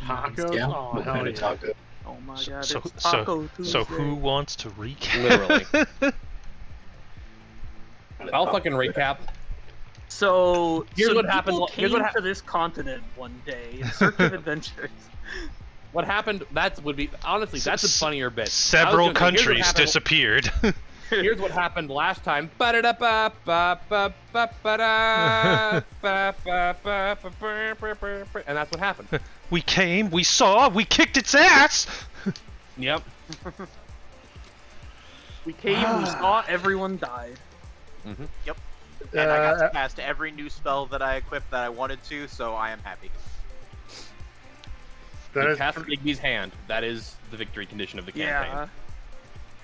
Tacos? Yeah, Oh, what hell kind yeah. of taco? Oh my god, So, it's Taco so Tuesday. who wants to recap? Literally. I'll fucking recap. So, Here's some what happened- people here's came what to this continent one day in search of adventures. What happened? That would be honestly. That's a funnier bit. Several I was gonna say, here's what countries happened- disappeared. Here's what happened last time. And that's what happened. We came, we saw, we kicked its ass! Yep. We came, we saw, everyone died. Yep. And I got to cast every new spell that I equipped that I wanted to, so I am happy. That is Cast Igby's hand. That is the victory condition of the campaign. Yeah.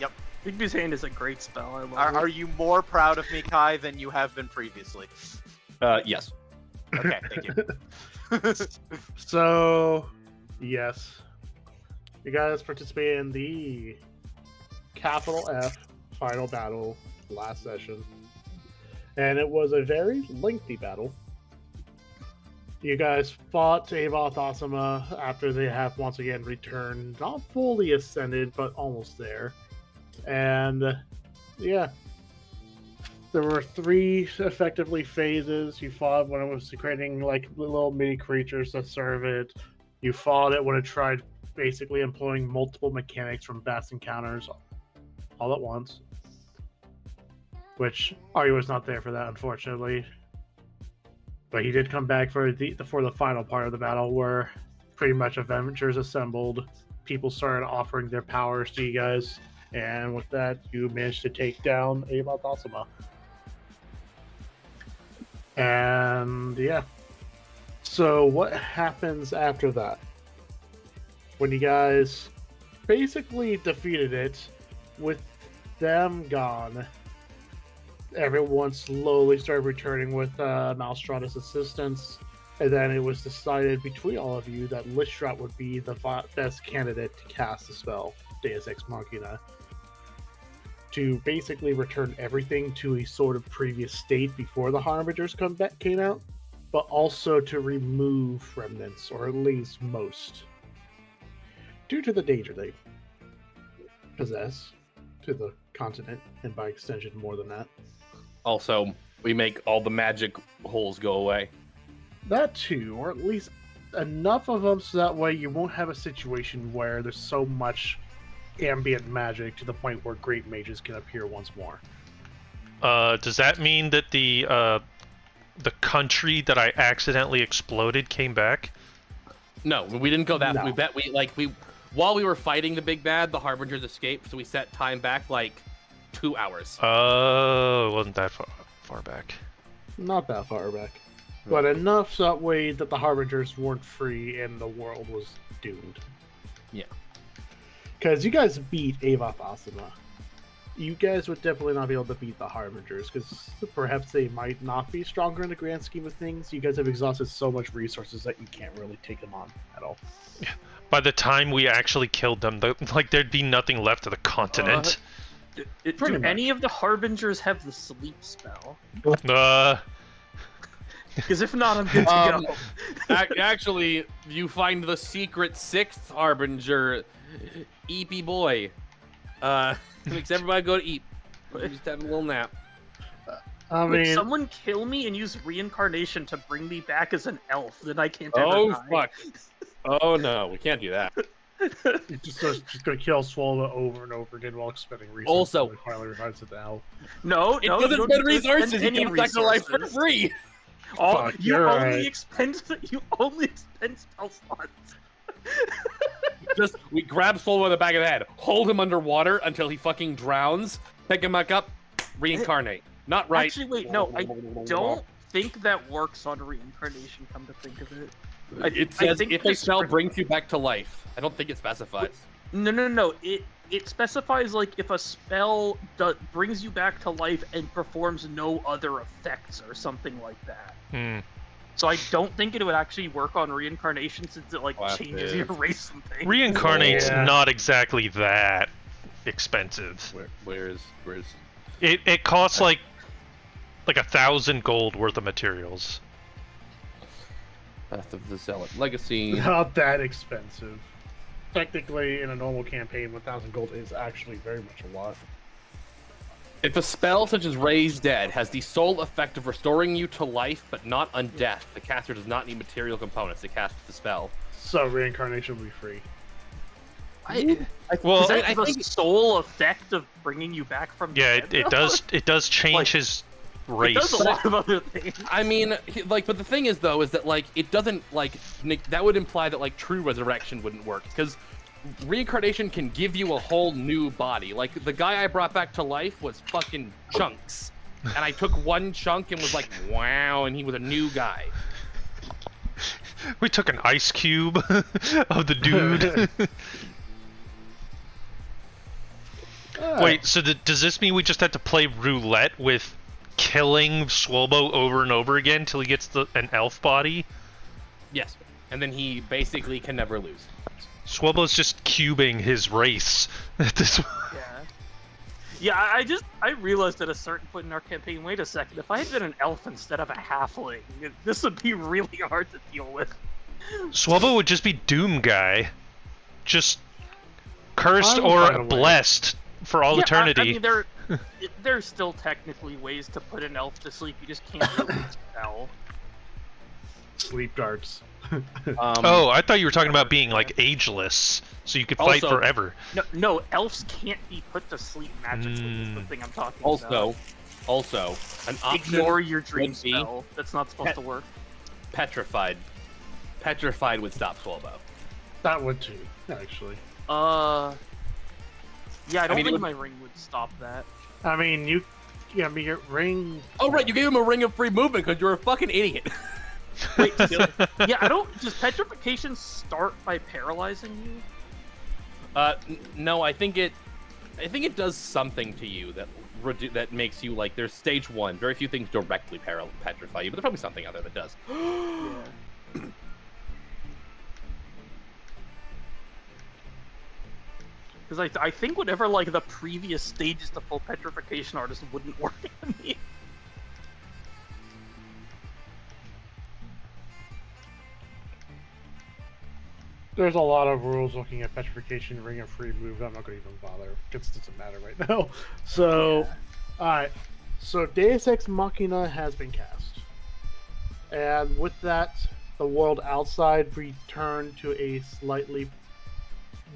Yep. Igby's hand is a great spell. I love Are it. you more proud of me, Kai, than you have been previously? Yes. Okay, thank you. So, yes. You guys participated in the capital F final battle last session. And it was a very lengthy battle. You guys fought Avoth Asama after they have once again returned, not fully ascended, but almost there. And yeah, there were 3 effectively phases. You fought when it was creating like little mini creatures that serve it. You fought it when it tried basically employing multiple mechanics from vast encounters all at once. Which Arya was not there for that, unfortunately. But he did come back for the final part of the battle, where pretty much Avengers assembled. People started offering their powers to you guys, and with that, you managed to take down Avoth Asama. And yeah. So what happens after that? When you guys basically defeated it, with them gone, everyone slowly started returning with Malstrata's assistance, and then it was decided between all of you that Listrat would be the best candidate to cast the spell, Deus Ex Machina, to basically return everything to a sort of previous state before the Harbingers came out, but also to remove remnants, or at least most, due to the danger they possess to the continent, and by extension more than that. Also, we make all the magic holes go away. That too, or at least enough of them so that way you won't have a situation where there's so much ambient magic to the point where great mages can appear once more. Does that mean that the country that I accidentally exploded came back? No, we didn't go that. No. While we were fighting the big bad, the Harbingers escaped, so we set time back like 2 hours. Oh, it wasn't that far back. Not that far back. But enough so that way that the Harbingers weren't free and the world was doomed. Yeah. Because you guys beat Avoth Asama. You guys would definitely not be able to beat the Harbingers, because perhaps they might not be stronger in the grand scheme of things. You guys have exhausted so much resources that you can't really take them on at all. By the time we actually killed them, there'd be nothing left of the continent. Do any of the Harbingers have the sleep spell? Because if not, I'm good to go. Actually, you find the secret 6th Harbinger, Eepy Boy. Makes everybody go to eat. Just have a little nap. I Would mean, someone kill me and use reincarnation to bring me back as an elf? Then I can't Oh, ever die. fuck. Oh, no, we can't do that. you're just going to kill Swallow over and over again while expending resources. Also- and finally revives it now. No, It no, you doesn't don't spend need to expend resources. He any comes back to life for resources. free. Oh, Fuck, you you're only right. expend spell slots. Just, we grab Swallow in the back of the head, hold him underwater until he fucking drowns, pick him back up, reincarnate. Not right. Actually, wait, no, I don't think that works on reincarnation. Come to think of it, It I says think if a this- spell brings you back to life. I don't think it specifies. No. It specifies like if a spell brings you back to life and performs no other effects or something like that. So I don't think it would actually work on reincarnation since it like changes your race and things. Reincarnate's Yeah. not exactly that expensive. Where's It costs like 1,000 gold worth of materials. Path of the Zealot Legacy. Not that expensive. Technically, in a normal campaign, 1,000 gold is actually very much a lot. If a spell such as Raise Dead has the sole effect of restoring you to life but not undeath, the caster does not need material components to cast the spell. So reincarnation will be free. Well, is that the sole effect of bringing you back from yeah, dead, it does change like, his race. It does a lot of other things. I mean, like, but the thing is, though, is that, like, it doesn't, like, that would imply that, like, true resurrection wouldn't work, because reincarnation can give you a whole new body. Like, the guy I brought back to life was fucking chunks, and I took one chunk and was like, wow, and he was a new guy. We took an ice cube of the dude. Wait, so does this mean we just have to play roulette with killing Swolbo over and over again till he gets an elf body? Yes, and then he basically can never lose. Swolbo's just cubing his race at this point. Yeah, I realized at a certain point in our campaign, wait a second, if I had been an elf instead of a halfling, this would be really hard to deal with. Swolbo would just be Doom Guy. Just cursed or blessed for all eternity. I mean, there's still technically ways to put an elf to sleep, you just can't really spell. Sleep darts. Oh, I thought you were talking about being like ageless, so you could fight forever. No, elves can't be put to sleep magically. Is the thing I'm talking about. Also, an option. Ignore your dream spell. That's not supposed to work. Petrified. Petrified would stop Swolbo. That would too, actually. Yeah, I don't think my ring would stop that. I mean, your ring. Oh right, you gave him a ring of free movement because you're a fucking idiot. Wait, does petrification start by paralyzing you? No, I think it does something to you that makes you, like, there's stage 1. Very few things directly petrify you, but there's probably something out there that does. Because I think whatever, like, the previous stages to full petrification are just wouldn't work on me. There's a lot of rules looking at petrification, ring of free move. I'm not going to even bother because it doesn't matter right now. So, alright. So Deus Ex Machina has been cast. And with that, the world outside returned to a slightly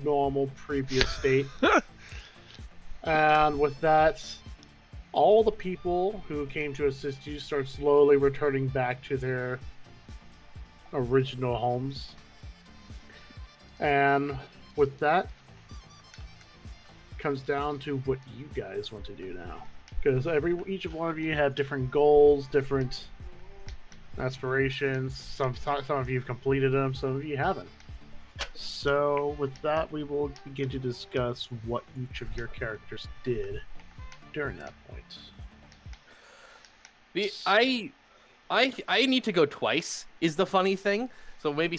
normal previous state. And with that, all the people who came to assist you start slowly returning back to their original homes. And with that, comes down to what you guys want to do now, because each one of you have different goals, different aspirations. Some of you have completed them, some of you haven't. So with that, we will begin to discuss what each of your characters did during that point. I need to go twice is the funny thing. So maybe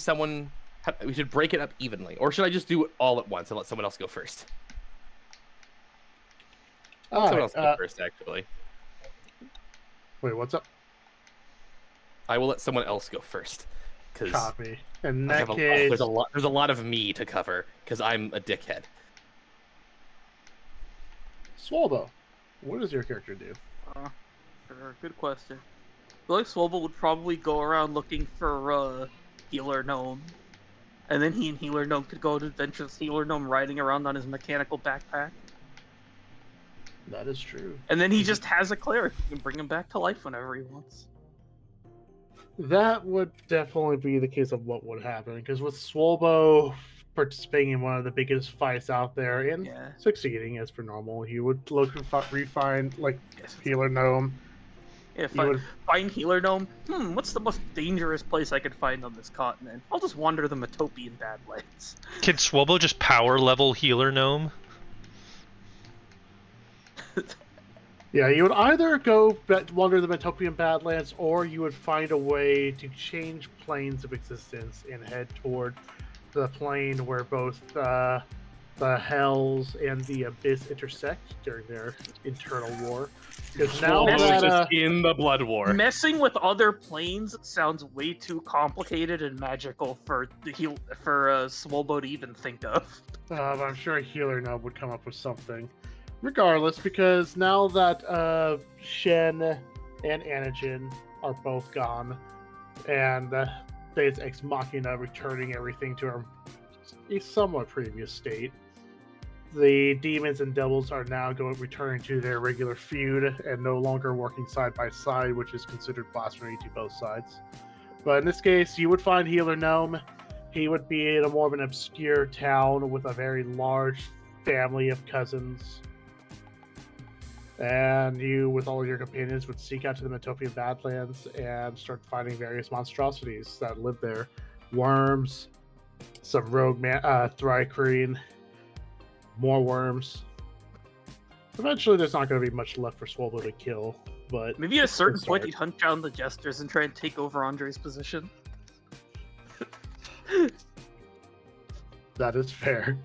we should break it up evenly, or should I just do it all at once and let someone else go first? Someone else go first, actually. Wait, what's up? I will let someone else go first, because copy. In that case, there's a lot of me to cover because I'm a dickhead. Swolbo, what does your character do? Good question. I feel like Swolbo would probably go around looking for Healer Gnome. And then he and Healer Gnome could go on adventures, Healer Gnome riding around on his mechanical backpack. That is true. And then he just has a cleric who can bring him back to life whenever he wants. That would definitely be the case of what would happen, because with Swolbo participating in one of the biggest fights out there and succeeding as per normal, he would look and refine, like, Healer Gnome. If I find Healer Gnome, what's the most dangerous place I could find on this continent? I'll just wander the Metopian Badlands. Can Swolbo just power level Healer Gnome? Yeah, you would either go wander the Metopian Badlands, or you would find a way to change planes of existence and head toward the plane where both the Hells and the Abyss intersect during their internal war. Because now Swallow that is in the blood war. Messing with other planes sounds way too complicated and magical for Swolbo to even think of. I'm sure a healer nub would come up with something. Regardless, because now that Shen and Anijin are both gone, and Deus Ex Machina returning everything to a somewhat previous state, the demons and devils are now returning to their regular feud and no longer working side by side, which is considered blasphemy to both sides. But in this case, you would find Healer Gnome. He would be in a more of an obscure town with a very large family of cousins. And you, with all of your companions, would seek out to the Metopian Badlands and start fighting various monstrosities that live there. Worms, some rogue Thrycreen, more worms. Eventually, there's not going to be much left for Swolbo to kill, but... Maybe at a certain point he'd hunt down the Jesters and try and take over Andre's position. That is fair.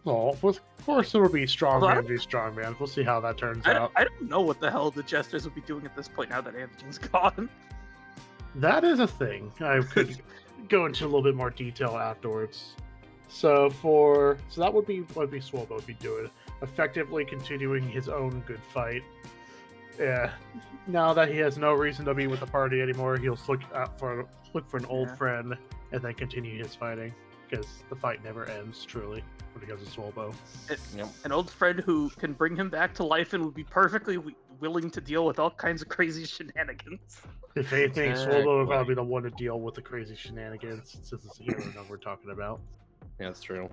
Of course it'll be strongman v strongman. We'll see how that turns out. I don't know what the hell the Jesters would be doing at this point now that Anijin's gone. That is a thing. I could go into a little bit more detail afterwards. So that would be what Swolbo would be doing, effectively continuing his own good fight. Yeah. Now that he has no reason to be with the party anymore, he'll look for an old friend and then continue his fighting, because the fight never ends truly when it comes to Swolbo. An old friend who can bring him back to life and would be perfectly willing to deal with all kinds of crazy shenanigans. If anything, Swolbo would probably be the one to deal with the crazy shenanigans, since it's a hero number we're talking about. Yeah, that's true.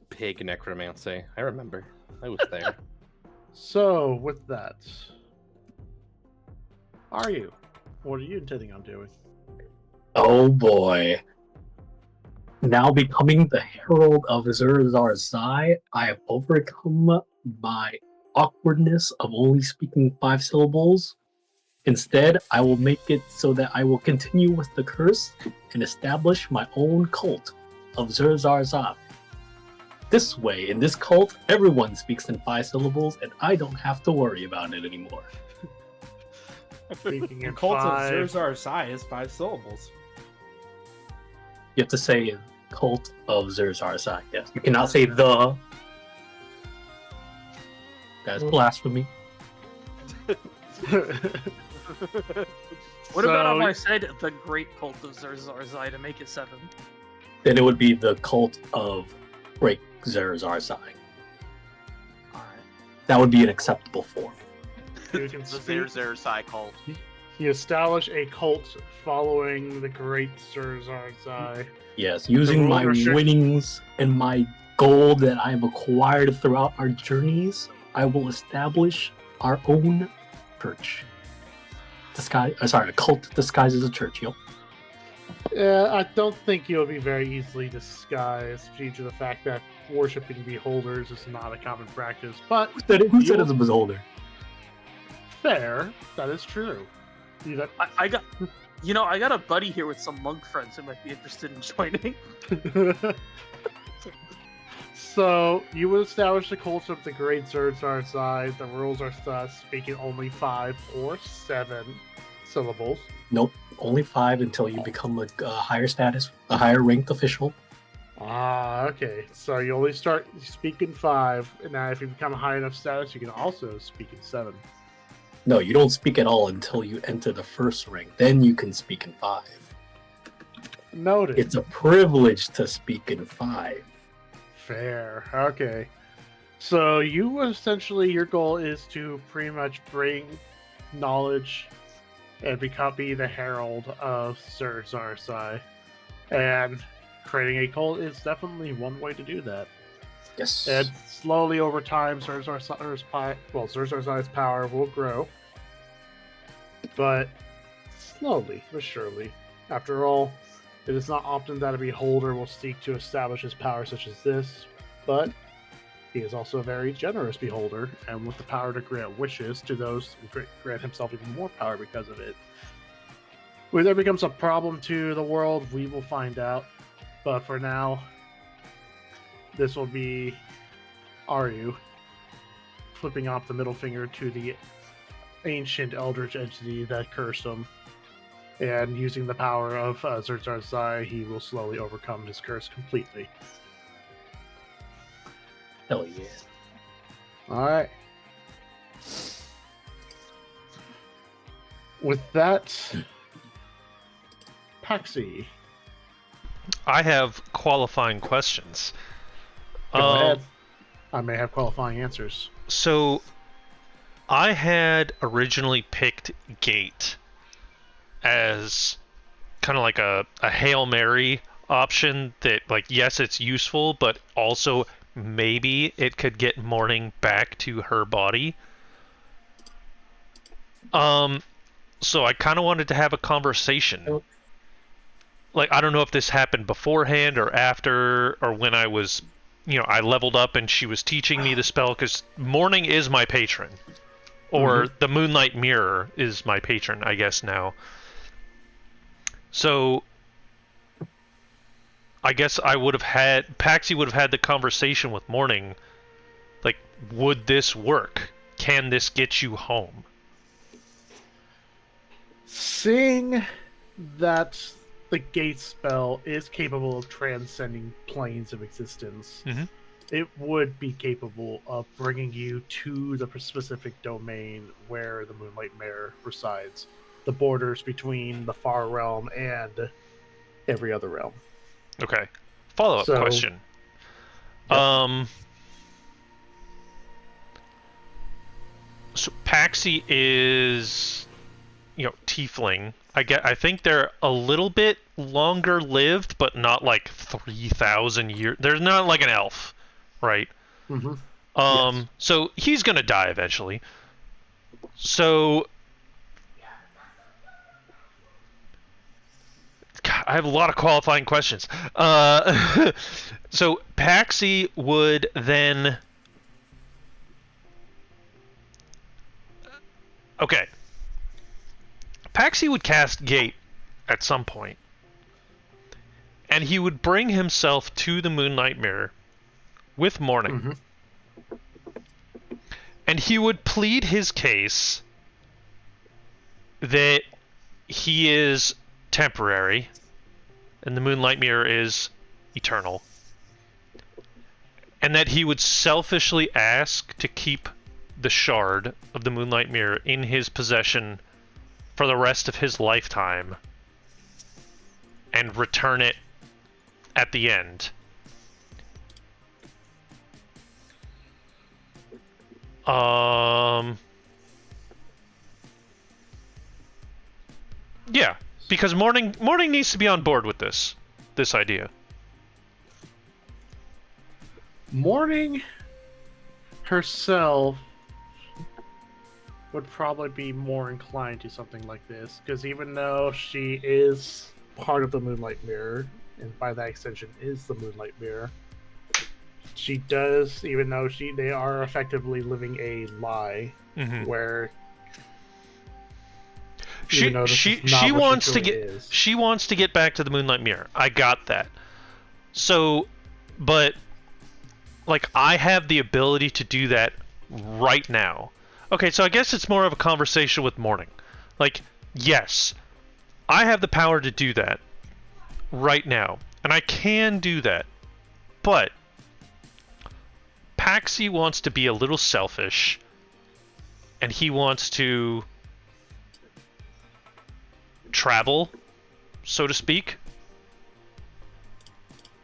Pig necromancy. I remember. I was there. So, with that, what are you intending on doing? Oh boy. Now becoming the Herald of Zerzar Zai, I have overcome my awkwardness of only speaking 5 syllables. Instead, I will make it so that I will continue with the curse and establish my own cult of Zerzar Zai. This way, in this cult, everyone speaks in 5 syllables and I don't have to worry about it anymore. Speaking The in cult of 5. Zerzar Zai is 5 syllables. You have to say cult of Zerzar Zai, yes. You cannot say the. That's blasphemy. What about if I said the Great Cult of Zerzar Zai to make it 7? Then it would be the cult of Great Zerzar Zai. Alright. That would be an acceptable form. You can The speak. Zerzar Zai cult. He established a cult following the great Zerzar Zai. Yes, using my winnings and my gold that I have acquired throughout our journeys, I will establish our own church. A cult disguised as a church, yep. Yeah, I don't think he'll be very easily disguised due to the fact that worshipping beholders is not a common practice. But Who said it was a beholder? Fair, that is true. I got a buddy here with some monk friends who might be interested in joining. So, you would establish the cult of the Great Zerzar Zai. The rules are thus speaking only 5 or 7 syllables. Nope, only 5 until you become a higher status, a higher ranked official. Ah, okay. So you only start speaking 5, and now if you become a high enough status, you can also speak in 7. No, you don't speak at all until you enter the first rank. Then you can speak in 5. Noted. It's a privilege to speak in 5. Fair. Okay. So you essentially, your goal is to pretty much bring knowledge and be the herald of Zerzar Zai. And creating a cult is definitely one way to do that. Yes. And slowly over time, Zerzar Zai's power will grow. But slowly but surely. After all, it is not often that a beholder will seek to establish his power such as this, but he is also a very generous beholder, and with the power to grant wishes to those who grant himself even more power because of it. Whether it becomes a problem to the world, we will find out. But for now, this will be Aryu flipping off the middle finger to the ancient eldritch entity that cursed him. And using the power of Zerzar's Zai, he will slowly overcome his curse completely. Hell yeah. Alright. With that, Paxi. I have qualifying questions. Go ahead. I may have qualifying answers. So, I had originally picked Gate as kind of like a Hail Mary option that, like, yes, it's useful, but also maybe it could get Morning back to her body. So I kind of wanted to have a conversation. Like, I don't know if this happened beforehand or after, or when I was, I leveled up and she was teaching me the spell, because Morning is my patron. Or the Moonlight Mirror is my patron, I guess, now. So, I guess Paxi would have had the conversation with Morning, like, would this work? Can this get you home? Seeing that the Gate spell is capable of transcending planes of existence, it would be capable of bringing you to the specific domain where the Moonlight Mare resides, the borders between the Far Realm and every other realm. Okay. Follow-up question. Yep. So Paxi is, tiefling. I think they're a little bit longer lived, but not like 3,000 years. They're not like an elf, right? Yes. So he's gonna die eventually. So God, I have a lot of qualifying questions. So Paxi would then... Okay. Paxi would cast Gate at some point, and he would bring himself to the Moonlight Mirror with Morning. And he would plead his case that he is temporary and the Moonlight Mirror is eternal, and that he would selfishly ask to keep the shard of the Moonlight Mirror in his possession for the rest of his lifetime and return it at the end. Yeah, because Morning needs to be on board with this idea. Morning herself would probably be more inclined to something like this, because even though she is part of the Moonlight Mirror, and by that extension is the Moonlight Mirror, she does, even though they are effectively living a lie, where she wants to get back to the Moonlight Mirror. I got that. So, but like, I have the ability to do that right now. Okay, so I guess it's more of a conversation with Morning. Like, yes, I have the power to do that right now, and I can do that, but Paxi wants to be a little selfish, and he wants to travel, so to speak.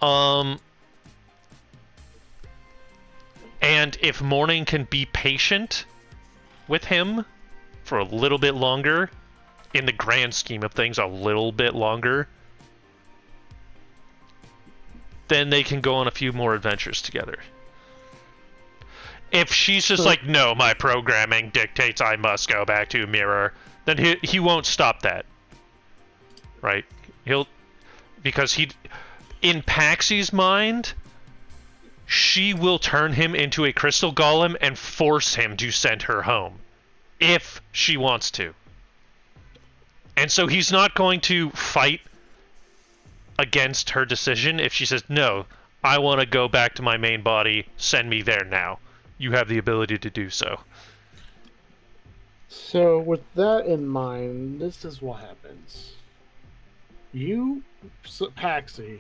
And if Morning can be patient with him for a little bit longer, in the grand scheme of things, a little bit longer, then they can go on a few more adventures together. If she's just like, no, my programming dictates I must go back to Mirror, then he won't stop that. Right? Because in Paxi's mind, she will turn him into a crystal golem and force him to send her home, if she wants to. And so he's not going to fight against her decision if she says, no, I want to go back to my main body, send me there now. You have the ability to do so. So, with that in mind, this is what happens. You, Paxi,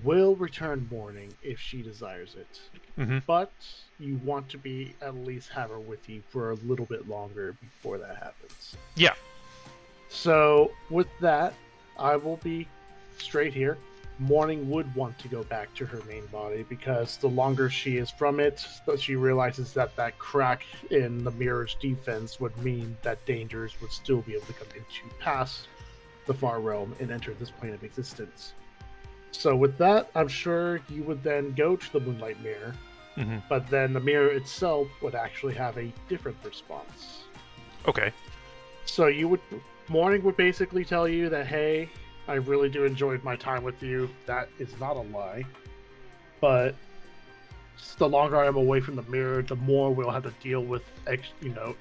will return morning if she desires it. Mm-hmm. But you want to be at least have her with you for a little bit longer before that happens. Yeah. So, with that, I will be straight here. Morning would want to go back to her main body because the longer she is from it, she realizes that that crack in the mirror's defense would mean that dangers would still be able to come into past the far realm and enter this plane of existence. So with that, I'm sure you would then go to the Moonlight Mirror, but then the mirror itself would actually have a different response. Okay. So Morning would basically tell you that, hey, I really do enjoy my time with you. That is not a lie. But the longer I'm away from the mirror, the more we'll have to deal with,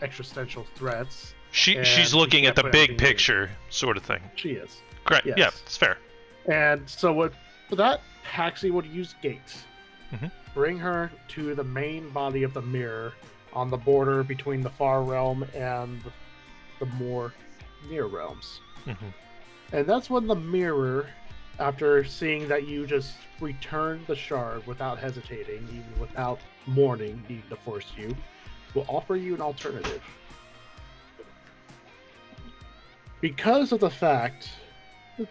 existential threats. She's looking at the big picture sort of thing. She is. Great. Yes. Yeah, it's fair. And so for that, Paxi would use gates. Bring her to the main body of the mirror on the border between the far realm and the more near realms. And that's when the mirror, after seeing that you just returned the shard without hesitating, even without mourning needing to force you, will offer you an alternative. Because of the fact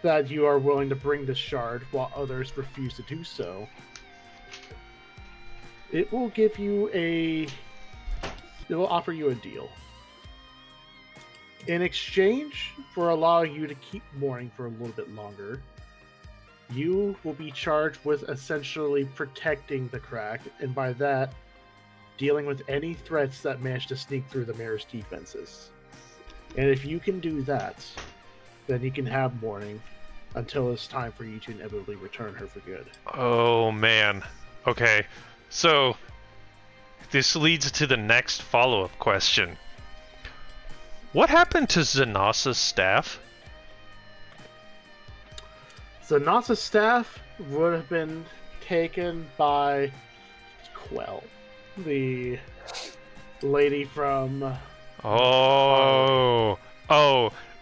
that you are willing to bring the shard while others refuse to do so, it will offer you a deal. In exchange for allowing you to keep mourning for a little bit longer, you will be charged with essentially protecting the crack, and by that, dealing with any threats that manage to sneak through the mirror's defenses. And if you can do that, then you can have mourning until it's time for you to inevitably return her for good. Oh, man. Okay, so this leads to the next follow-up question. What happened to Zanasa's staff? Zanasa's staff would have been taken by Quell, the lady from... Oh,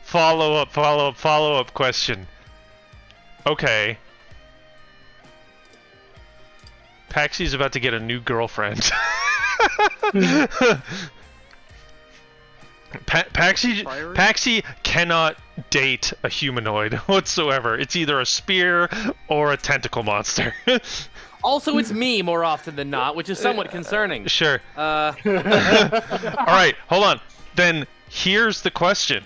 follow-up question. Okay. Paxi's about to get a new girlfriend. Paxi cannot date a humanoid whatsoever. It's either a spear or a tentacle monster. Also, it's me more often than not, which is somewhat concerning. Sure. All right, hold on. Then here's the question.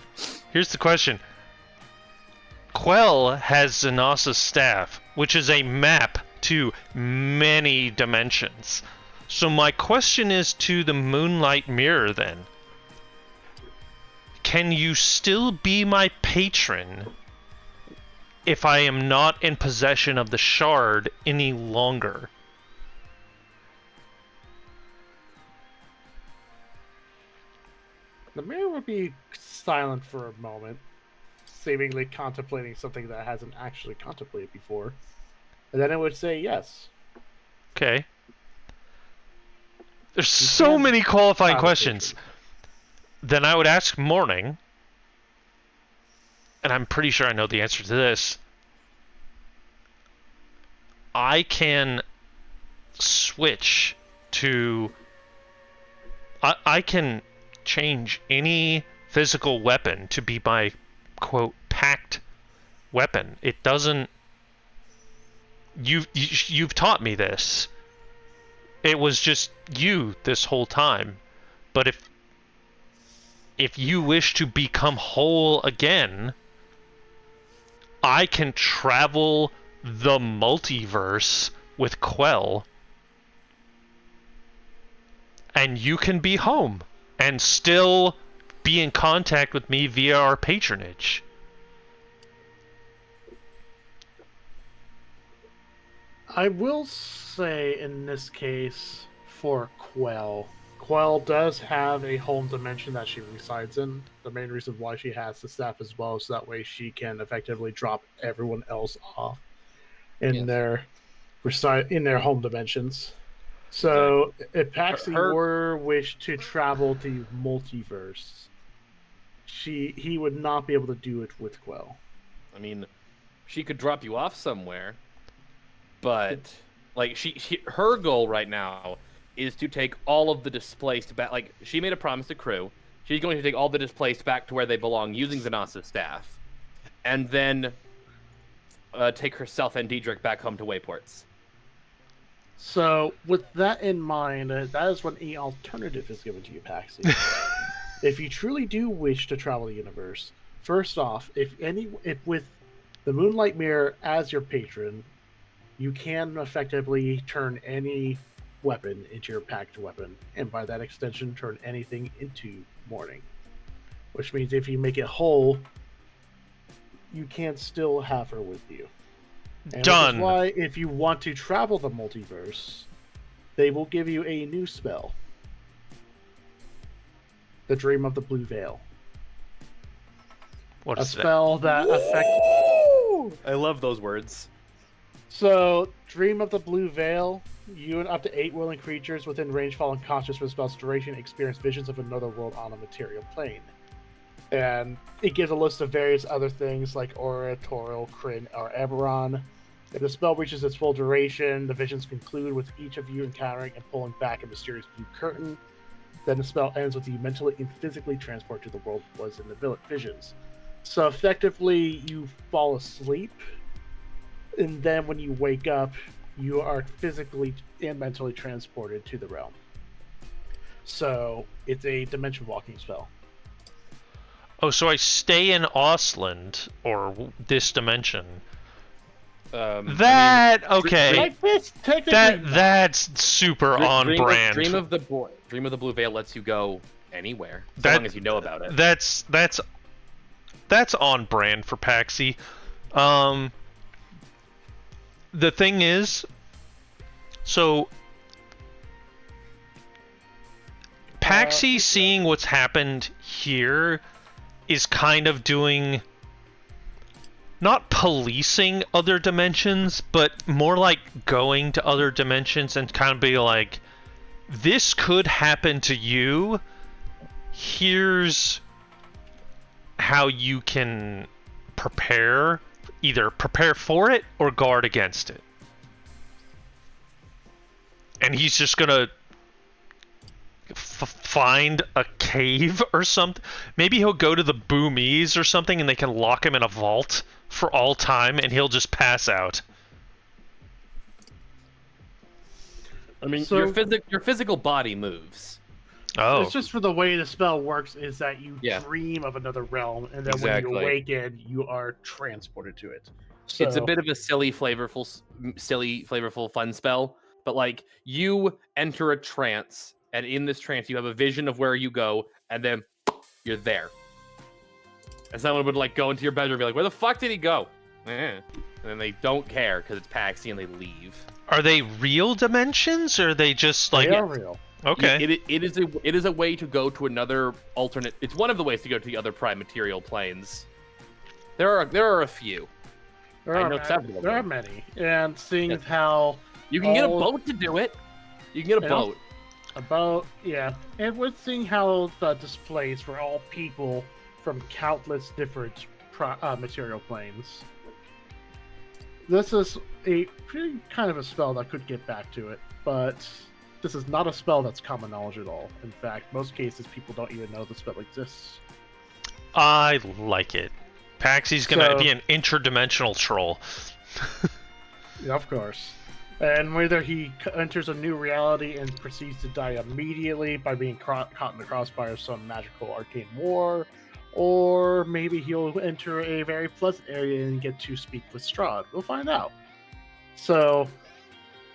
Quell has Zanasa's staff, which is a map to many dimensions. So my question is to the Moonlight Mirror then. Can you still be my patron if I am not in possession of the shard any longer? The mirror would be silent for a moment, seemingly contemplating something that it hasn't actually contemplated before. And then it would say yes. Okay. There's so many qualifying questions. Then I would ask Morning, and I'm pretty sure I know the answer to this. I can switch to... I can change any physical weapon to be my, quote, packed weapon. It doesn't... You've taught me this. It was just you this whole time. But if you wish to become whole again, I can travel the multiverse with Quell, and you can be home and still be in contact with me via our patronage. I will say in this case, for Quell, Quell does have a home dimension that she resides in. The main reason why she has the staff as well is that way she can effectively drop everyone else off in their home dimensions. So if Paxi were wish to travel to multiverse, he would not be able to do it with Quell. I mean, she could drop you off somewhere, but like her goal right now is to take all of the displaced back. Like, she made a promise to crew. She's going to take all the displaced back to where they belong using Zanasa's staff, and then take herself and Diedrich back home to Wayports. So, with that in mind, that is when an alternative is given to you, Paxi. If you truly do wish to travel the universe, first off, if with the Moonlight Mirror as your patron, you can effectively turn any weapon into your packed weapon, and by that extension, turn anything into morning. Which means if you make it whole, you can still have her with you. And Done. Which is why, if you want to travel the multiverse, they will give you a new spell. The Dream of the Blue Veil. What a is spell that affects... I love those words. So, Dream of the Blue Veil, you and up to 8 willing creatures within range fall unconscious for the spell's duration experience visions of another world on a material plane. And it gives a list of various other things like Aura, Toril, Kryn, or Eberron. If the spell reaches its full duration, the visions conclude with each of you encountering and pulling back a mysterious blue curtain. Then the spell ends with you mentally and physically transport to the world was in the visions. So effectively, you fall asleep, and then when you wake up, you are physically and mentally transported to the realm. So it's a dimension walking spell. Oh, so I stay in Auseland, or this dimension. Okay. Like this, that's super on brand. Dream of the Blue Veil lets you go anywhere, as long as you know about it. That's on brand for Paxi. The thing is, so Paxi seeing what's happened here is kind of doing, not policing other dimensions, but more like going to other dimensions and kind of be like, this could happen to you. Here's how you can prepare, either prepare for it or guard against it. And he's just gonna find a cave or something. Maybe he'll go to the Boomies or something and they can lock him in a vault for all time and he'll just pass out. I mean, your physical body moves. Oh. It's just for the way the spell works is that you dream of another realm, and then when you awaken, you are transported to it. So... It's a bit of a silly, flavorful, fun spell, but like, you enter a trance, and in this trance, you have a vision of where you go, and then you're there. And someone would like go into your bedroom and be like, where the fuck did he go? And then they don't care because it's Paxi and they leave. Are they real dimensions, or are they just like... They are real. Okay. It is a way to go to another alternate... It's one of the ways to go to the other prime material planes. There are a few. There are many. And seeing how... You can get a boat to do it. You can get a boat. A boat, yeah. And with seeing how the displays were all people from countless different material planes. This is a pretty kind of a spell that could get back to it, but this is not a spell that's common knowledge at all. In fact, most cases people don't even know the spell exists. I like it. Paxi's gonna be an interdimensional troll. Yeah, of course. And whether he enters a new reality and proceeds to die immediately by being caught in the crossfire of some magical arcane war, or maybe he'll enter a very pleasant area and get to speak with Strahd. We'll find out. So,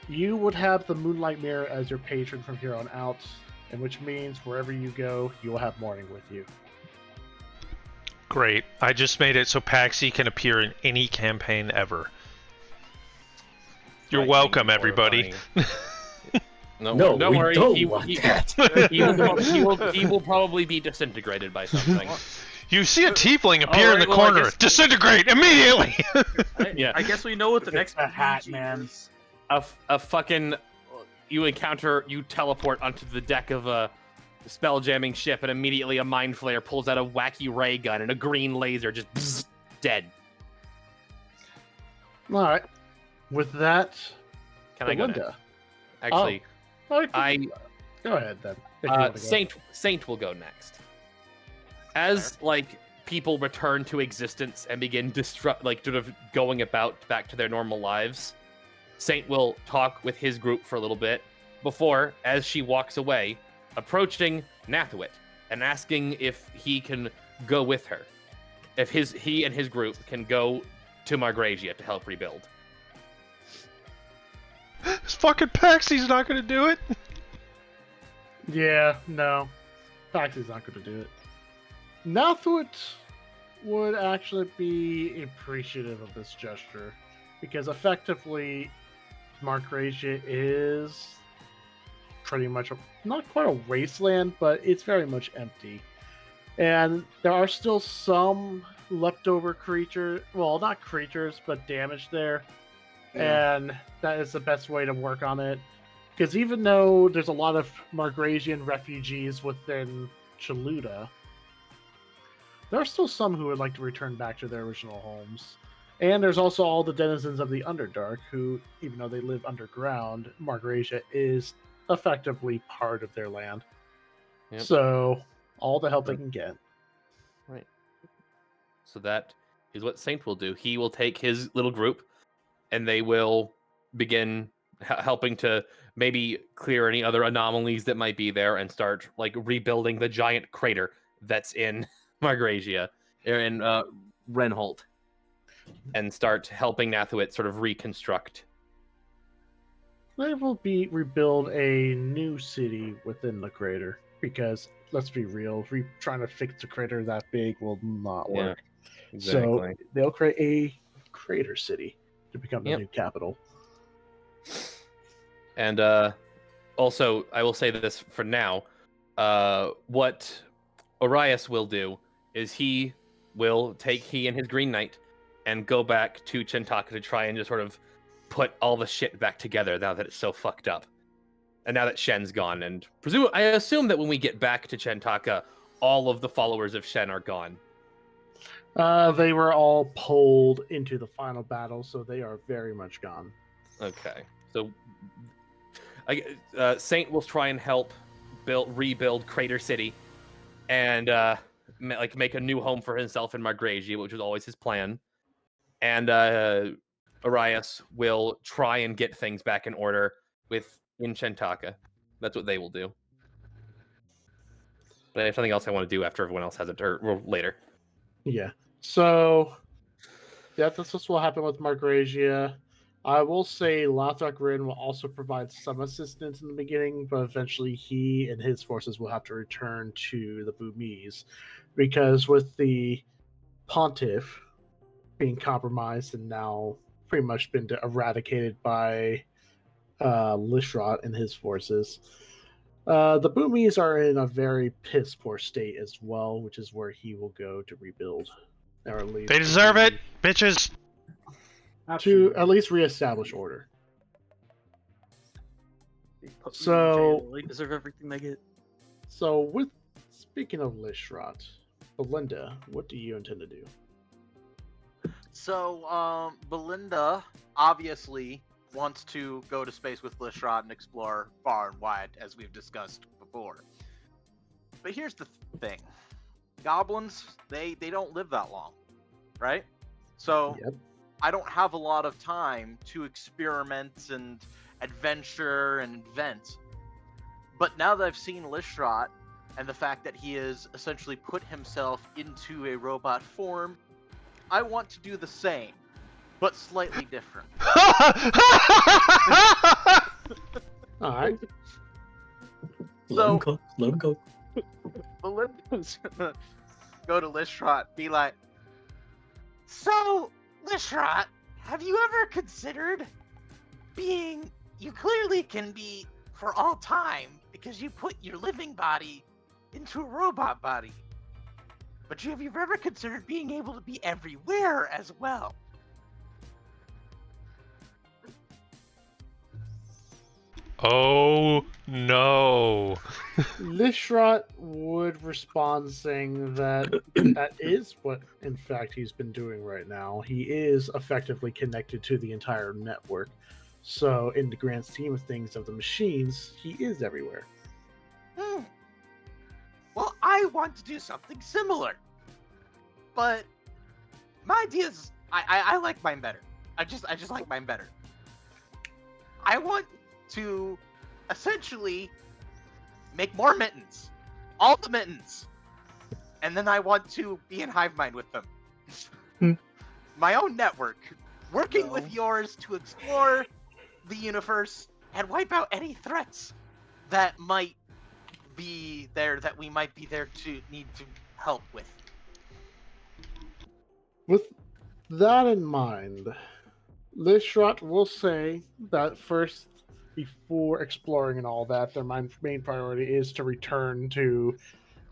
you would have the Moonlight Mirror as your patron from here on out, and which means wherever you go, you will have morning with you. Great. I just made it so Paxi can appear in any campaign ever. You're welcome, everybody. No, don't we worry. don't He want that. he will probably be disintegrated by something. You see a tiefling appear in the Alright, well, I corner. guess- Disintegrate immediately! Yeah. I guess we know what the next a hat, PG man. is. A fucking you teleport onto the deck of a spell jamming ship, and immediately a mind flare pulls out a wacky ray gun and a green laser, just bzz, dead. All right. With that, Can I go next? Belinda. Actually, Oh, I go ahead then. if you wanna go. Saint will go next. As like people return to existence and begin sort of going about back to their normal lives, Saint will talk with his group for a little bit before, as she walks away, approaching Nathuit and asking if he can go with her. If he and his group can go to Margrasia to help rebuild. This fucking Paxy's not gonna do it. Yeah, no. Paxy's not going to do it. Nathuit would actually be appreciative of this gesture because effectively, Margrasia is pretty much not quite a wasteland, but it's very much empty. And there are still some leftover creatures, well, not creatures, but damage there. Yeah. And that is the best way to work on it. Because even though there's a lot of Margrasian refugees within Chaluda, there are still some who would like to return back to their original homes. And there's also all the denizens of the Underdark who, even though they live underground, Margrasia is effectively part of their land. Yep. So, all the help they can get. Right. So that is what Saint will do. He will take his little group, and they will begin helping to maybe clear any other anomalies that might be there and start like rebuilding the giant crater that's in Margrasia, or in Renholt, and start helping Nathuit sort of reconstruct. They will rebuild a new city within the crater because let's be real, trying to fix the crater that big will not work. So they'll create a crater city to become the new capital. And also, I will say this for now. What Orias will do is he and his Green Knight and go back to Chentaka to try and just sort of put all the shit back together now that it's so fucked up. And now that Shen's gone, and I assume that when we get back to Chentaka, all of the followers of Shen are gone. They were all pulled into the final battle, so they are very much gone. Okay, so Saint will try and help rebuild Crater City, and make a new home for himself in Margrasia, which was always his plan. And Arias will try and get things back in order in Chentaka. That's what they will do. But I have something else I want to do after everyone else has it, or later. Yeah. So, that's what will happen with Margrasia. I will say Lothar Rin will also provide some assistance in the beginning, but eventually he and his forces will have to return to the Bumis, because with the Pontiff being compromised and now pretty much been eradicated by Lishrot and his forces, the Bumis are in a very piss-poor state as well, which is where he will go to rebuild. Or at least they deserve it, bitches! To at least reestablish order. So they deserve everything they get. So, speaking of Lishrot, Belinda, what do you intend to do? So, Belinda obviously wants to go to space with Lishrot and explore far and wide, as we've discussed before. But here's the thing. Goblins, they don't live that long, right? So, I don't have a lot of time to experiment and adventure and invent. But now that I've seen Lishrot, and the fact that he has essentially put himself into a robot form, I want to do the same, but slightly different. Alright. Let him go. Let him go. Belinda's gonna go to Lishrot, be like, so, Lishrot, have you ever considered you clearly can be for all time because you put your living body into a robot body. But have you ever considered being able to be everywhere as well? Oh no. Lishrot would respond saying that that is what, in fact, he's been doing right now. He is effectively connected to the entire network. So, in the grand scheme of things of the machines, he is everywhere. Well, I want to do something similar. But my idea is, I like mine better. I just like mine better. I want to essentially make more mittens. All the mittens. And then I want to be in hive mind with them. My own network. Working with yours to explore the universe and wipe out any threats that might be there, that we might be there to need to help with. With that in mind, Lishrot will say that first, before exploring and all that, their main priority is to return to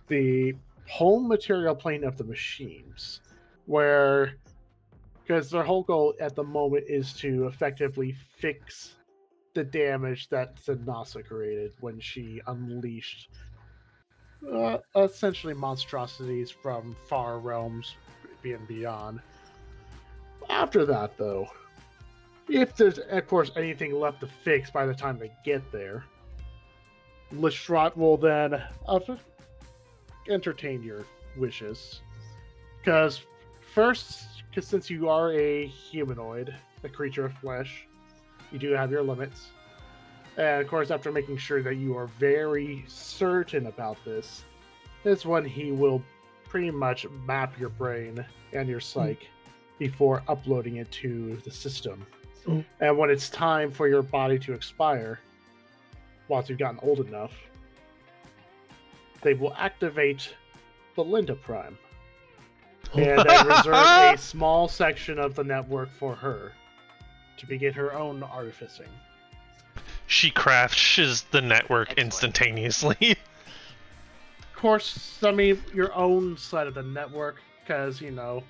the home material plane of the machines, where, because their whole goal at the moment is to effectively fix the damage that Sednasa created when she unleashed essentially monstrosities from far realms and beyond. After that, though, if there's, of course, anything left to fix by the time they get there, Lishrot will then entertain your wishes. Because since you are a humanoid, a creature of flesh, you do have your limits. And of course, after making sure that you are very certain about this, is when he will pretty much map your brain and your psyche before uploading it to the system. And when it's time for your body to expire, once you've gotten old enough, they will activate Belinda Prime. And then reserve a small section of the network for her to begin her own artificing. She crashes the network instantaneously. Of course, I mean, your own side of the network, because, you know,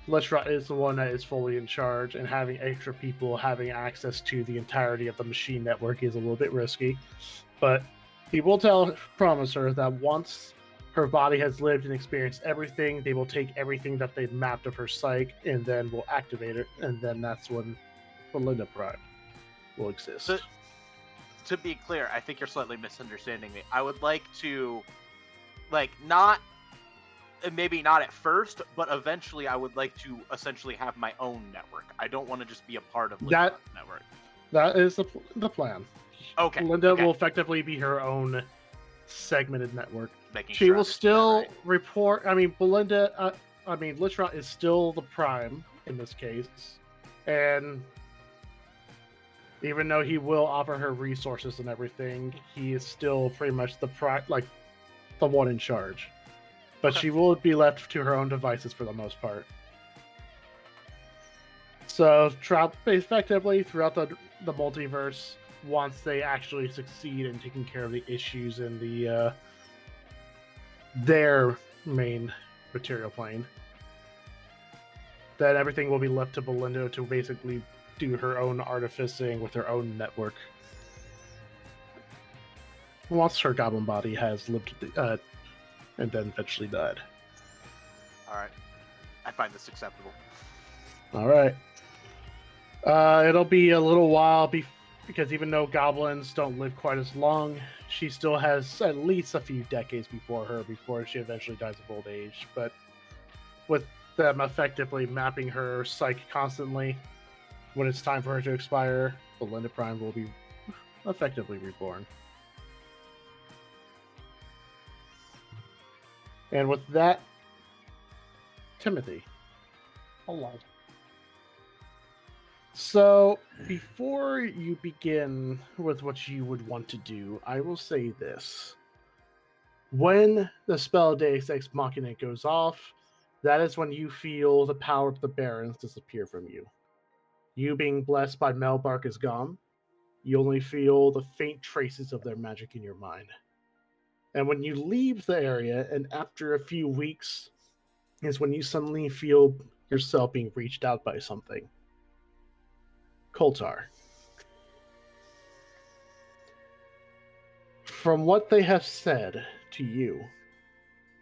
Lishrot is the one that is fully in charge, and having extra people having access to the entirety of the machine network is a little bit risky. But he will promise her that once her body has lived and experienced everything, they will take everything that they've mapped of her psyche and then will activate it, and then that's when Belinda Prime will exist. To be clear, I think you're slightly misunderstanding me. I would like to, not, maybe not at first, but eventually I would like to essentially have my own network. I don't want to just be a part of Lishrot's network. That is the plan. Okay. Linda will effectively be her own segmented network. She Sure will still right. report. I mean, Lishrot is still the Prime in this case, and even though he will offer her resources and everything, he is still pretty much the one in charge. But she will be left to her own devices for the most part. So, effectively throughout the multiverse, once they actually succeed in taking care of the issues in the their main material plane, then everything will be left to Belinda to basically do her own artificing with her own network. Once her goblin body has lived and then eventually died. Alright. I find this acceptable. Alright. It'll be a little while because even though goblins don't live quite as long, she still has at least a few decades before she eventually dies of old age. But with them effectively mapping her psyche constantly, when it's time for her to expire, Belinda Prime will be effectively reborn. And with that, Timothy. Hello. So, before you begin with what you would want to do, I will say this. When the spell Deus Ex Machina goes off, that is when you feel the power of the Barons disappear from you. You being blessed by Melbark is gone. You only feel the faint traces of their magic in your mind. And when you leave the area, and after a few weeks, is when you suddenly feel yourself being reached out by something. Koltar. From what they have said to you,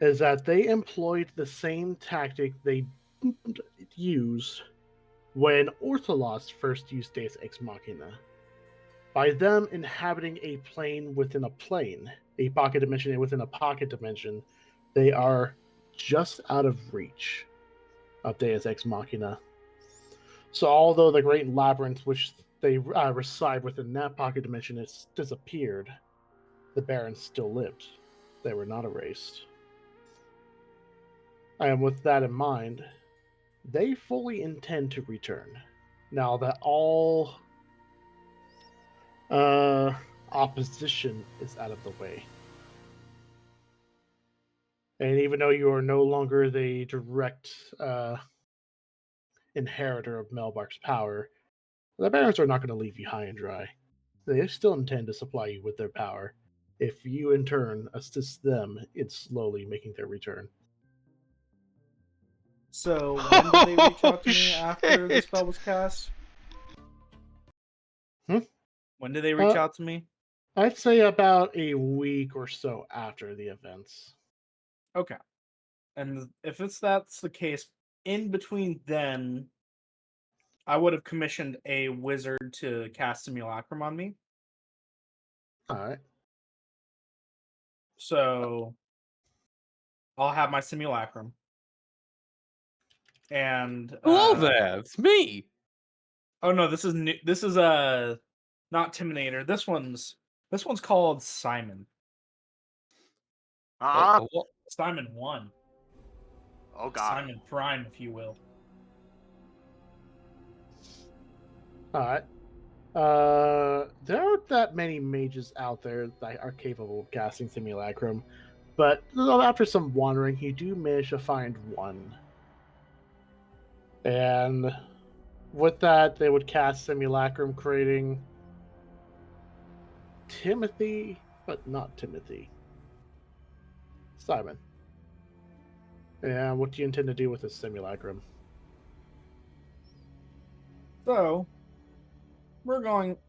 is that they employed the same tactic they used when Ortholos first used Deus Ex Machina. By them inhabiting a plane within a plane, a pocket dimension within a pocket dimension, they are just out of reach of Deus Ex Machina. So although the Great Labyrinth, which they reside within that pocket dimension, has disappeared, the Barons still lived. They were not erased. And with that in mind, they fully intend to return. Now that all opposition is out of the way. And even though you are no longer the direct inheritor of Melbark's power, the Barons are not going to leave you high and dry. They still intend to supply you with their power, if you in turn assist them in slowly making their return. So when did they reach out to me after the shit. spell was cast? Hmm? When did they reach out to me? I'd say about a week or so after the events. Okay. And if that's the case, in between then, I would have commissioned a wizard to cast Simulacrum on me. Alright. So I'll have my Simulacrum. And Hello there, it's me. Oh no, this is new. This is not Timinator. This one's called Simon. Simon 1. Oh god. Simon Prime, if you will. Alright. There aren't that many mages out there that are capable of casting Simulacrum, but after some wandering, you do manage to find one. And with that, they would cast Simulacrum, creating Timothy, but not Timothy. Simon. And what do you intend to do with this Simulacrum? So,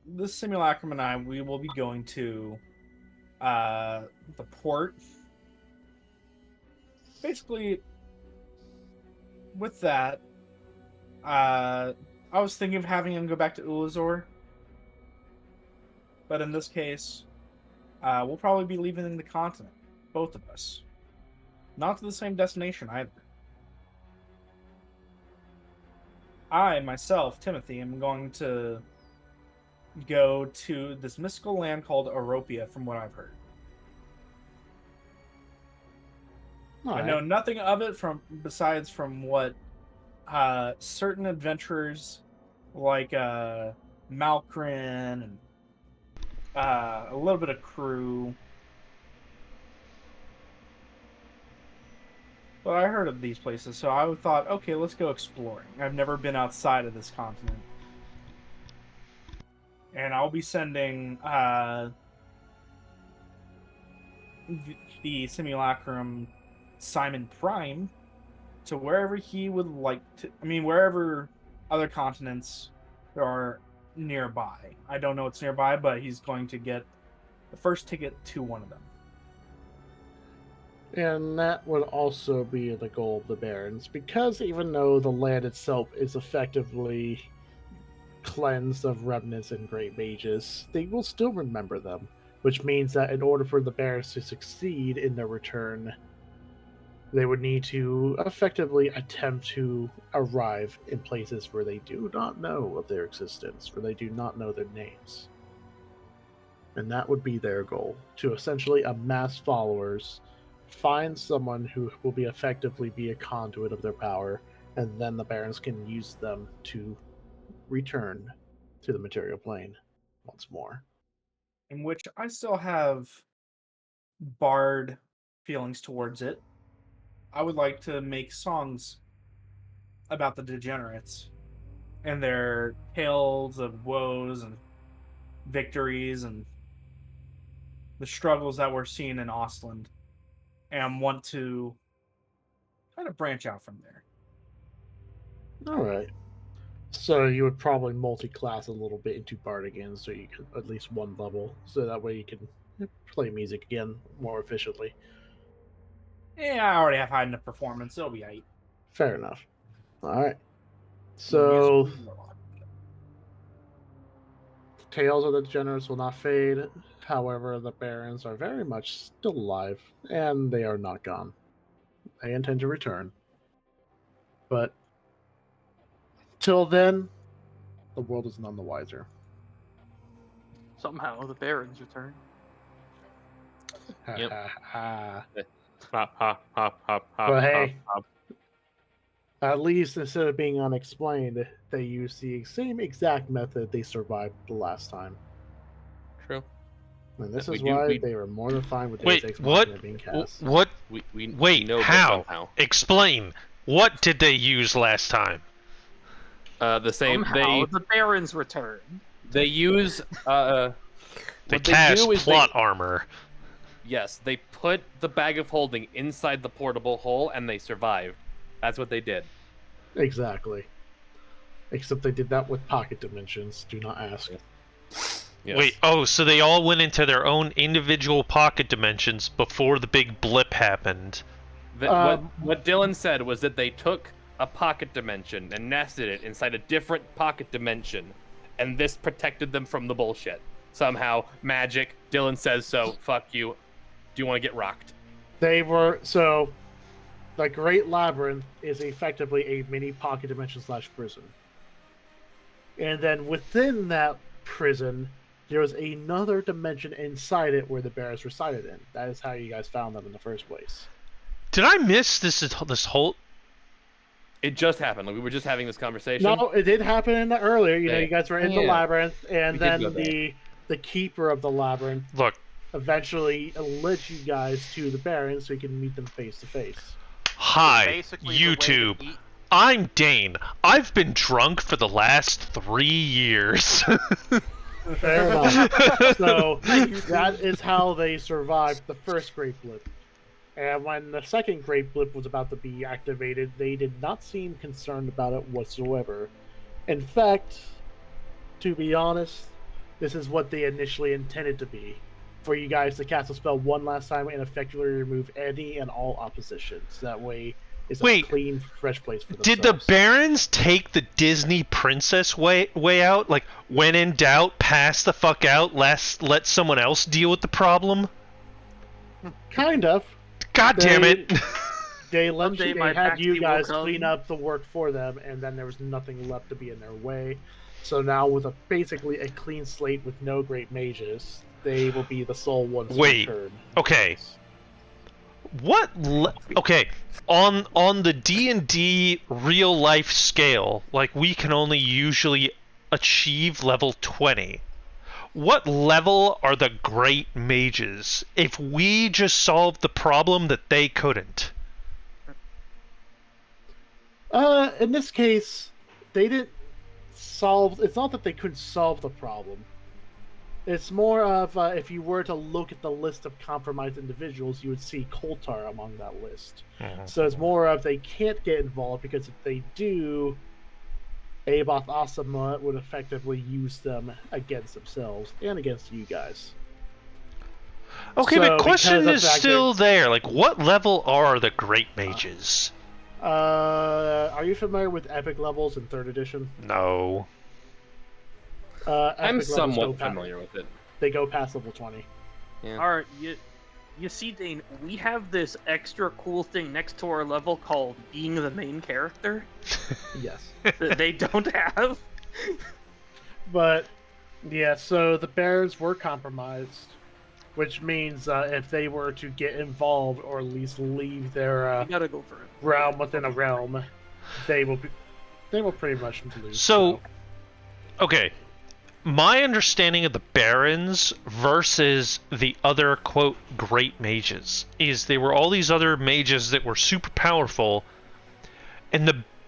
this Simulacrum and I, we will be going to the port. Basically, with that, I was thinking of having him go back to Ulazor. But in this case, we'll probably be leaving the continent. Both of us. Not to the same destination either. I, myself, Timothy, am going to go to this mystical land called Europia, from what I've heard. I know nothing of it besides from what certain adventurers like Malkrin and a little bit of crew. But I heard of these places, so I thought, okay, let's go exploring. I've never been outside of this continent. And I'll be sending the Simulacrum Simon Prime to wherever he would like to. I mean, wherever other continents there are nearby. I don't know what's nearby, but he's going to get the first ticket to one of them. And that would also be the goal of the Barons, because even though the land itself is effectively cleansed of remnants and great mages, they will still remember them, which means that in order for the Barons to succeed in their return, they would need to effectively attempt to arrive in places where they do not know of their existence, where they do not know their names. And that would be their goal, to essentially amass followers, find someone who will effectively be a conduit of their power, and then the Barons can use them to return to the material plane once more. In which I still have bard feelings towards it. I would like to make songs about the degenerates and their tales of woes and victories and the struggles that we're seeing in Auseland, and want to kind of branch out from there. All right. So you would probably multi-class a little bit into Bard again, so you can at least one level, so that way you can play music again more efficiently. Yeah, I already have high enough performance. It'll be 8. Fair enough. All right. So Tales of the Degenerates will not fade. However, the Barons are very much still alive, and they are not gone. They intend to return. But till then, the world is none the wiser. Somehow the Barons return. Yep. But But hey, at least instead of being unexplained, they used the same exact method they survived the last time. True. And this We is do- why we- they were more than fine with Wait, Deus Ex what? Machina being cast. What? We Wait, know this how? somehow. Explain. What did they use last time? The same. Somehow the Barons return. They use They what cast do is plot armor. Yes, they put the bag of holding inside the portable hole and they survived. That's what they did. Exactly. Except they did that with pocket dimensions. Do not ask. Yes. Wait, oh, so they all went into their own individual pocket dimensions before the big blip happened. What Dylan said was that they took a pocket dimension and nested it inside a different pocket dimension, and this protected them from the bullshit. Somehow, magic. Dylan says so. Fuck you. Do you want to get rocked? They were so. The Great Labyrinth is effectively a mini pocket dimension / prison, and then within that prison, there was another dimension inside it where the Barons resided in. That is how you guys found them in the first place. Did I miss this whole... It just happened. Like, we were just having this conversation. No, it did happen earlier. You know, you guys were in the Yeah. labyrinth, and We did then go there. the keeper of the labyrinth Look, eventually led you guys to the Barons so you can meet them face to face. hi, Basically, the way YouTube. that he- I'm Dane. I've been drunk for the last 3 years. Fair enough. So that is how they survived the first Great Blip. And when the second Great Blip was about to be activated, they did not seem concerned about it whatsoever. In fact, to be honest, this is what they initially intended to be. For you guys to cast a spell one last time and effectively remove any and all oppositions. That way, it's Wait, a clean, fresh place for Did themselves. the Barons take the Disney princess way out? Like, when in doubt, pass the fuck out, let someone else deal with the problem? Kind of. God damn it. They Someday my had you backsy will guys come. clean up the work for them, and then there was nothing left to be in their way. So now, with basically a clean slate with no great mages, they will be the sole ones to Wait, return. okay. Okay, on the D&D real life scale, like, we can only usually achieve level 20. What level are the great mages if we just solved the problem that they couldn't? In this case, they didn't solve. It's not that they couldn't solve the problem. It's more of if you were to look at the list of compromised individuals, you would see Koltar among that list. So it's more of they can't get involved because if they do, Abath Asama would effectively use them against themselves and against you guys. Okay, So, but question because of is the fact still there. Like, what level are the great mages? Are you familiar with epic levels in 3rd edition? No. I'm Epic levels somewhat go past- familiar with it. They go past level 20. Yeah. All right, you see, Dane, we have this extra cool thing next to our level called being the main character Yes. that they don't have. But, yeah, so the Barons were compromised, which means if they were to get involved or at least leave their You gotta go for it. realm within a realm, they will pretty much lose. So, okay. My understanding of the Barons versus the other, quote, great mages is they were all these other mages that were super powerful, and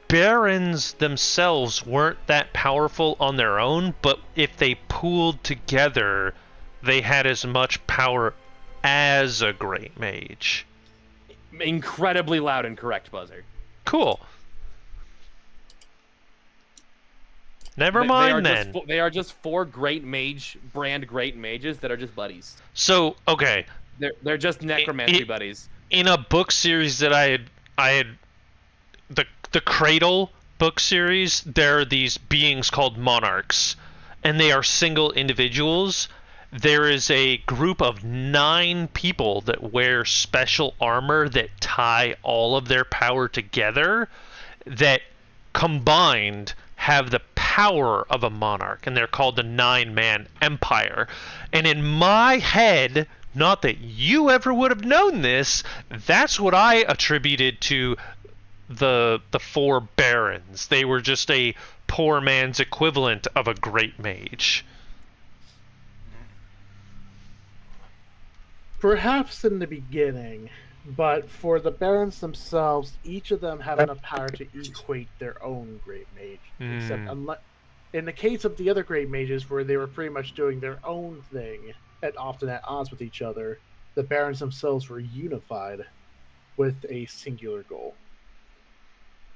barons themselves weren't that powerful on their own, but if they pooled together, they had as much power as a great mage. Incredibly loud and correct, Buzzer. Cool. Never mind then. They are just 4 great mages that are just buddies. So, okay. They're just necromancy buddies. In a book series that I had the Cradle book series, there are these beings called monarchs, and they are single individuals. There is a group of 9 people that wear special armor that tie all of their power together, that combined have the power of a monarch, and they're called the 9-man empire. And in my head, not that you ever would have known this, that's what I attributed to the 4 barons. They were just a poor man's equivalent of a great mage. Perhaps in the beginning, but for the barons themselves, each of them have enough power to equate their own great mage. Except in the case of the other great mages, where they were pretty much doing their own thing, and often at odds with each other, the barons themselves were unified with a singular goal.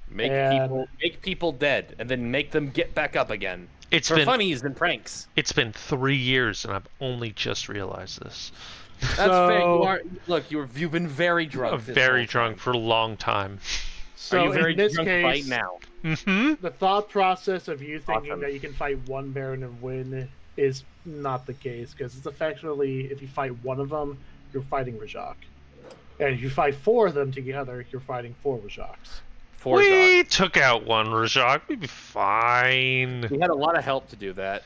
Make people dead, and then make them get back up again. It's for been funnies and pranks. It's been 3 years, and I've only just realized this. That's fair. You've been very drunk. Very drunk for a long time. So are you very in this drunk case, right now? Mm-hmm. The thought process of you thinking Awesome. that you can fight one baron and win is not the case, because it's effectively, if you fight one of them, you're fighting Rajak. And if you fight 4 of them together, you're fighting 4 Rajaks. We took out one Rajak. We'd be fine. We had a lot of help to do that.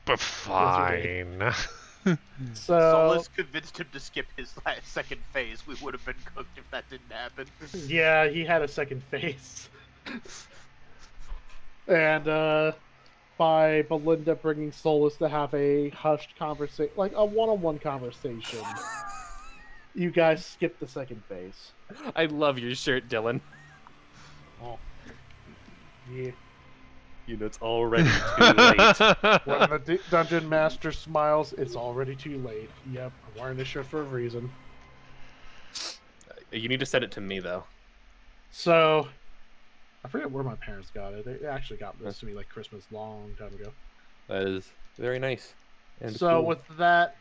But fine. So Solus convinced him to skip his second phase. We would have been cooked if that didn't happen. yeah, he had a second phase. And by Belinda bringing Solus to have a hushed conversation, like a one-on-one conversation, you guys skipped the second phase. I love your shirt, Dylan. Oh. Yeah. You know, it's already too late. When the dungeon master smiles, it's already too late. Yep, I'm wearing this shirt for a reason. You need to send it to me, though. So, I forget where my parents got it. They actually got this to me like Christmas long time ago. That is very nice. And So cool. with that,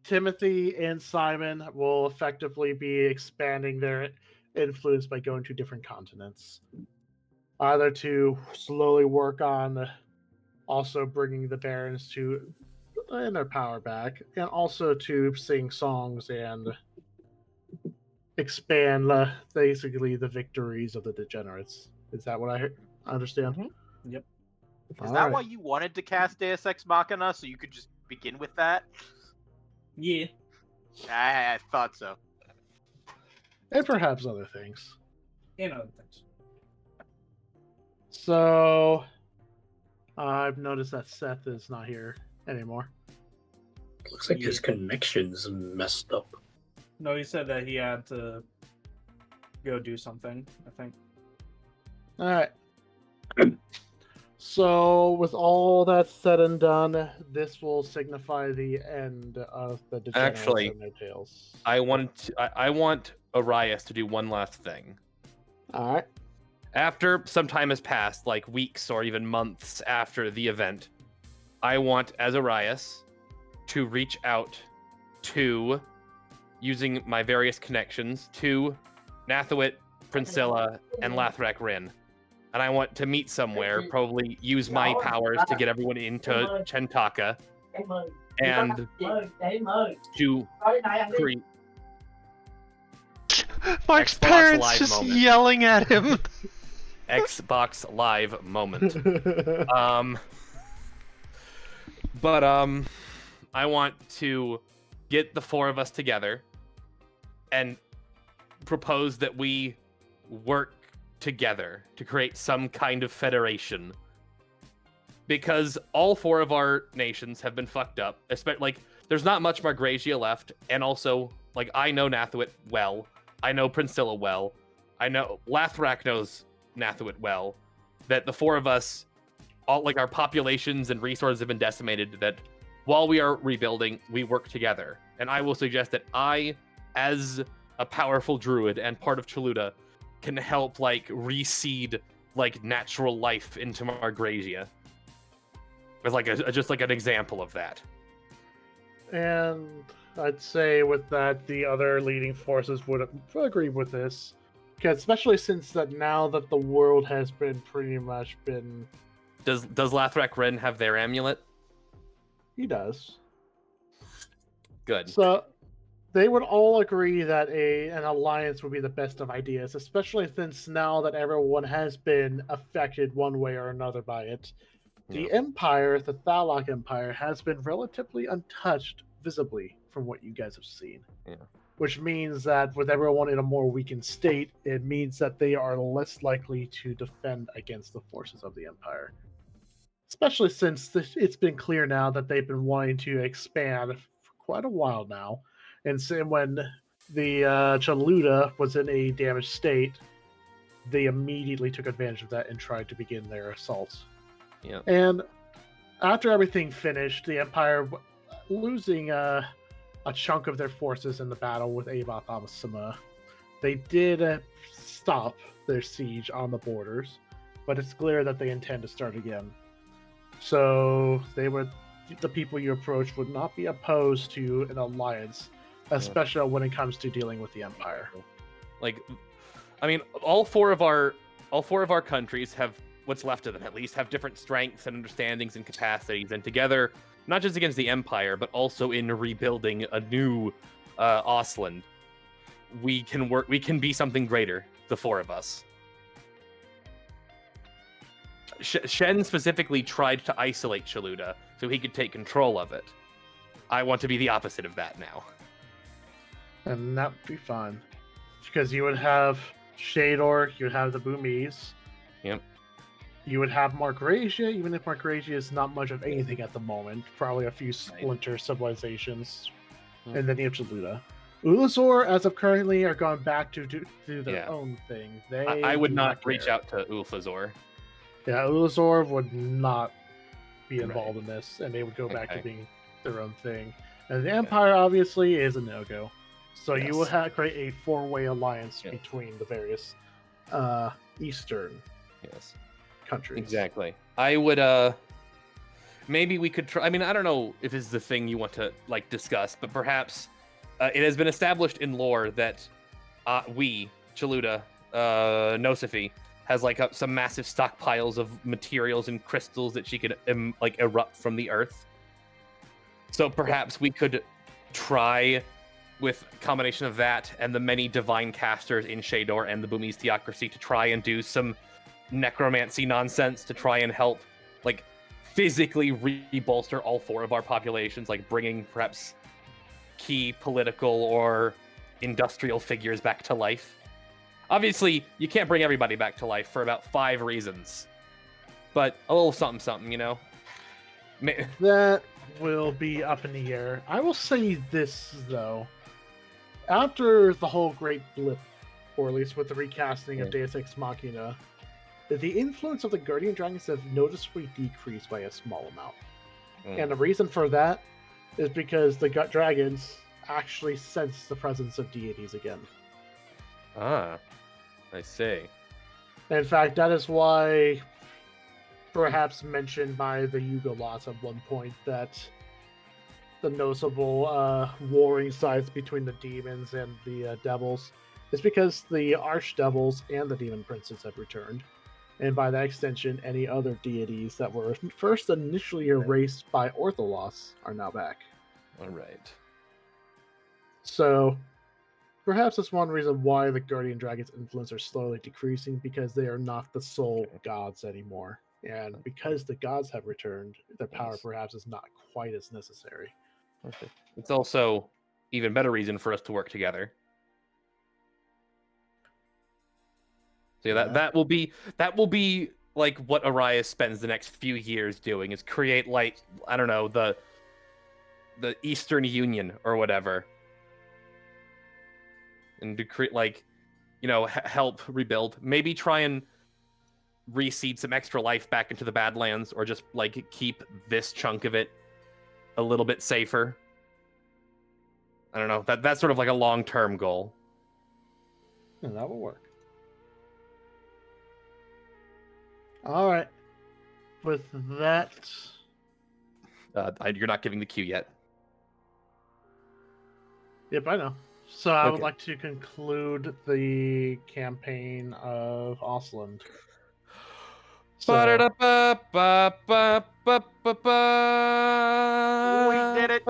Timothy and Simon will effectively be expanding their influence by going to different continents. Either to slowly work on also bringing the barons to and their power back, and also to sing songs and expand basically the victories of the degenerates. Is that what I understand? Mm-hmm. Yep. Is that why you wanted to cast Deus Ex Machina, so you could just begin with that? Yeah. I thought so. And perhaps other things. And other things. So, I've noticed that Seth is not here anymore. Looks like his connection's messed up. No, he said that he had to go do something, I think. Alright. So, with all that said and done, this will signify the end of the degenerates Actually, and their tales. I want Arias to do one last thing. Alright. After some time has passed, like weeks or even months after the event, I want, as Arias, to reach out to, using my various connections, to Nathawit, Priscilla, and Lathrak Rin. And I want to meet somewhere, probably use my powers to get everyone into Chentaka, and to create... Mike's Xbox parents Live just moment. yelling at him. Xbox Live moment. I want to get the 4 of us together and propose that we work together to create some kind of federation. Because all 4 of our nations have been fucked up. Like, there's not much Margrasia left, and also, like, I know Nathawit well. I know Priscilla well. I know Lathrak knows Nathuit well, that the four of us, all like our populations and resources have been decimated, that while we are rebuilding, we work together. And I will suggest that I, as a powerful druid and part of Chaluda, can help like reseed like natural life into Margrasia. As like just like an example of that. And I'd say with that, the other leading forces would agree with this, because especially since that now that the world has been pretty much been. Does Lathrak Ren have their amulet? He does. Good. So they would all agree that an alliance would be the best of ideas, especially since now that everyone has been affected one way or another by it. The Empire, the Thalok Empire, has been relatively untouched visibly from what you guys have seen. Yeah. Which means that with everyone in a more weakened state, it means that they are less likely to defend against the forces of the Empire. Especially since it's been clear now that they've been wanting to expand for quite a while now. And so when the Chaluda was in a damaged state, they immediately took advantage of that and tried to begin their assault. Yeah. And after everything finished, the Empire, losing a chunk of their forces in the battle with Avath Amasama, they did stop their siege on the borders, but it's clear that they intend to start again. So the people you approach would not be opposed to an alliance, especially when it comes to dealing with the Empire. Like, I mean, all four of our countries have, what's left of them at least, have different strengths and understandings and capacities, and together, not just against the Empire, but also in rebuilding a new Auseland, we can be something greater, the four of us. Shen specifically tried to isolate Chaluda so he could take control of it. I want to be the opposite of that now. And that would be fun. Because you would have Shador, you would have the Boomies. Yep. You would have Margrasia, even if Margrasia is not much of anything at the moment. Probably a few splinter civilizations. And then you have Chaluda. Ulazor, as of currently, are going back to do their own thing. I would not reach out to Ulfazor. Yeah, Ulazor would not be involved in this, and they would go back to being their own thing. And the Empire, obviously, is a no-go. So you would create a four-way alliance between the various Eastern countries. Exactly. I would, maybe we could try, I mean, I don't know if this is the thing you want to, like, discuss, but perhaps it has been established in lore that we, Chaluda, Nosefi, has like some massive stockpiles of materials and crystals that she could like erupt from the earth. So perhaps we could try with a combination of that and the many divine casters in Shador and the Boomies Theocracy to try and do some necromancy nonsense to try and help like physically re-bolster all four of our populations, like bringing perhaps key political or industrial figures back to life. Obviously, you can't bring everybody back to life for about 5 reasons. But a little something, you know? That will be up in the air. I will say this, though. After the whole Great Blip, or at least with the recasting of Deus Ex Machina, the influence of the Guardian Dragons have noticeably decreased by a small amount. And the reason for that is because the dragons actually sense the presence of deities again. Ah. I see. In fact, that is why, perhaps mentioned by the Yugolavs at one point, that the noticeable warring sides between the demons and the devils is because the archdevils and the demon princes have returned. And by that extension, any other deities that were first initially erased by Ortholos are now back. All right. So perhaps that's one reason why the Guardian Dragon's influence are slowly decreasing, because they are not the sole gods anymore. And because the gods have returned, their power perhaps is not quite as necessary. Okay. It's also even better reason for us to work together. So yeah, that will be like what Arias spends the next few years doing, is create like, I don't know, the Eastern Union or whatever. And to create, like, you know, help rebuild. Maybe try and reseed some extra life back into the Badlands, or just like keep this chunk of it a little bit safer. I don't know. That's sort of like a long-term goal. Yeah, that will work. All right. With that, You're not giving the cue yet. yep, I know. So I would Okay. like to conclude the campaign of Auseland. So, We did it.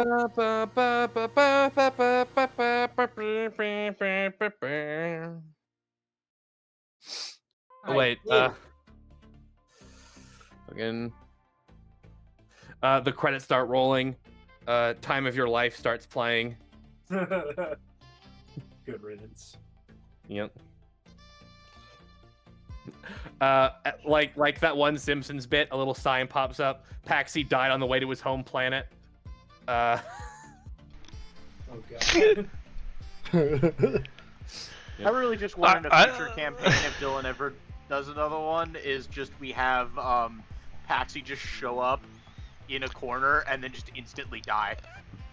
Oh, wait. Again. The credits start rolling. Time of Your Life starts playing. Good riddance. Yep. Like that one Simpsons bit, a little sign pops up. Paxi died on the way to his home planet. Oh god. I really just want in a future campaign, if Dylan ever does another one, is just we have Paxi just show up in a corner and then just instantly die.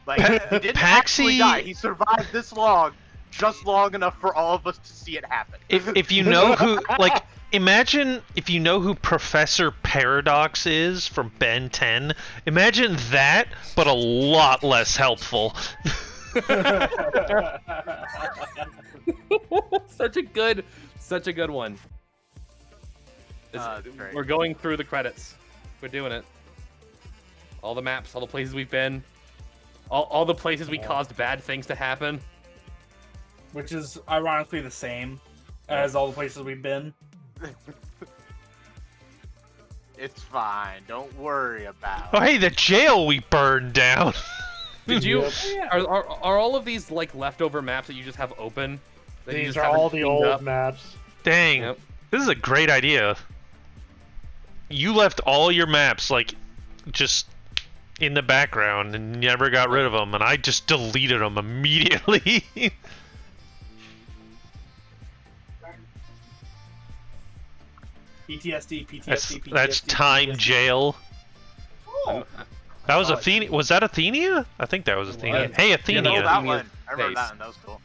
Like, he didn't actually die. He survived this long, just long enough for all of us to see it happen. If you know who, like, imagine if you know who Professor Paradox is from Ben 10. Imagine that, but a lot less helpful. Such a good one. Great. We're going through the credits. We're doing it. All the maps, all the places we've been, all the places we caused bad things to happen. Which is ironically the same as all the places we've been. It's fine. Don't worry about Oh, it. hey, the jail we burned down. Did you? Yep. Are all of these like leftover maps that you just have open? That you These just are haven't all the cleaned old up? maps. Dang, Yep. this is a great idea. You left all your maps, like, just in the background and never got rid of them, and I just deleted them immediately. PTSD, That's PTSD. time jail. Oh, That was Oh, Athenia. Was that Athenia? I think that was Athenia. was. Hey, Oh, Athenia. that one. I remember Face. that one. That was cool.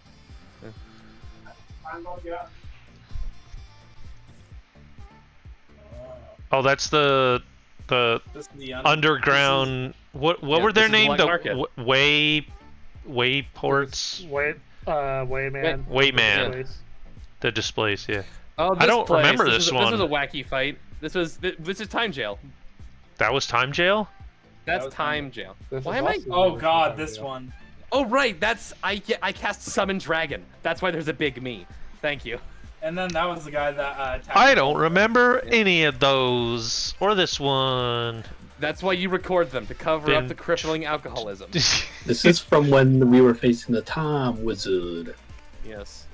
Oh, that's the this is the underground. What Yeah, were their this is the names? Black The Market. Wayports, Wayman. Wayman. Place. the displays. Yeah, Oh, I don't place. remember this this was one. This was a wacky fight. This is time jail. that was time jail. That's was time jail. This Why is am I? also Oh the god, time this deal. one. Oh right, that's I cast Summon Dragon. That's why there's a big me. Thank you. And then that was the guy that attacked I don't remember any of those or this one. That's why you record them to cover Been- up the crippling alcoholism. This is from when we were facing the Time Wizard. Yes.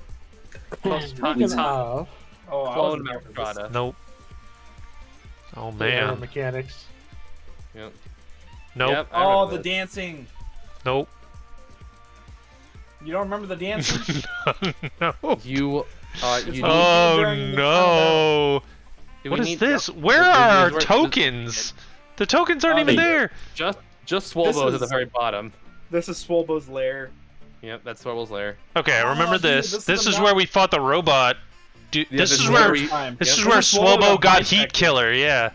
Speaking of Oh, I Clone wasn't here for this. Malfrada. Nope. Oh the air man. mechanics, Yep. Nope. Yep, I Oh, remember the this. dancing. Nope. You don't remember the dancing? No. You. You need, Oh during the no. do we What is need- this? Yep. Where This- are this our is where- tokens? The tokens aren't Oh, even they- there. Just Swolbo's at the is- very bottom. This is Swolbo's lair. Yep, that's Swolbo's lair. Okay, I Oh, remember dude, this. this This is is the where map- we fought the robot. Dude, Yeah, this this is is where where we- this Yep. is where This is Swolbo Swobo got bisected. Heat Killer. Yeah.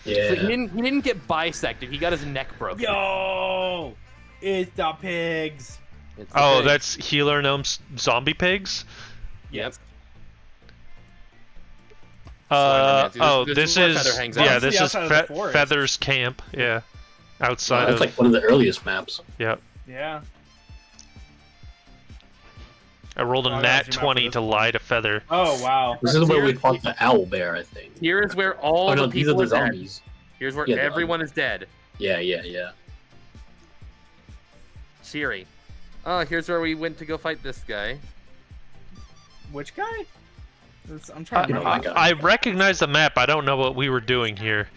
Yeah. So he didn't get bisected. He got his neck broken. Yo! It's the pigs. It's the Oh, thing. that's Healer Gnome's zombie pigs. Yep. Oh, This this is where is Feather hangs yeah, out. this It's the is outside of the forest. Feather's camp. Yeah, outside That's of like one of the earliest maps. yeah. Yeah. I rolled a Oh, I gotta nat zoom out for 20 this to one. lie to Feather. Oh, wow. This is where we Here- fought the owl bear, I think. Here is where all Oh no, the these are people the are dead. zombies. Here's where Yeah, the everyone is dead. Yeah, yeah, yeah. Siri. Oh, here's where we went to go fight this guy. Which guy? I'm trying to You know, remember. that guy. I recognize the map. I don't know what we were doing here.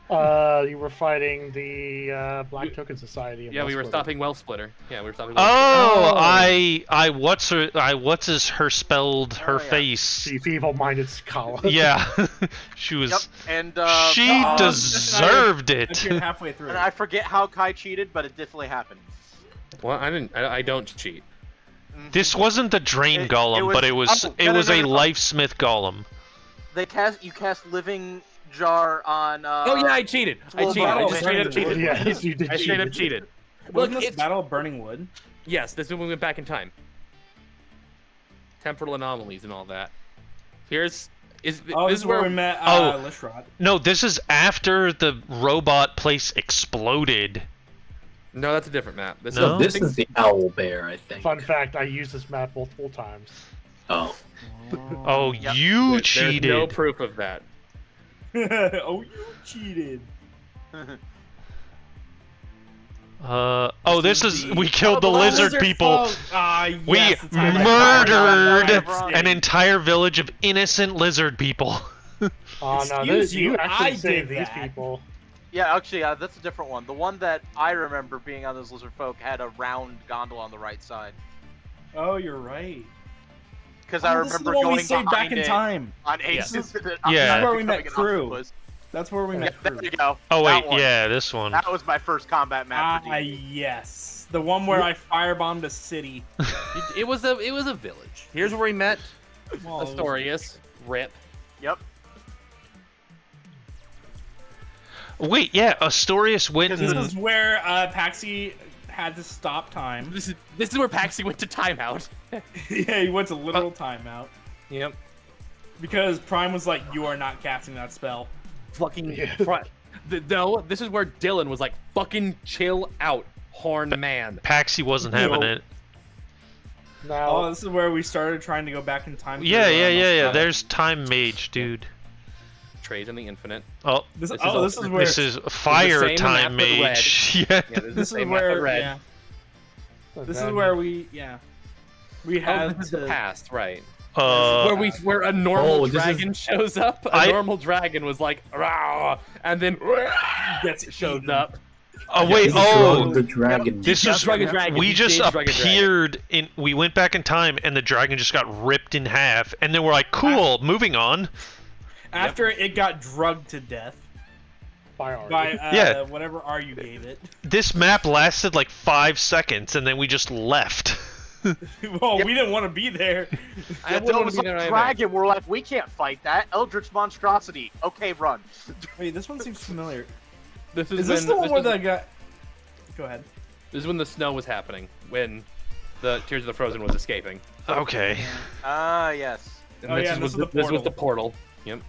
You were fighting the Black Token Society. Yeah, we were stopping Well Splitter. Yeah, we were stopping. Oh, what's her spelled her face? The feeble-minded scholar. Yeah, she was. Yep, and she deserved I it. appeared halfway through. and I forget how Kai cheated, but it definitely happened. Well, I don't cheat. This wasn't the Drain It Golem, was- but it was oh, it no, was no, a no, no. Lifesmith Golem. You cast Living Jar on. Oh yeah, I cheated. I Well, cheated. I Battle just of straight up Burning cheated. Yes, you did. I straight up cheat. cheated. Wasn't Look, this it's Battle of Burning Wood? yes. This is when we went back in time. Temporal anomalies and all that. This This is is where we met Oh. Lishrod. No, this is after the robot place exploded. No, that's a different map. This No? This is the owl bear, I think. Fun fact: I used this map multiple times. Oh. Oh, Yep. you There's cheated. no proof of that. Oh, you cheated. Oh, this is we killed the Oh, the lizard people. folk. Ah, yes, We the time I murdered found out. an entire village of innocent lizard people. Oh no, Excuse you you, actually I saved did these that. people. Yeah, actually, that's a different one. The one that I remember being on those lizard folk had a round gondola on the right side. Oh, you're right. Because I Oh, this is remember the one going we saved back behind in it time. on Yes. Aces. Yeah. That's where we met becoming an Crew. octopus. That's where we Yeah, met there Crew. you go. Oh That wait, one. yeah, this one. That was my first combat map for Ah, D&D. yes. The one where I firebombed a city. It was a village. Here's where we met Well, it was- Astorius. Rip. Yep. Wait, yeah, Astorius went This and is where Paxi had to stop time. This is where Paxi went to timeout. Yeah, he went to literal timeout. Yep. Because Prime was like, you are not casting that spell. Fucking. Yeah. No, this is where Dylan was like, fucking chill out, horn man. Paxi wasn't having No. it. Now, Oh, this is where we started trying to go back in time. Yeah, to, yeah, yeah, yeah. Nostalgia. There's Time Mage, dude. Trade in the infinite. Oh, This, This oh, is this is where. this is Fire same Time map with Mage. Yeah. Yeah, this is This the is same map with where. red. Yeah. This is then- where we. Yeah. We Oh, had this is to. the past, right? Uh, Where a normal Oh, this dragon shows up. A I- normal dragon was like, "Rah," and then Gets shows eaten. up. oh wait, Drug oh, the dragon. this Yeah, is Dragon Dragon. we He just changed Dragon Dragon. appeared in. We went back in time, and the dragon just got ripped in half, and then we're like, cool, moving on. After it got drugged to death by Ari. by Yeah. whatever R you gave it. This map lasted like 5 seconds, and then we just left. Well, we didn't want to be there. I Yeah, wouldn't Dylan wanna was be like, there either. dragon. We're like, we can't fight that. Eldritch monstrosity. Okay, run. Wait, this one seems familiar. This Is this the one where the guy? Go ahead. This is when the snow was happening. When the Tears of the Frozen was escaping. Okay. Ah, yes. And Oh, this, yeah, is and this was is the, the this was the portal. Yep.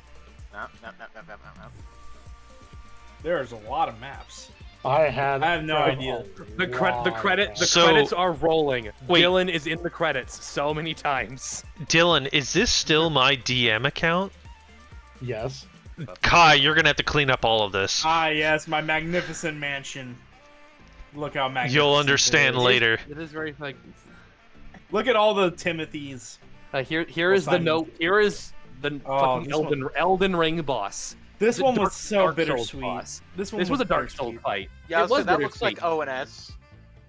No, no, no, no, no, no, no. There's a lot of maps. I had. I have no idea. The credits So- are rolling. Wait. Dylan is in the credits so many times. Dylan, is this still my DM account? Yes. Kai, you're gonna have to clean up all of this. Ah, yes, my magnificent mansion. Look how magnificent. You'll it understand is. later. It is very like. Look at all the Timothys. Here Well, is the Simon. note. Here is the Oh, fucking this Elden Ring boss. This The one Dark- was so Dark Souls bittersweet. boss. This one This was a Dark bittersweet. Souls fight. Yeah, It was that looks bittersweet. like ONS.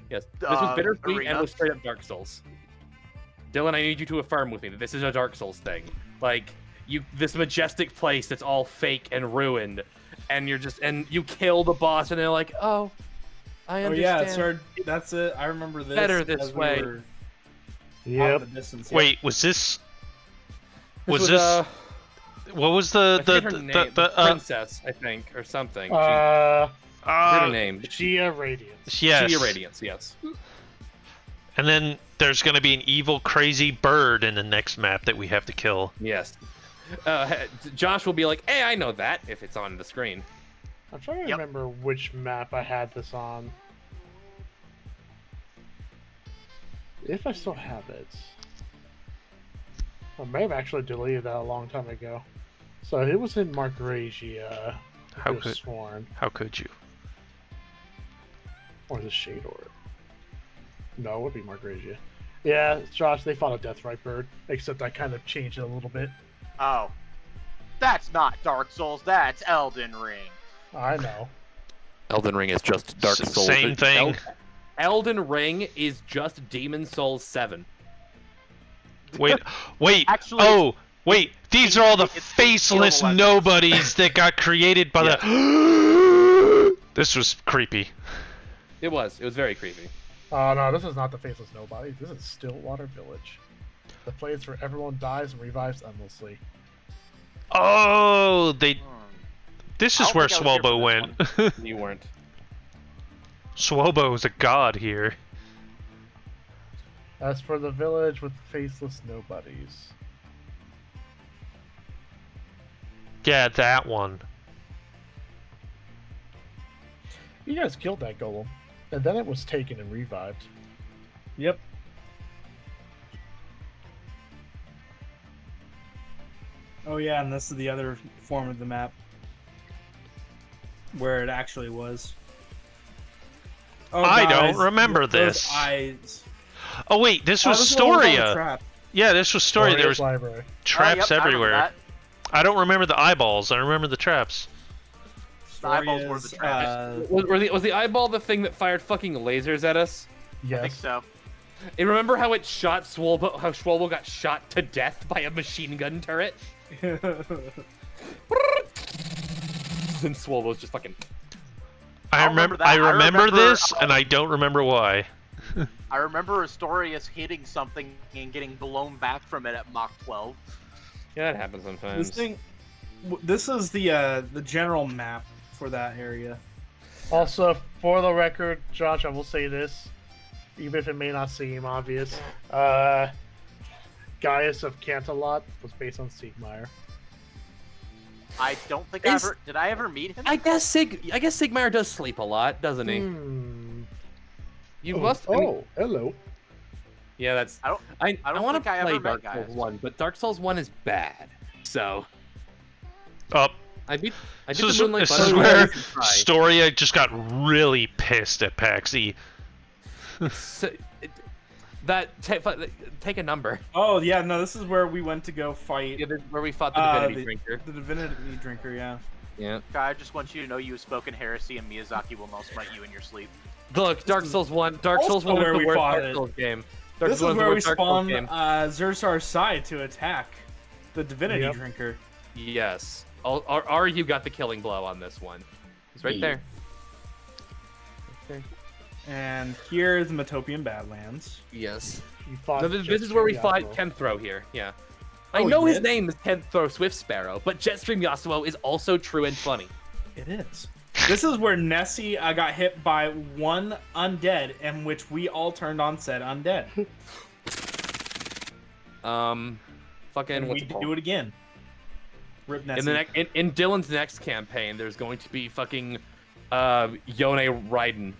Yes, this was bittersweet arena. and was straight up Dark Souls. Dylan, I need you to affirm with me that this is a Dark Souls thing. Like this majestic place that's all fake and ruined, and you kill the boss, and they're like, oh, I Oh understand. yeah, it started. That's it. I remember this. Better this as we way. were out Yep. in the distance. Wait, was this? This Was this? What was the I forget her name. Princess, I think, or something. What's her name? Gia Radiance. Yes. Gia Radiance, yes. And then there's gonna be an evil, crazy bird in the next map that we have to kill. Yes. Josh will be like, hey, I know that, if it's on the screen. I'm trying to Yep. remember which map I had this on. If I still have it. I may have actually deleted that a long time ago. So it was in Margrasia. How I could could? have sworn. How could you? Or the Shade Orb. No, it would be Margrasia. Yeah, Josh, they fought a Deathrite Bird, except I kind of changed it a little bit. Oh. That's not Dark Souls, that's Elden Ring. I know. Elden Ring is just Dark Souls. Same thing. Elden Ring is just Demon Souls 7. Wait. Actually, Wait. These are all the it's faceless Epilogue. nobodies that got created by the. This was creepy. It was very creepy. Oh no, this is not the Faceless Nobody. This is Stillwater Village. The place where everyone dies and revives endlessly. Oh, they. This I is don't where think I was here Swobo for went. You weren't. Swobo is a god here. As for the village with faceless nobodies. Yeah, that one. You guys killed that golem, and then it was taken and revived. Yep. Oh yeah, and this is the other form of the map where it actually was. Oh, I guys, don't remember those this. Eyes. Oh wait, this was this is what was on the Storia. trap. Yeah, this was Storia. There was library. traps yep, I remember everywhere. that. I don't remember the eyeballs. I remember the traps. The eyeballs were the Storia's, traps. Was the eyeball the thing that fired fucking lasers at us? I think Yes. so. And remember how it shot Swolbo? How Swolbo got shot to death by a machine gun turret? And Swolbo's just fucking. I remember remember. I that. I remember remember, this, and I don't remember why. I remember Astorius hitting something and getting blown back from it at Mach 12. Yeah, that happens sometimes. This is the general map for that area. Also, for the record, Josh, I will say this, even if it may not seem obvious. Gaius of Cantalot was based on Siegmeyer. I don't think I ever... Did I ever meet him? I guess Sigmar does sleep a lot, doesn't he? You must. I mean, hello. yeah, that's. I don't I want to think I play ever met Dark Souls Gaius. 1, but Dark Souls 1 is bad. So Up. I beat This the is, Moonlight this is Butterfly where to try. Storia just got really pissed at Paxi. So, take a number. Oh yeah, no, this is where we went to go fight Yeah, this is where we fought the Divinity Drinker. the Divinity Drinker. Yeah. Yeah. Guy, I just want you to know you have spoken heresy and Miyazaki will now smite you in your sleep. Look, Dark Souls 1. Dark Souls also 1 where is we the worst fought Dark it. Souls game. This is Souls where we worst Dark Souls spawned game. Zersar's side to attack the Divinity Yep. Drinker. Yes. Aryu got the killing blow on this one. He's right there. And here is the Metopian Badlands. Yes. You fought No, this Jetstream is where we fought Yasuo. Tenthro here. Yeah. I Oh, know we his did? name is Tenthro Swift Sparrow, but Jetstream Yasuo is also true and funny. It is. This is where Nessie got hit by one undead, in which we all turned on said undead. Fucking And what's we it called? do it again. Rip Nessie. In Dylan's next campaign, there's going to be fucking Yone Raiden.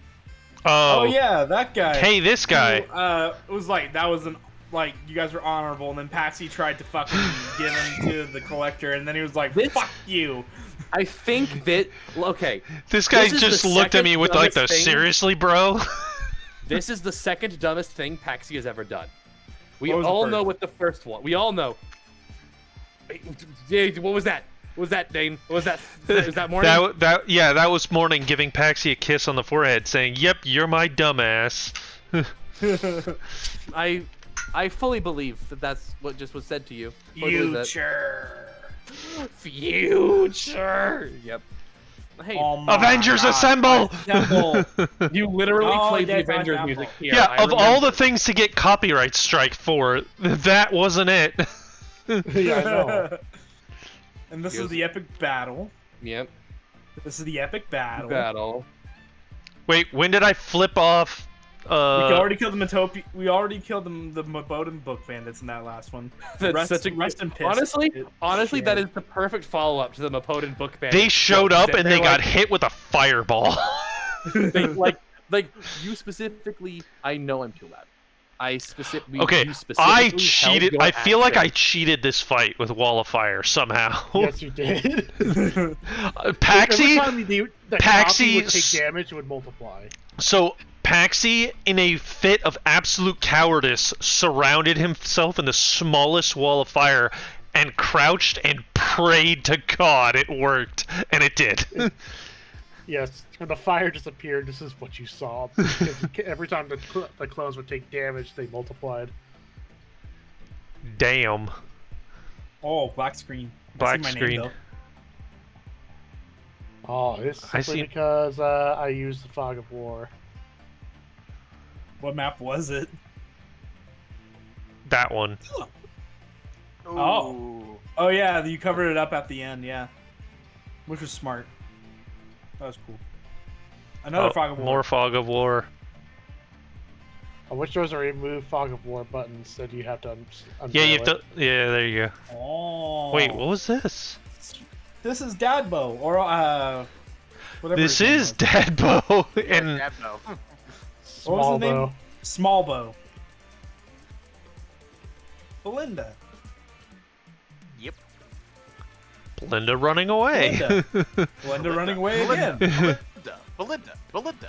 Oh yeah, that guy. Hey, this guy. It was like that was like you guys were honorable, and then Paxi tried to fucking give him to the collector, and then he was like, "Fuck you." I think that okay. This guy This is just the looked at me second with like the dumbest thing. seriously, bro. This is the second dumbest thing Paxi has ever done. We What was the all first? know what the first one. We all know. Yeah, what was that? What was that, Dane? What was that? Is that morning? that was Morning giving Paxi a kiss on the forehead, saying, "Yep, you're my dumbass." I fully believe that that's what just was said to you. Fully believe that. Future. Yep. Hey, Oh my Avengers God. Assemble! Assemble. you literally Oh, played the that's Avengers Apple. music here. Yeah, I of all the remember. things to get copyright strike for, that wasn't it. Yeah, I know. And this Yes. is the epic battle. Yep. This is the epic battle. Battle. Wait, when did I flip off? We already killed the Metopi. We already killed the Moboden book bandits in that last one. That's rest, such a rest in piss. Honestly, Shit. that is the perfect follow-up to the Mapodan book band. They showed up and they got hit with a fireball. They, like you specifically. I know I'm too loud. Okay, you I specifically cheated. held I your feel like I action. cheated this fight with Wall of Fire somehow. Yes, you did. Every Paxi. time the Paxi copy would s- take damage, it would multiply. So Paxi, in a fit of absolute cowardice, surrounded himself in the smallest wall of fire and crouched and prayed to God it worked, and it did. Yes, when the fire disappeared, this is what you saw. Because every time the clones would take damage, they multiplied. Damn. Oh, black screen. Black I see my screen. Name, though. Oh, it's simply because I used the Fog of War. What map was it? That one. Oh. Oh yeah, you covered it up at the end, yeah. Which was smart. That was cool. Another Fog of War. More Fog of War. I wish there was a remove Fog of War button that you have to Yeah, you have to. Yeah, there you go. Oh. Wait, what was this? This is Dadbo, or whatever. This is Dadbo, and Dadbo. What was the name? bow. Small Bow. Belinda. Yep. Belinda running away. Belinda running away again. Belinda.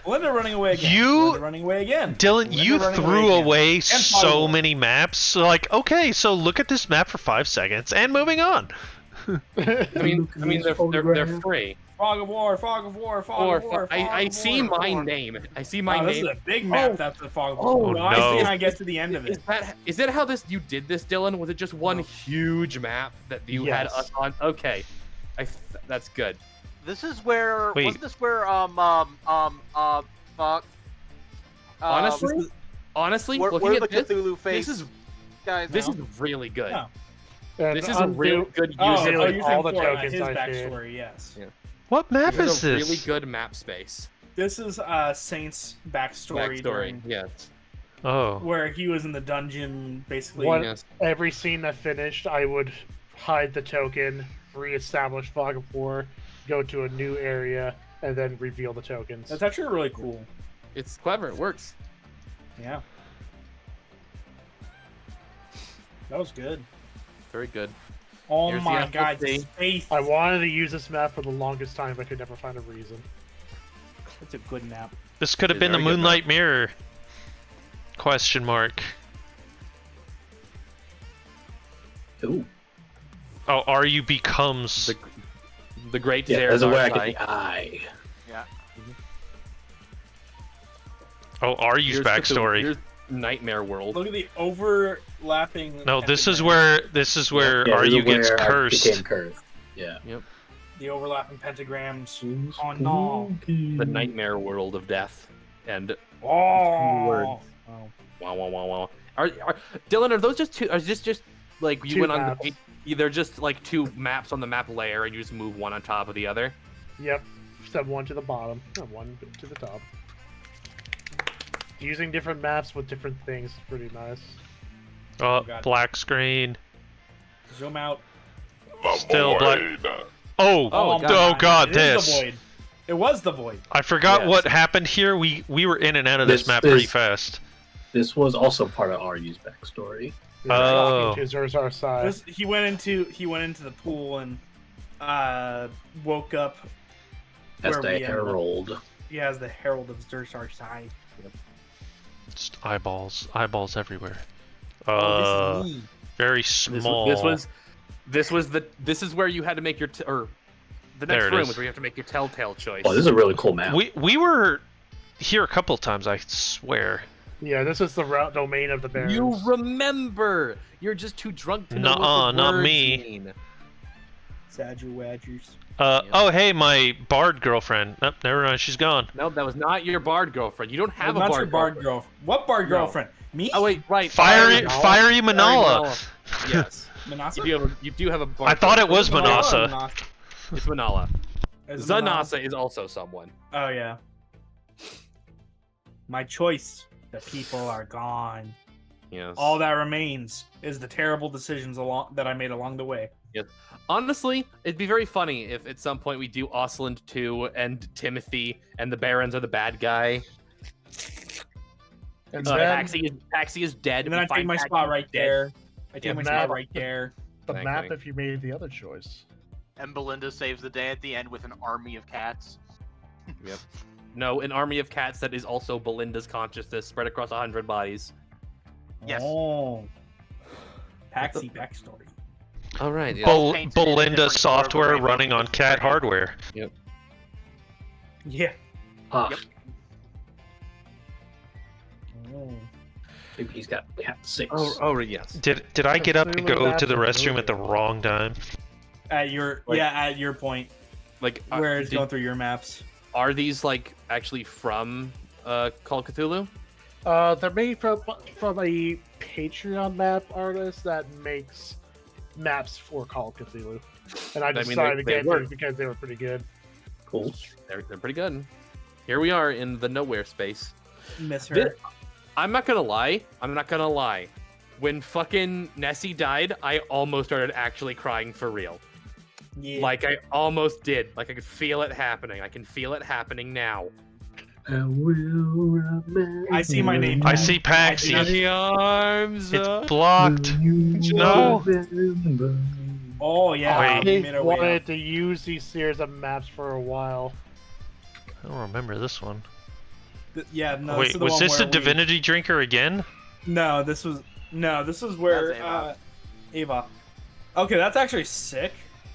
Belinda running away again. You- Belinda running away again. Dylan, Belinda you running threw again. away And so Follow. many maps. So like, okay, so look at this map for 5 seconds and moving on. I mean, they're free. Fog of War, Fog of War, Fog Or of War. I see my name. I see my This name. is a big map. Oh. That's the Fog of Oh, War. no. I see when I get to the end of it. Is that how you did this, Dylan? Was it just one huge map that you had Yes. us on? Okay, that's good. This is where Wait. wasn't this where fuck. Honestly, Where looking the at this, Cthulhu face this is guys. this is really good. Yeah. And This is a really good use Oh, of Really, you're all saying the for tokens his I backstory, yes. Yeah. What map This is is a this? really good map space. This is Saint's backstory, during- yes. Oh, where he was in the dungeon, basically. What- Yes. Every scene that finished, I would hide the token, reestablish Fog of War, go to a new area, and then reveal the tokens. That's actually really cool. It's clever. It works. Yeah. That was good. Very good. Oh Here's the my god, FLC. space. I wanted to use this map for the longest time, but I could never find a reason. It's a good map. this could have It's been the very good Moonlight Mirror. Question mark. Ooh. Oh, Ryu becomes. The great Yeah, there's a way I Zerzar get Sai. the eye. Yeah. Oh, Ryu's Here's backstory. Here's Nightmare World. Look at the overlapping. No, this is pentagrams. where Yeah, Ryu this is gets where I cursed. became cursed. Yeah. The overlapping pentagrams. Oh no. The Nightmare World of Death. And Oh. Words. Oh. wow, wow, wow, wow. Are Dylan? Are those just two? Are this just like you Two went on maps. the? They're just like two maps on the map layer, and you just move one on top of the other. Yep. Step one to the bottom, and one to the top. Using different maps with different things is pretty nice. Oh, God. black screen. Zoom out. Still black. Oh, Oh, oh god, It is this. the void. It was the void. I forgot Yes. what happened here. We were in and out of this This map pretty is- fast. This was also part of Ryu's backstory. We were Oh. talking to Zerzar Sai. He went into the pool and woke up. As where the we ended up. Herald. He has the Herald of Zerzar Sai. Just eyeballs everywhere. Oh, this is me. Very This, small. this is where you had to make your or the There next it room is. is where you have to make your telltale choice. Oh, this is a really cool map. We were here a couple of times, I swear. Yeah, this is the route domain of the Barons. You remember? You're just too drunk to know Nuh-uh, what the not words me. mean. Sadger Wadgers. Oh hey, my bard girlfriend. Nope, never mind, she's gone. No, that was not your bard girlfriend. You don't have Not a your bard bard girlfriend. girlfriend. What bard No. girlfriend? Me? Oh wait, right. Fiery Fiery Manala. Yes. Manasa? You do have a bard. I thought it girlfriend. was Manasa. Manasa. It's Manala. Is it Manasa? Zanasa is also someone. Oh yeah. My choice. The people are gone. Yes. All that remains is the terrible decisions that I made along the way. Honestly, it'd be very funny if at some point we do Auseland 2 and Timothy and the Barons are the bad guy. And then Paxi is dead. And then we I take find my Paxi spot right dead. there. I take Yeah, my but spot now- right there. the Thank map you. if you made the other choice. And Belinda saves the day at the end with an army of cats. No, an army of cats that is also Belinda's consciousness spread across 100 bodies. Yes. Oh. Paxi backstory. All right. All painted in Belinda different software color running on rainbow cat painted. hardware. Yeah. Ah, Yep. Oh. maybe he's got cat 6. Oh, yes. Did I get up to Cthulhu go maps to the are restroom at the moving. wrong time? At your Like- at your point Like, where it's going through your maps. are these like actually from Call of Cthulhu? They're made from a Patreon map artist that makes maps for Call of Cthulhu, and I mean, decided to they get work. these because they were pretty good. Cool. They're pretty good. Here we are in the nowhere space. Miss her. Thi- I'm not gonna lie. When fucking Nessie died, I almost started actually crying for real. Yeah. Like I almost did. Like I could feel it happening. I can feel it happening now. I will remember. I see my name I tag. see I Paxi. did- The arms. It's blocked. No. Oh yeah. Wait. we They made our way wanted up. to use these series of maps for a while. I don't remember this one. Yeah. No. Wait, this is the was one this a where we- divinity drinker again? No. This was where That's Ava. Ava. Okay, that's actually sick.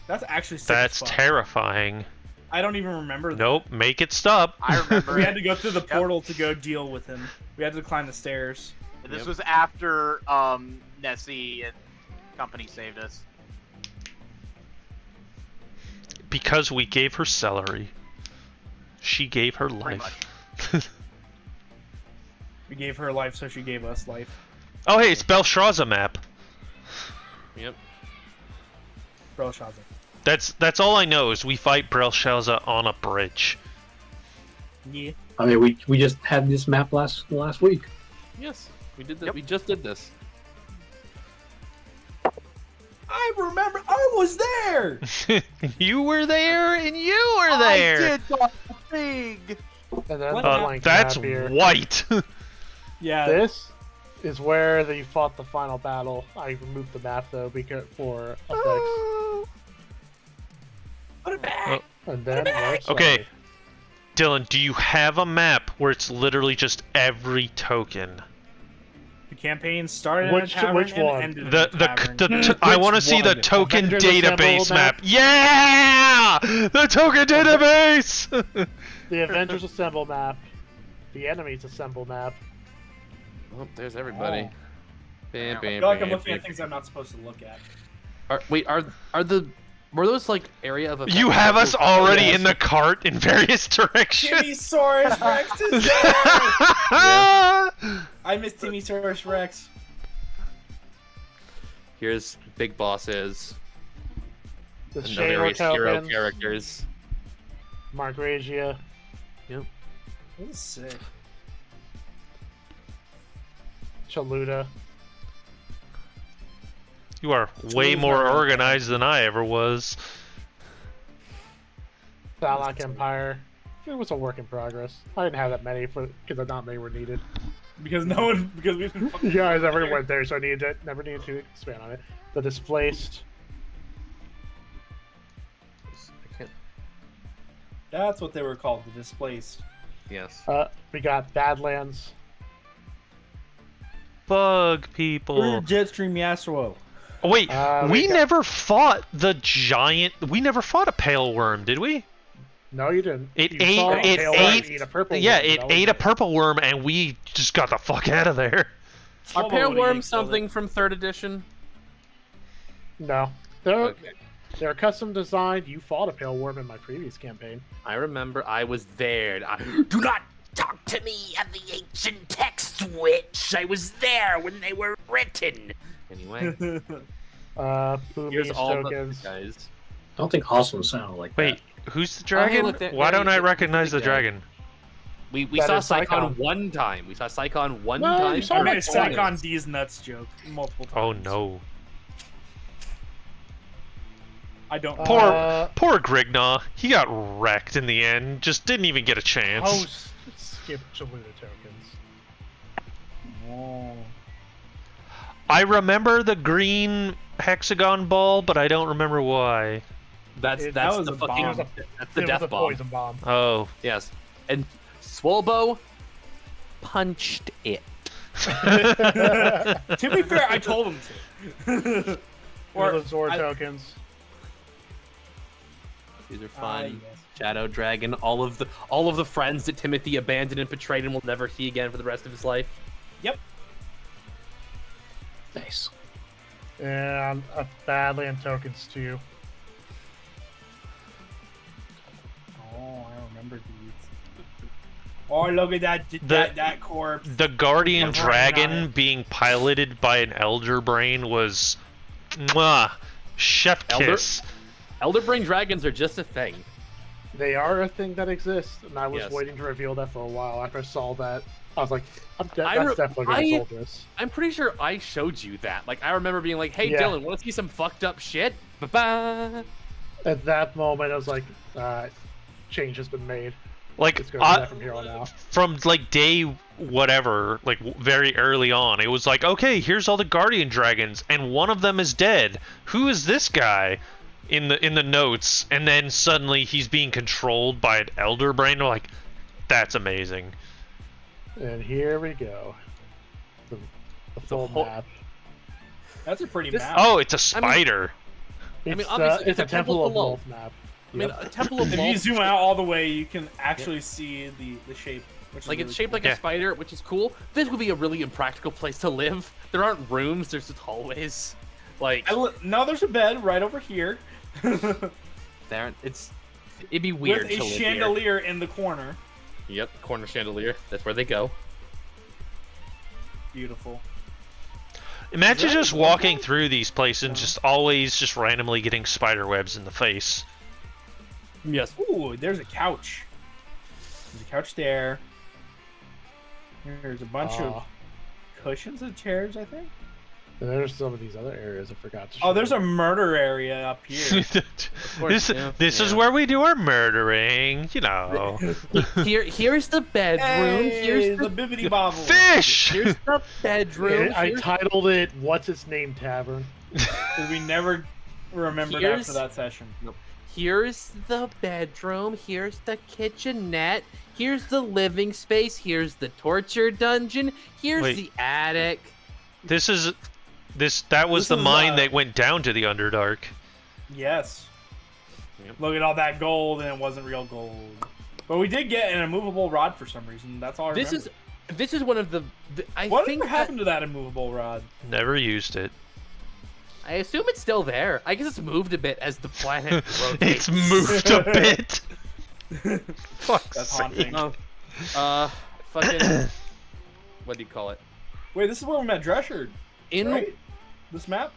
That's actually sick. That's as fuck. terrifying. I don't even remember that. Nope, make it stop. I remember We it. had to go through the Yep. portal to go deal with him. We had to climb the stairs. This Yep. was after Nessie and company saved us. Because we gave her celery. She gave her Pretty life. We gave her life, so she gave us life. Oh hey, it's Belshazzar map. Yep. Belshazzar. That's all I know is we fight Belshazzar on a bridge. Yeah. I mean, we just had this map last week. Yes. We did that. Yep. We just did this. I remember. I was there. You were there and you were there. I did the thing. And then What the map? blank That's map here. white. Yeah. This is where they fought the final battle. I removed the map though because for effects. Put it back. And then we're Okay. sorry. Dylan, do you have a map where it's literally just every token? The campaign started Which- in a tavern which and one? ended in a tavern. I want to see the one? token Avengers database Assemble map. map? Yeah, the token database. The Avengers Assemble map, the Enemies Assemble map. Oh, there's everybody. Oh. Bam, I bam, feel like I'm bam, looking at bam. things I'm not supposed to look at. Were those like area of effect? You have us circles? already Yes. in the cart in various directions. Timmy Rex is there! I miss Timmy Rex. Here's big bosses The and the Shadow various hero tokens, characters. Margrasia. This is sick. Chaluda. You are way Totally more not really organized than I ever was. Thalak Empire. It was a work in progress. I didn't have that many because not many were needed. Because we didn't fucking You guys never went there, so never needed to expand on it. The Displaced. I can't. That's what they were called, the Displaced. Yes. We got Badlands. Bug people. Jetstream Yasuo. Oh, wait, we we got- never fought the giant. We never fought a pale worm, did we? No, you didn't. It You ate- saw a it pale worm ate- eat a purple Yeah, worm, it that was ate a purple worm, and we just got the fuck out of there. Are Slobo Pale would've Worm killed something it. from 3rd edition? No, they're custom designed. You fought a pale worm in my previous campaign. I remember I was there. Do not talk to me of the ancient text, witch. I was there when they were written. Anyway, Boomies here's all tokens. the guys. I don't think Auseland sounded like Wait, who's the dragon? look, there- Why there don't you I go. recognize the There you go. dragon? We That saw is Psychon Psychon. one time. We saw Psychon one No, time. you saw I Oh, made a that's Psych funny. on D's nuts joke multiple times. Oh no. I don't. Poor, Uh, poor Grignaw. He got wrecked in the end. Just didn't even get a chance. Oh, skip Chaluda tokens. Oh. I remember the green hexagon ball, but I don't remember why. That's That was the a fucking. bomb. That's the It death was a bomb. poison bomb. Oh. Yes, and Swolbo punched it. To be fair, I told him to. Or the or Zord I- tokens. These are fun. Yes. Shadow Dragon, all of the friends that Timothy abandoned and betrayed and will never see again for the rest of his life. Yep. Nice. And a Badland tokens too. Oh, I remember these. Oh, look at that corpse. The Guardian Never mind Dragon on it. being piloted by an Elder Brain was, chef kiss. Elder Brain dragons are just a thing. They are a thing that exists, and I was Yes. waiting to reveal that for a while. After I saw that, I was like, that's I re- definitely going to solve this. I'm pretty sure I showed you that. Like, I remember being like, hey, Yeah. Dylan, want to see some fucked up shit? Ba-ba! At that moment, I was like, change has been made. Like, It's going to be that from here on out. from like day whatever, like very early on, it was like, okay, here's all the Guardian Dragons, and one of them is dead. Who is this guy? In the notes, and then suddenly he's being controlled by an Elder Brain. We're like, that's amazing. And here we go. The full whole- map. That's a pretty This- map. Oh, it's a spider. It's, obviously, it's a the Temple of below. Wolf map. I mean, Yep. a Temple of If you Wolf, zoom out all the way, you can actually see the shape. Which is like really it's shaped cool. like a spider, which is cool. This would be a really impractical place to live. There aren't rooms, there's just hallways. Like, No, there's a bed right over here. it'd be weird With a to live chandelier in the corner. here. Yep, corner chandelier. That's where they go. Beautiful. Imagine Is that just a walking window? through these places and just always just randomly getting spider webs in the face. Yes. Ooh, there's a couch. There's a couch there. There's a bunch of cushions and chairs, I think. And there's some of these other areas I forgot to show. Oh, there's a murder area up here. this yeah, this is yeah. where we do our murdering, you know. Here's the bedroom. Hey, Here's the bibbity bobble. Fish! Here's the bedroom. I Here's- titled it "What's Its Name Tavern." 'Cause we never remembered Here's- after that session. Here's the bedroom. Here's the kitchenette. Here's the living space. Here's the torture dungeon. Here's Wait. the attic. That was This the is, mine that went down to the Underdark. Yes. Yep. Look at all that gold, and it wasn't real gold. But we did get an immovable rod for some reason. That's all I remember. This is one of the. I Whatever think happened to that immovable rod? Never used it. I assume it's still there. I guess it's moved a bit as the planet rotates. It's moved a bit. Fuck's That's sake. haunting. Fucking. What do you call it? Wait, this is where we met Drescher, In. right? This map?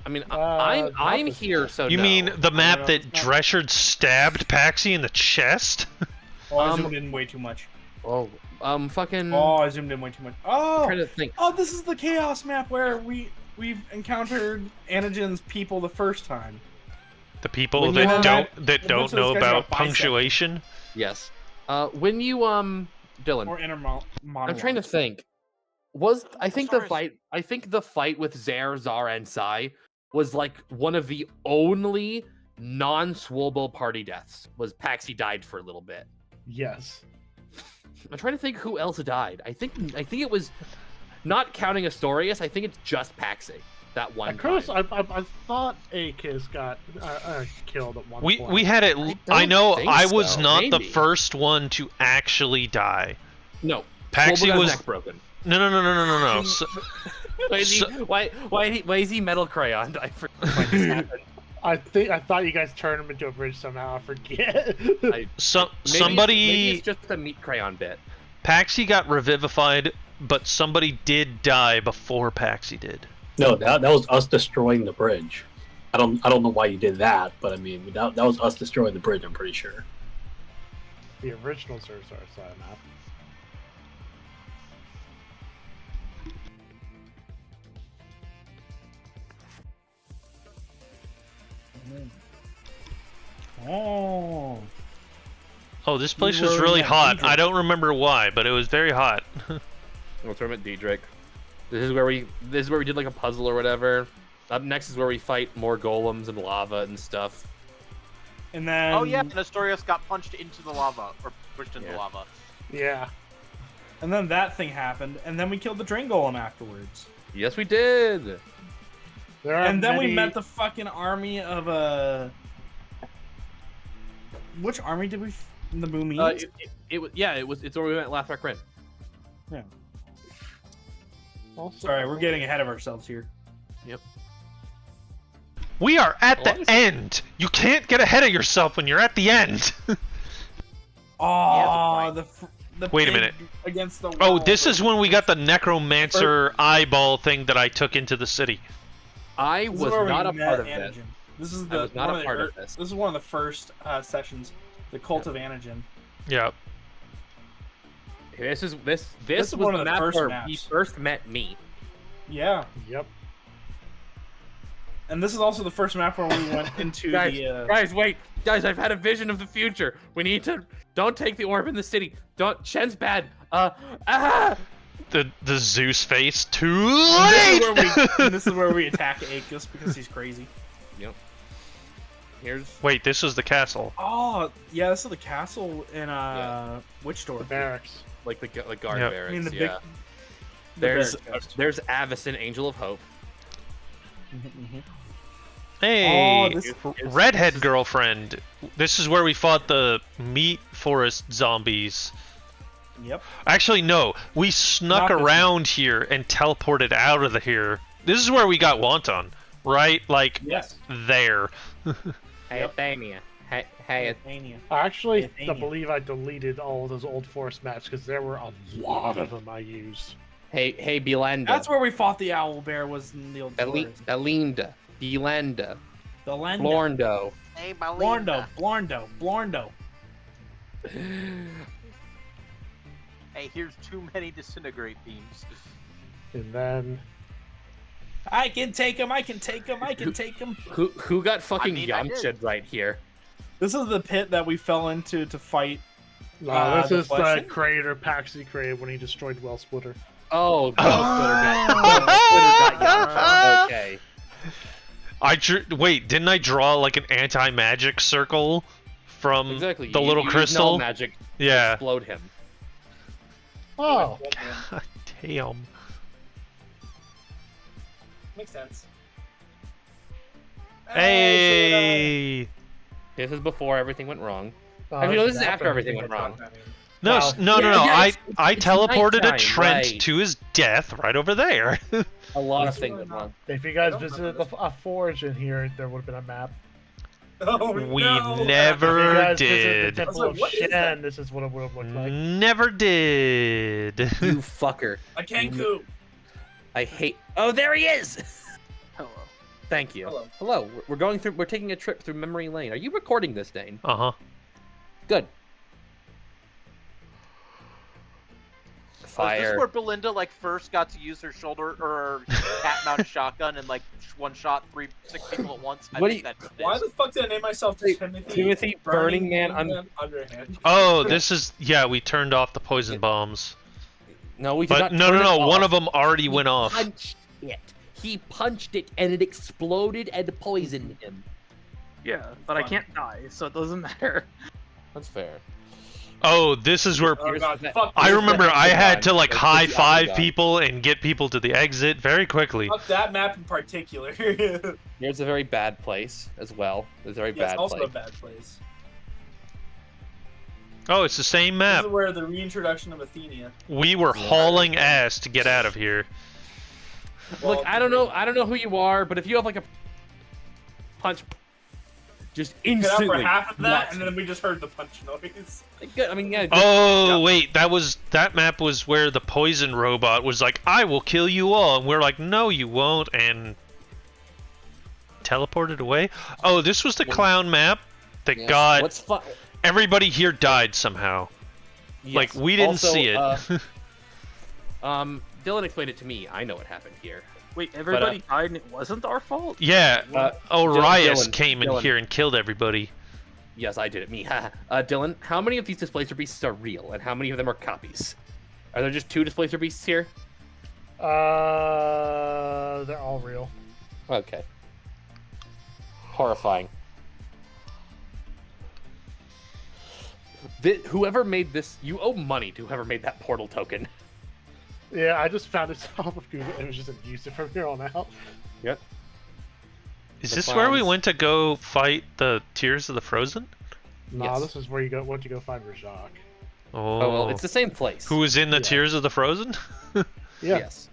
I mean, not I'm this here, one. so You no. mean the map no, that it's not. Drescher stabbed Paxi in the chest? Oh, I zoomed in way too much. Oh, fucking. Oh, I zoomed in way too much. I'm Oh, trying to think. oh, this is the chaos map where we've encountered Anagen's people the first time. The people When you that were don't it that don't looks like know this guy's got about a bicep. punctuation. Yes. When you Dylan, Or inner I'm trying to think. I think the fight with Zare, Zar, and Sai was like one of the only non-Swobo party deaths. Was Paxi died for a little bit. Yes. I'm trying to think who else died. I think it was not counting Astorius. I think it's just Paxi. That one. I thought Akis got killed at one point. We had it. don't I know think I was so. not the Maybe. first one to actually die. No. Paxi Swobo got his was neck broken. no. So, Why is he metal crayoned? I forget what just happened. I thought you guys turned him into a bridge somehow. I forget. Maybe somebody it's just a meat crayon bit. Paxi got revivified, but somebody did die before Paxi did. No, that was us destroying the bridge. I don't know why you did that, but I mean that was us destroying the bridge. I'm pretty sure. The original Zerzar side map. Oh. Oh, this place were was in really that hot. Diedrich. I don't remember why, but it was very hot. We'll turn at Diedrich. This is where we did like a puzzle or whatever. Up next is where we fight more golems and lava and stuff. And then. Oh yeah, Nestorius got punched into the lava, or pushed into the Yeah. lava. Yeah. And then that thing happened, and then we killed the Drain Golem afterwards. Yes, we did. There are And then we many- met the fucking army of which army did we? The Boomings? It's where we went last Rin. Yeah. Also, Sorry, we're getting ahead of ourselves here. Yep. We are at the end. You can't get ahead of yourself when you're at the end. Oh, the Wait a pig minute. Against the Oh, wall. this is when we got the necromancer eyeball thing that I took into the city. I This is was where we not a met part of Anagen. this. This is I was not one a of part the, of this. This is one of the first sessions. The Cult of Anagen. Yeah. This This was is one of the the map first where maps. he first met me. Yeah. Yep. And this is also the first map where we went into Guys, wait. Guys, I've had a vision of the future. We need to... Don't take the orb in the city. Don't... Shen's bad. The Zeus face. Too And late! this is where we attack Aegis because he's crazy. Yep. Here's... Wait, this was the castle. Oh, yeah, this is the castle in Witch Door. The barracks. Like the guard Yep. barracks, I mean, the big. yeah. There's Avacyn, Angel of Hope. Hey, Oh, this- redhead girlfriend. This is where we fought the meat forest zombies. Yep. Actually, no. We snuck Not this around here and teleported out of here. This is where we got Wonton, right? Like, Yes. there. Hey, Athenia. Hey, Mania. I actually Nathaniel. believe I deleted all of those old forest maps because there were a lot of them I used. hey, Belenda. That's where we fought the owl bear. Was in the old forest. Belinda. Belenda. The Lenda. Blorndo. Hey, Blorndo. Blorndo. Hey, here's too many disintegrate themes. And then I can take him. I can take him. I can take him. Who got fucking I mean, I did. Yamcha'd right here? This is the pit that we fell into to fight. this the is the question? creator Paxi created when he destroyed Well Splitter. Oh, got okay. Wait, didn't I draw like an anti-magic circle from Exactly. the little you crystal? Use magic to Yeah. explode him. Oh, God damn. Makes sense. Hey. This is before everything went wrong. uh, Actually, no, this is after everything went wrong. No, Wow. no. Yeah, I it's teleported a nighttime, Trent right. to his death right over there. A lot of things went wrong. If you guys visited a forge in here, there would have been a map. Oh, We no. If you never guys visited did. the I was Temple like, of what is that? Shen, this is what it would have looked like. Never did. You fucker. I can't coop. I hate. Oh, there he is. Hello. Thank you. Hello. Hello. We're going through. We're taking a trip through memory lane. Are you recording this, Dane? Uh-huh. Good. Was this Fire. where Belinda first got to use her shoulder or her cat-mounted shotgun and one shot 6 people at once? I What think do that's what it Why is. the fuck did I name myself Timothy Burning Man Underhand? Oh, this is we turned off the poison bombs. No, we did But not. no, turn it one off. of them already went He off. Punched it. He punched it and it exploded and poisoned him. Yeah, but I can't die, so it doesn't matter. That's fair. Oh, this is where Oh god, that- fuck I this. remember I had to like Let's high put the five octagon. people and get people to the exit very quickly. Fuck that map in particular. Here's a very bad place as well. It's a very Yes, bad also place. a bad place. Oh, it's the same This map. is where the reintroduction of Athenia. We were hauling ass to get out of here. Look, I don't know who you are, but if you have like a punch, just Get out instantly. for half of that, nuts. and then we just heard the punch noise. Good, I mean, yeah. Oh, wait, that map was where the poison robot was like, I will kill you all. And we're like, no, you won't. And teleported away. Oh, this was the clown map that Yes. got What's fun? everybody here died somehow. Like, we didn't Also, see it. Dylan explained it to me. I know what happened here. Wait, everybody died and it wasn't our fault? Yeah, Orias Dylan, came in Dylan. here and killed everybody. Yes, I did it. Me. Dylan, how many of these displacer beasts are real, and how many of them are copies? Are there just 2 displacer beasts here? They're all real. Okay. Horrifying. Whoever made this, you owe money to whoever made that portal token. Yeah, I just found it off of Google Images and used it from here on out. Yep. Is The this where we clowns. went to go fight the Tears of the Frozen? Nah, Yes. this is where you go once you go find Rajak. Oh, Oh well, it's the same place. who is in the Yeah. Tears of the Frozen? Yeah. Yes.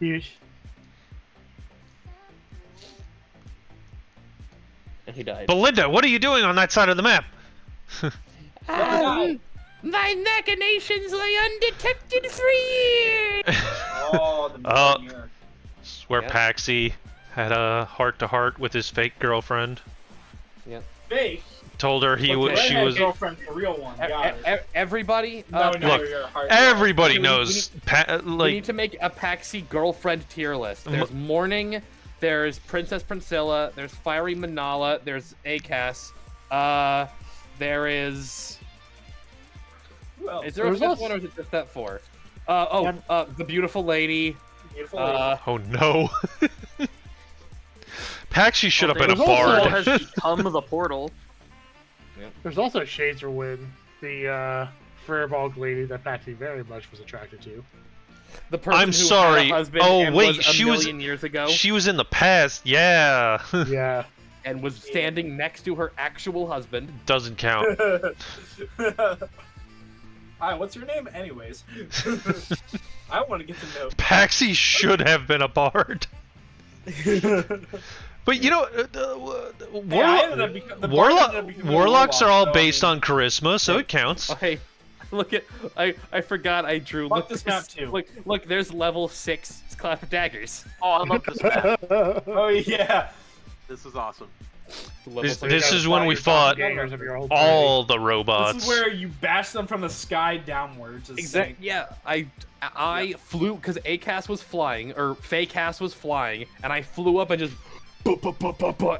And he died. Belinda, what are you doing on that side of the map? Die. My machinations lay undetected for years. Oh, the Oh. mirror. This is where Yeah. Paxi had a heart-to-heart with his fake girlfriend. Fake. Told her she Redhead was. girlfriend, the real one. Got it. Everybody, No, Look, you're hard. Everybody we- knows. we Like, need to make a Paxi girlfriend tier list. There's Morning, there's Princess Priscilla, there's Fiery Manala, there's Acas, there is... Who else? Is there a There's fifth also- one or is it just that four? The Beautiful Lady, Beautiful lady. oh no. Paxi should have been a There's also- bard. has become the portal. There's also Shadeswin, the Fireball lady that Patsy very much was attracted to. the person I'm who sorry. had a husband Oh, and wait, was she a was- million years ago She was in the past. Yeah. Yeah. and was standing next to her actual husband. Doesn't count. Hi, what's your name, anyways? I want to get to know. Paxi should have been a bard. But you know, warlocks are all based on charisma, so it counts. Oh, hey, look at I forgot I drew. Fuck Look, this map too. Look, there's level 6 Cloud of Daggers. Oh, I love this map. Oh yeah. This is awesome. Level This, 6. this gotta is when fight we your fought doppelgangers of your whole all the This robots. is where you bash them from the sky downwards. Exactly. Yeah, I flew because Acas was flying or Faycas was flying, and I flew up and just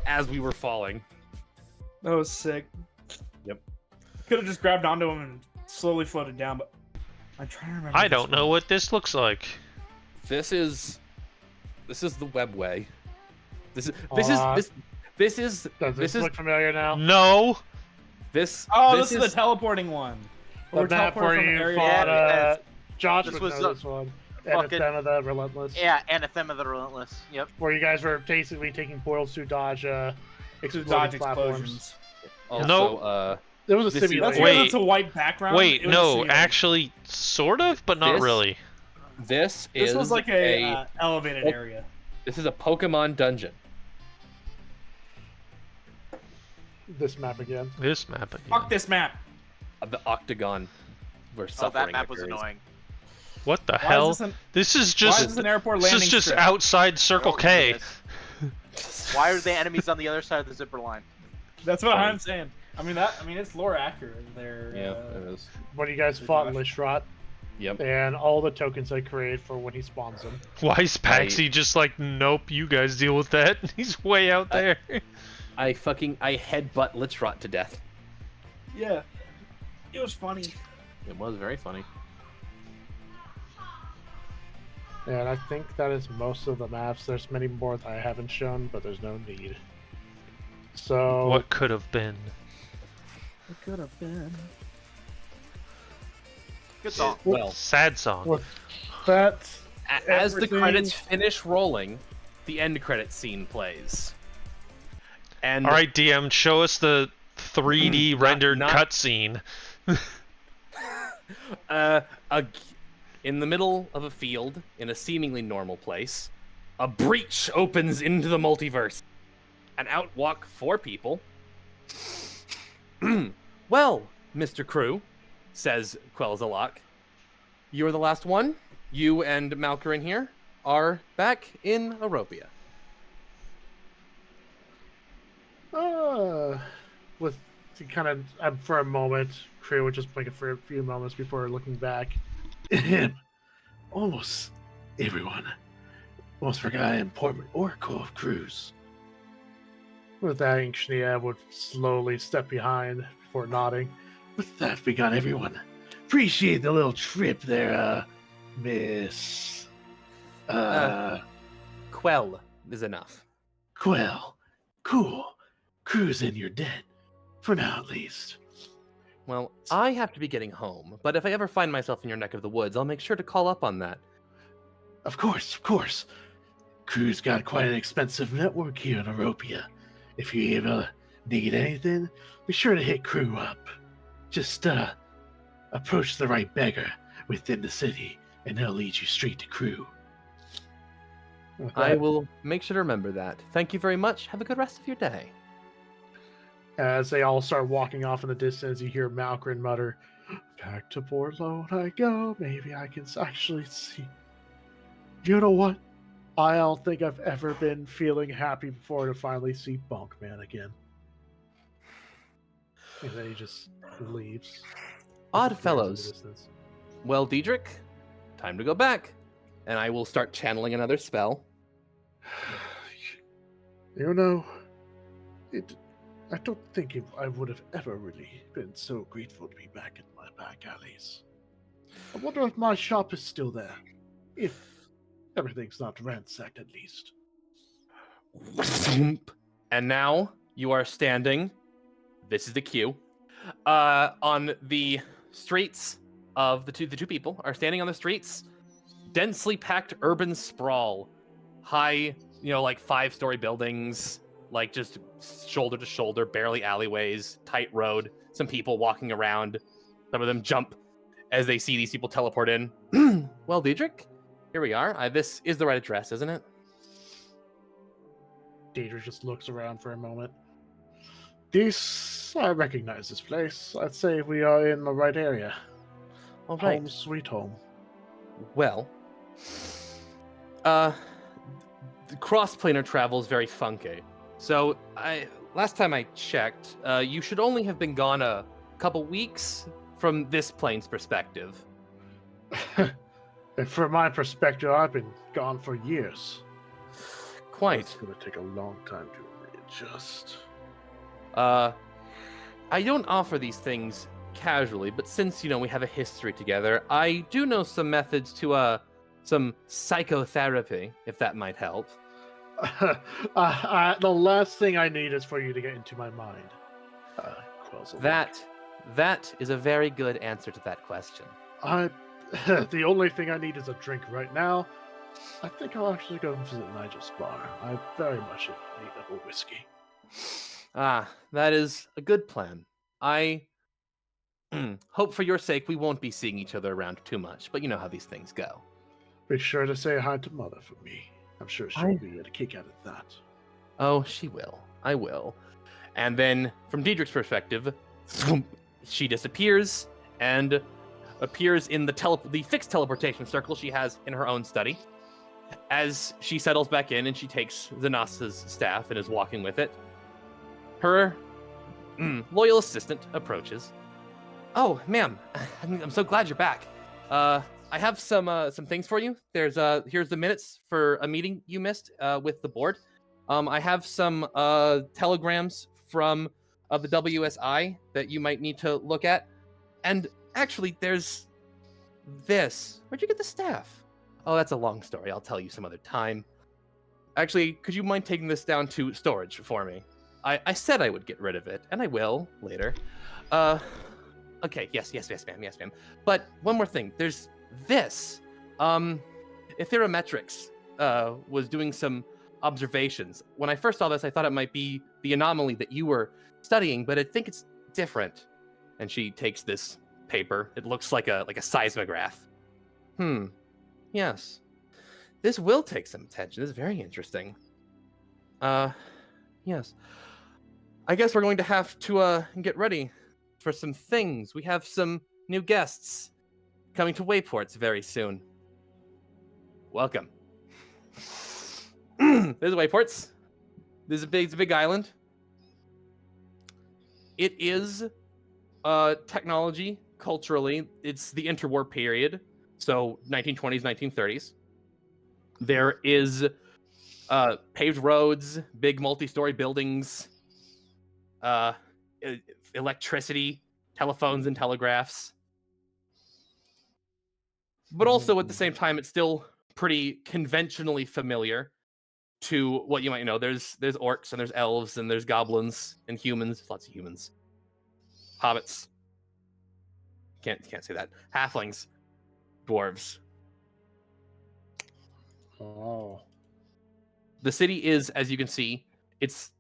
as we were falling. That was sick. Yep. Could have just grabbed onto him and slowly floated down, but I'm trying to remember. I this don't know one. what this looks like. This is the webway. This is Does this this is look familiar now? No. this. Oh, this is the teleporting one. The We're map teleporting where from you area fought, to area. Josh This would was know the this one. fucking- Anathema the Relentless. Yeah, Anathema the Relentless. Yep. Where you guys were basically taking portals to dodge To exploding dodge platforms. explosions. Also, No. It was a This is- simulation. That's Wait. because it's a white background. Wait, It was a no, simulation. actually, sort of, but not This- really. this This is was like a elevated area. this is a Pokemon dungeon. This map again. This map again. Fuck this map. The Octagon. We're Oh, suffering. that map was occurs. annoying. What the Why hell? is this an, This is why is just this an airport this landing is just strip? outside Circle Oh, K. yes. Why are the enemies on the other side of the zipper line? That's what I'm saying. I mean it's lore accurate. They're Yeah, it is. When you guys fought Lishrat Yep. and all the tokens I created for when he spawns them. Why is Paxi just like, nope, you guys deal with that? He's way out there. I headbutt Lichtrot to death. yeah. It was funny. It was very funny. And I think that is most of the maps. There's many more that I haven't shown, but there's no need. So What could have been? It could have been. Good song. Well, Sad song. with that, as the everything- credits finish rolling, the end credit scene plays. And All right, DM, show us the 3D rendered not- cutscene. in the middle of a field, in a seemingly normal place, a breach opens into the multiverse, and out walk 4 people. Well, Mr. Crew, says Quelzalak, you're the last one. You and Malkarin here are back in Aropia. with to kind of for a moment, Creo would just blink for a few moments before looking back. Almost everyone. Almost forgot I am Portman Oracle of Cruz. With that, Inkshnia would slowly step behind before nodding. With that begun, everyone. Appreciate the little trip there, Miss. Quell is enough. Quell. Cool. Cruz and you're dead. For now, at least. Well, I have to be getting home, but if I ever find myself in your neck of the woods, I'll make sure to call up on that. Of course, of course. Crew's got quite an expensive network here in Aropia. If you ever need anything, be sure to hit Crew up. Just approach the right beggar within the city, and he'll lead you straight to Crew. I will make sure to remember that. Thank you very much. Have a good rest of your day. As they all start walking off in the distance, you hear Malcolm mutter, "Back to Portload I go. Maybe I can actually see." You know what? I don't think I've ever been feeling happy before to finally see Bunkman again. And then he just leaves. Odd fellows. Well, Diedrich, time to go back. And I will start channeling another spell. You know, I don't think I would have ever really been so grateful to be back in my back alleys. I wonder if my shop is still there. If everything's not ransacked, at least. And now you are standing. This is the cue. On the streets of the two people are standing on the streets. Densely packed urban sprawl. High, like 5-story buildings, like just shoulder to shoulder, barely alleyways, tight road. Some people walking around. Some of them jump as they see these people teleport in. Well, Diedrich, here we are. This is the right address, isn't it? Diedrich just looks around for a moment. I recognize this place. I'd say we are in the right area. All right. Home sweet home. Well, the cross-planar travel is very funky. So, last time I checked, you should only have been gone a couple weeks from this plane's perspective. And from my perspective, I've been gone for years. Quite. It's going to take a long time to readjust. I don't offer these things casually, but since, we have a history together, I do know some methods to, some psychotherapy, if that might help. The last thing I need is for you to get into my mind. That is a very good answer to that question. The only thing I need is a drink right now. I think I'll actually go and visit Nigel's bar. I very much need a whiskey. That is a good plan. I hope for your sake we won't be seeing each other around too much, but you know how these things go. Be sure to say hi to Mother for me. I'm sure she'll be a kick out of that. Oh, she will. I will. And then, from Diedrich's perspective, she disappears and appears in the fixed teleportation circle she has in her own study. As she settles back in and she takes Zanasa's staff and is walking with it, her loyal assistant approaches. Oh, ma'am, I'm so glad you're back. I have some things for you. Here's the minutes for a meeting you missed with the board. I have some telegrams from the WSI that you might need to look at. And actually, there's this. Where'd you get the staff? Oh, that's a long story. I'll tell you some other time. Actually, could you mind taking this down to storage for me? I said I would get rid of it, and I will later. Okay, yes, ma'am. But one more thing. There's this. Etherometrics was doing some observations. When I first saw this, I thought it might be the anomaly that you were studying, but I think it's different. And she takes this paper. It looks like a seismograph. Yes. This will take some attention. This is very interesting. Yes. I guess we're going to have to get ready for some things. We have some new guests coming to Wayports very soon. Welcome. There's Wayports. It's a big island. It is technology, culturally, it's the interwar period, so 1920s, 1930s. There is paved roads, big multi-story buildings, electricity, telephones and telegraphs. But also at the same time, it's still pretty conventionally familiar to what you might know. There's orcs and there's elves and there's goblins and humans. Lots of humans. Hobbits. Can't say that. Halflings. Dwarves. Oh. The city is, as you can see, it's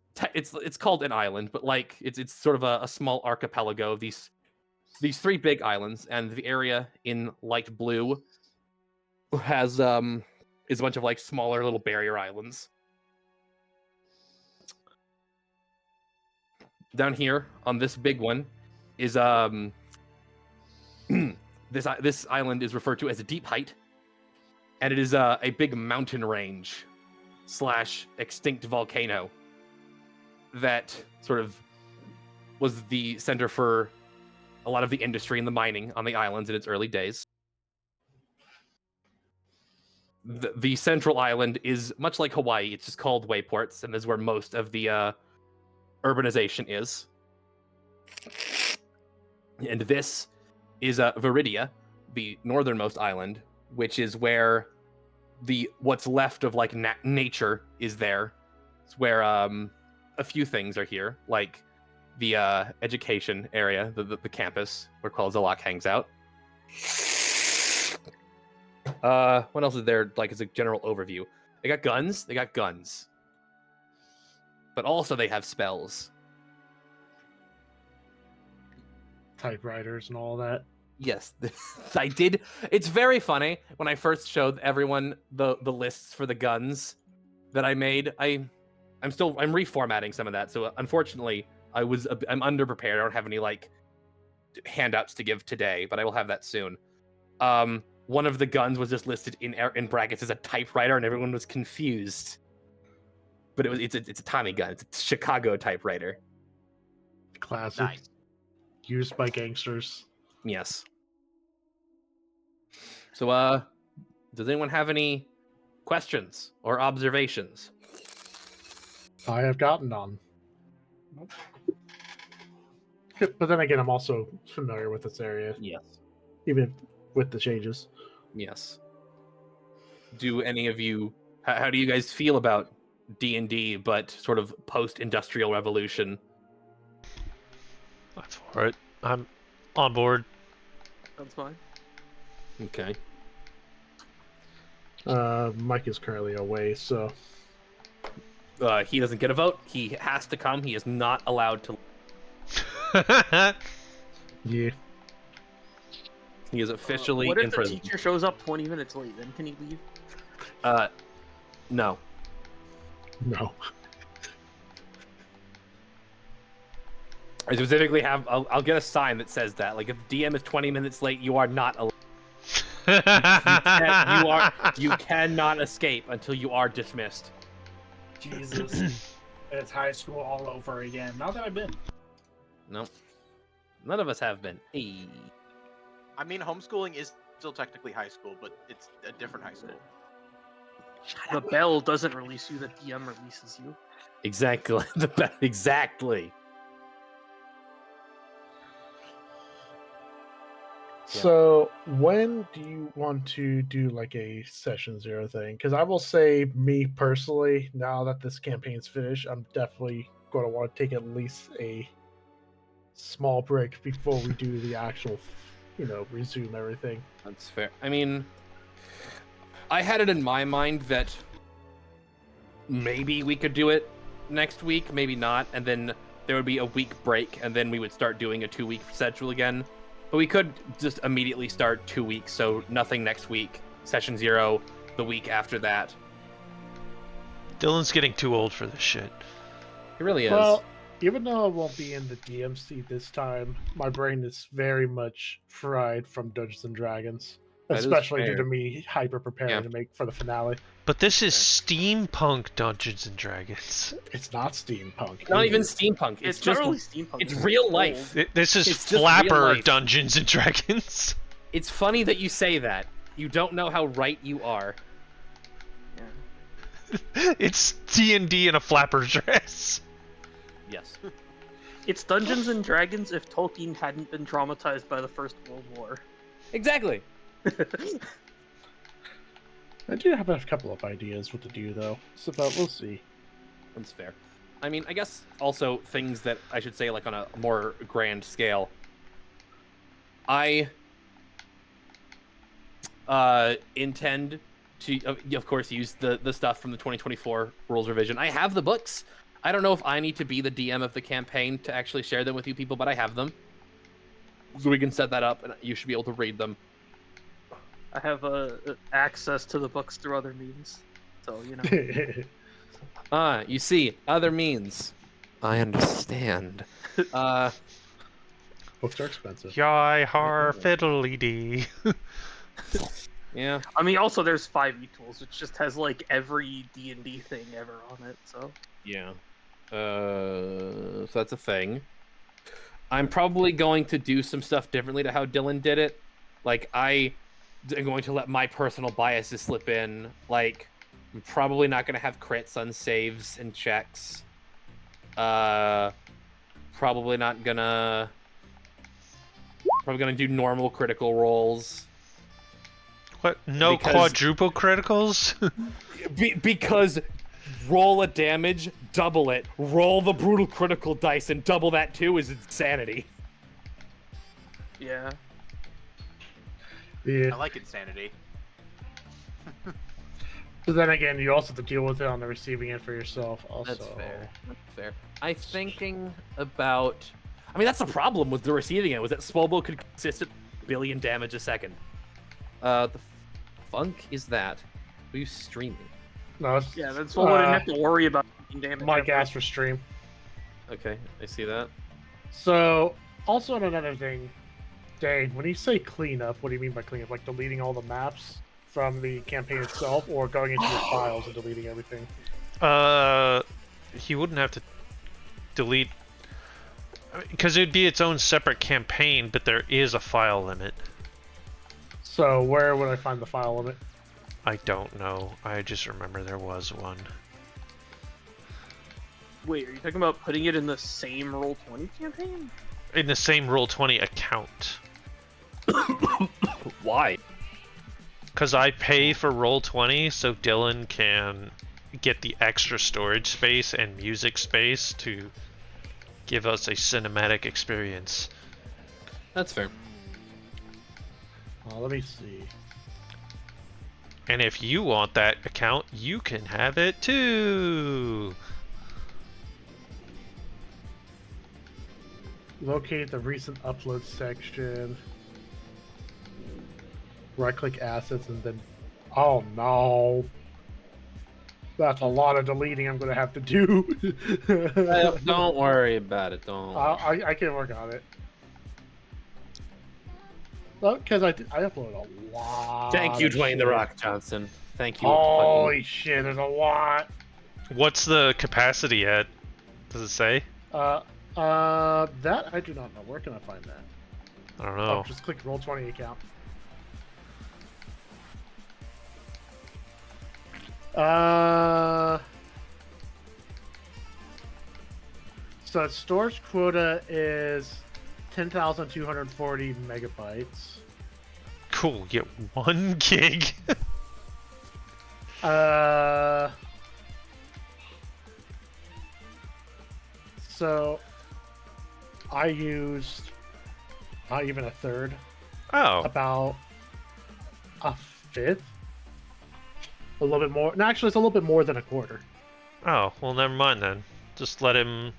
called an island, but like it's sort of a small archipelago of these these 3 big islands, and the area in light blue has is a bunch of like smaller little barrier islands. Down here on this big one is this island is referred to as a deep height, and it is a big mountain range / extinct volcano that sort of was the center for a lot of the industry and the mining on the islands in its early days. The central island is much like Hawaii. It's just called Wayports, and this is where most of the urbanization is. And this is Viridia, the northernmost island, which is where what's left of like nature is there. It's where a few things are here, like the education area, the campus where Qualzalak hangs out. What else is there, like, as a general overview? They got guns. But also they have spells. Typewriters and all that. Yes, I did. It's very funny when I first showed everyone the lists for the guns that I made. I'm reformatting some of that, so unfortunately I'm underprepared. I don't have any like handouts to give today, but I will have that soon. One of the guns was just listed in brackets as a typewriter, and everyone was confused. But it's a Tommy gun. It's a Chicago typewriter. Classic. Nice. Used by gangsters. Yes. So, does anyone have any questions or observations? I have gotten none. But then again, I'm also familiar with this area. Yes. Even with the changes. Yes. Do any of you... How do you guys feel about D&D, but sort of post-industrial revolution? That's for it. I'm on board. That's fine. Okay. Mike is currently away, so... He doesn't get a vote. He has to come. He is not allowed to... Yeah. He is officially What if in the prison. teacher shows up 20 minutes late? Then can he leave? No. No. I specifically have... I'll get a sign that says that. Like, if DM is 20 minutes late, you are not allowed. You cannot escape until you are dismissed. Jesus. It's high school all over again. Not that I've been. Nope. None of us have been. Hey. I mean, homeschooling is still technically high school, but it's a different high school. The bell doesn't release you, the DM releases you. Exactly. Exactly. So, when do you want to do like a session 0 thing? Because I will say, me personally, now that this campaign's finished, I'm definitely going to want to take at least a small break before we do the actual, resume everything. That's fair. I mean, I had it in my mind that maybe we could do it next week, maybe not, and then there would be a week break, and then we would start doing a 2-week schedule again. But we could just immediately start 2 weeks, so nothing next week. Session 0, the week after that. Dylan's getting too old for this shit. He really is. Well, even though I won't be in the DMC this time, my brain is very much fried from Dungeons and Dragons. That is Especially due fair. to me hyper preparing Yeah. to make for the finale. But this is steampunk Dungeons and Dragons. It's not steampunk. Not even steampunk. It's not just really steampunk. it's real life. This is It's just real flapper life. Dungeons and Dragons. It's funny that you say that. You don't know how right you are. Yeah. It's D&D in a flapper dress. Yes. It's Dungeons and Dragons if Tolkien hadn't been traumatized by the First World War. Exactly. I do have a couple of ideas what to do, though. But we'll see. That's fair. I mean, I guess also things that I should say, like, on a more grand scale. I intend to, of course, use the stuff from the 2024 rules revision. I have the books. I don't know if I need to be the DM of the campaign to actually share them with you people, but I have them. So we can set that up, and you should be able to read them. I have access to the books through other means, so you know. You see, other means. I understand. Books are expensive. Yai har fiddly dee. Yeah. I mean, also there's 5e tools, which just has like every D&D thing ever on it. So Yeah. So that's a thing. I'm probably going to do some stuff differently to how Dylan did it. Like, I am going to let my personal biases slip in. Like, I'm probably not going to have crits on saves and checks. Probably not gonna... Probably gonna do normal critical rolls. What? No quadruple criticals? Because roll a damage, double it. Roll the brutal critical dice and double that too is insanity. yeah. Yeah. I like insanity. But then again, you also have to deal with it on the receiving end for yourself. Also, That's fair. That's fair. I'm thinking about... I mean, that's the problem with the receiving end, was that Swellbow could consistent billion damage a second. The funk is that. Are you streaming? no, it's, Yeah, that's what we didn't have to worry about damage. my gas for stream. Okay, I see that. So, also on another thing, Dane, when you say cleanup, what do you mean by cleanup? Like deleting all the maps from the campaign itself, or going into your files and deleting everything? He wouldn't have to delete, because it would be its own separate campaign, but there is a file limit. So, where would I find the file limit? I don't know. I just remember there was one. Wait, are you talking about putting it in the same Roll20 campaign? In the same Roll20 account. Why? Because I pay for Roll20 so Dylan can get the extra storage space and music space to give us a cinematic experience. That's fair. Let me see. And if you want that account, you can have it too. Locate the recent upload section. Right-click assets and then... Oh no! That's a lot of deleting I'm gonna have to do. Don't worry about it. Don't. I can work on it. Well, because I upload a lot. Thank you, of Dwayne shit. The Rock Johnson. Thank you. Holy shit! There's a lot. What's the capacity at? Does it say? That I do not know. Where can I find that? I don't know. Oh, just click Roll20 account. So storage quota is 10,240 megabytes. Cool, get 1 gig. So I used not even a third. Oh. About a fifth. A little bit more. No, actually, it's a little bit more than a quarter. Oh, well, never mind then. Just let him.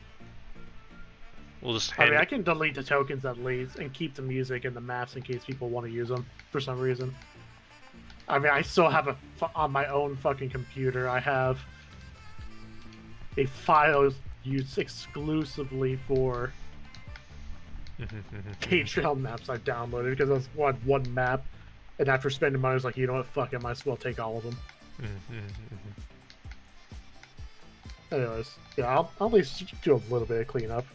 We'll just hand. I mean, I can delete the tokens at least and keep the music and the maps in case people want to use them for some reason. I mean, I still have on my own fucking computer. I have a file used exclusively for Patreon maps I downloaded because I was one map, and after spending money, I was like, you know what, fuck it, might as well take all of them. Anyways, yeah, I'll at least do a little bit of cleanup.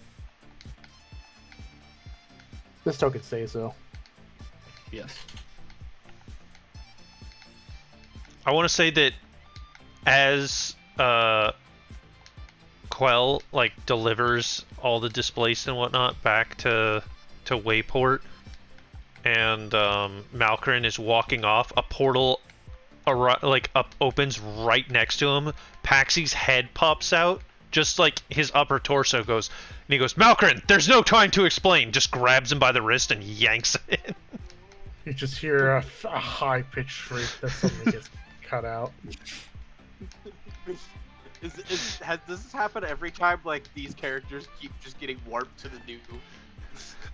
This token stays though. Yes. I want to say that as Quell like delivers all the displaced and whatnot back to Wayport, and Malkrin is walking off, a portal opens right next to him. Paxy's head pops out, just like his upper torso goes, and he goes, "Malkrin, there's no time to explain." Just grabs him by the wrist and yanks it in. You just hear a high-pitched shriek that suddenly gets cut out. Does this happen every time? Like these characters keep just getting warped to the new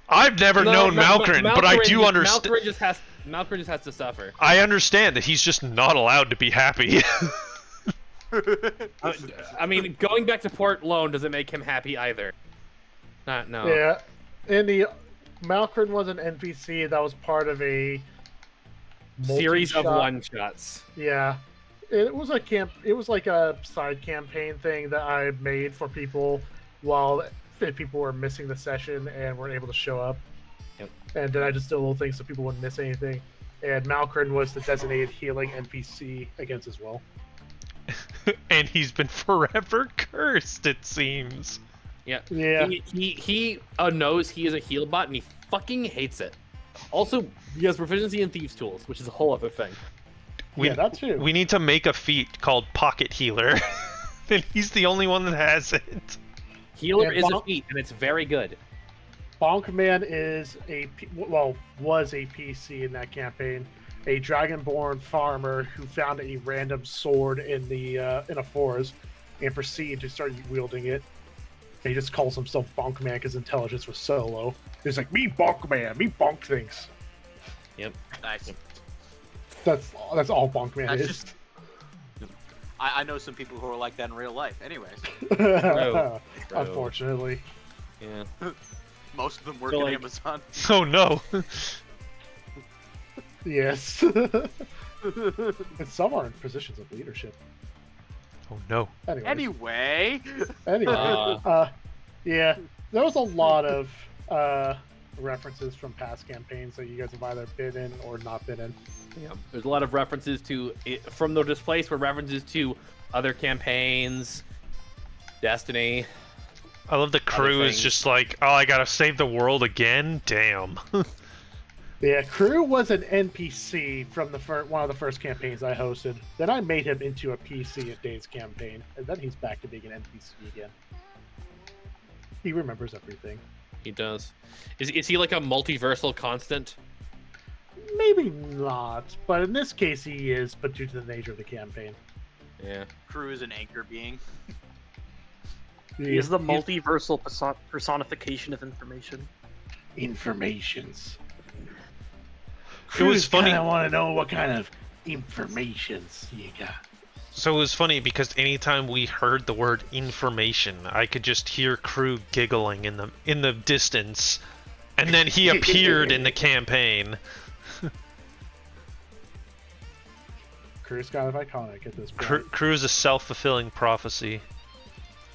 I've never known Malkrin, but I do understand. Malkrin just has to suffer. I understand that he's just not allowed to be happy. I mean, going back to Port Lone doesn't make him happy either. No. Yeah, and the Malkrin was an NPC that was part of a series of multi-shot- one-shots. Yeah, it was a camp. It was like a side campaign thing that I made for people while people were missing the session and weren't able to show up. Yep. And then I just did a little thing so people wouldn't miss anything. And Malkrin was the designated healing NPC against as well. And he's been forever cursed, it seems. Yeah. Yeah. He knows he is a heal bot and he fucking hates it. Also, he has proficiency in Thieves' Tools, which is a whole other thing. Yeah, that too. We need to make a feat called Pocket Healer. And he's the only one that has it. Healer And is a feat, and it's very good. Bonkman is was a PC in that campaign, a dragonborn farmer who found a random sword in a forest and proceeded to start wielding it. And he just calls himself Bonkman because his intelligence was so low. He's like, me Bonkman, me bonk things. Yep. Nice. That's all Bonkman That's is. just- I know some people who are like that in real life. Anyways, Unfortunately. Yeah. most of them work So, at like- Amazon. Oh no. Yes. And some are in positions of leadership. Oh no. Anyway. Anyway, Yeah, there was a lot of references from past campaigns that you guys have either been in or not been in. Yeah. There's a lot of references to from the displays were references to other campaigns, Destiny. I love the crew is things. just like, oh, I gotta save the world again? Damn. Yeah, Crew was an NPC from one of the first campaigns I hosted. Then I made him into a PC at Dave's campaign, and then he's back to being an NPC again. He remembers everything. He does. Is he like a multiversal constant? Maybe not, but in this case he is, but due to the nature of the campaign. Yeah. Crew is an anchor being. He's the multiversal personification of information. Informations. It was funny. I want to know what kind of informations you got. So it was funny because anytime we heard the word information, I could just hear Crew giggling in the distance, and then he appeared in the campaign. Crew's kind of iconic at this point. Crew is a self-fulfilling prophecy.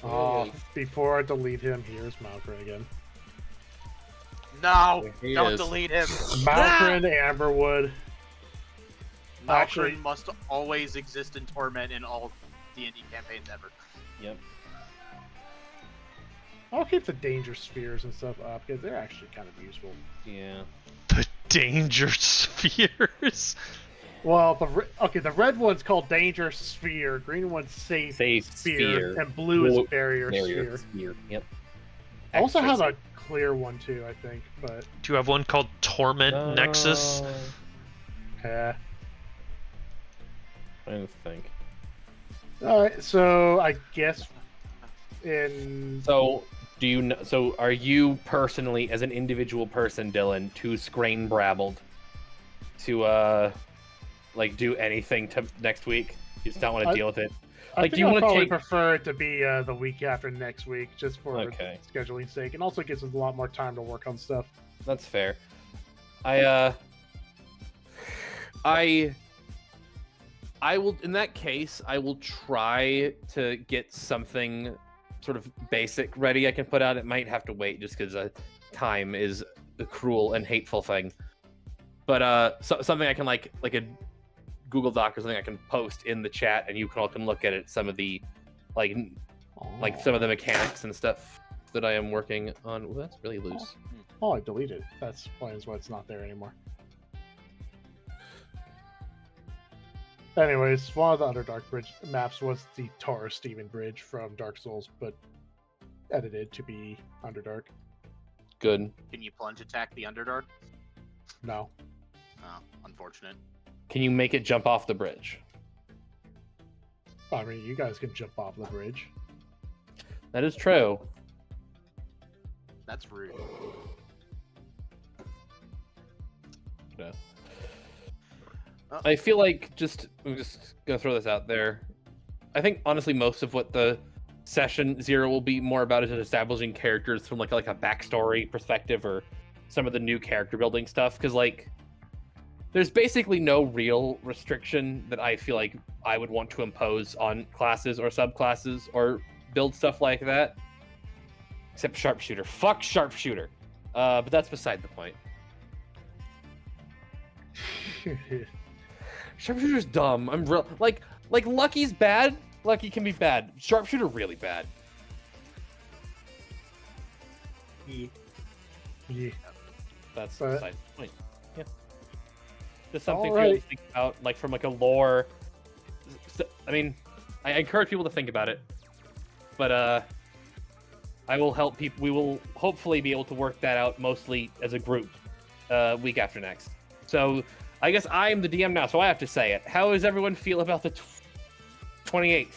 Oh, before I delete him, here's Malkrin again. No, There he don't is. delete him. Malkrin, Amberwood. Malkrin Actually- must always exist in torment in all D&D campaigns ever. Yep. I'll keep the danger spheres and stuff up because they're actually kind of useful. Yeah. The danger spheres. Well, the red one's called danger sphere, green one's safe, sphere, and blue is barrier sphere. Yep. I also have a clear one too, I think, but Do you have one called Torment Nexus? yeah. I don't think. All right, so I guess So, do you know? So, are you personally, as an individual person, Dylan, too scrain-brabbled to like do anything to next week? You just don't want to deal with it. I Like, think do you I'd want to probably take? prefer it to be the week after next week, just for Okay. scheduling sake, and also gives us a lot more time to work on stuff. That's fair. I will, in that case, I will try to get something sort of basic ready I can put out. It might have to wait just because time is a cruel and hateful thing. But something I can like a Google Doc or something I can post in the chat, and you all can look at it. Some of the like some of the mechanics and stuff that I am working on. Ooh, that's really loose. Oh, I deleted. That's why it's not there anymore. Anyways, one of the Underdark Bridge maps was the Taurus Demon Bridge from Dark Souls, but edited to be Underdark. Good. Can you plunge attack the Underdark? No. Oh, unfortunate. Can you make it jump off the bridge? I mean, you guys can jump off the bridge. That is true. That's rude. No. I feel like I'm just gonna throw this out there. I think honestly most of what the session 0 will be more about is establishing characters from like a backstory perspective or some of the new character building stuff, because like there's basically no real restriction that I feel like I would want to impose on classes or subclasses or build stuff like that. Except sharpshooter. Fuck sharpshooter. But that's beside the point. Sharpshooter's dumb. I'm real like Lucky's bad. Lucky can be bad. Sharpshooter really bad. Yeah. That's beside the point. Yeah. Just something All for you to right. think about, like from like a lore. I mean, I encourage people to think about it, but I will help people. We will hopefully be able to work that out mostly as a group, week after next. So I guess I am the DM now, so I have to say it. How does everyone feel about the 28th?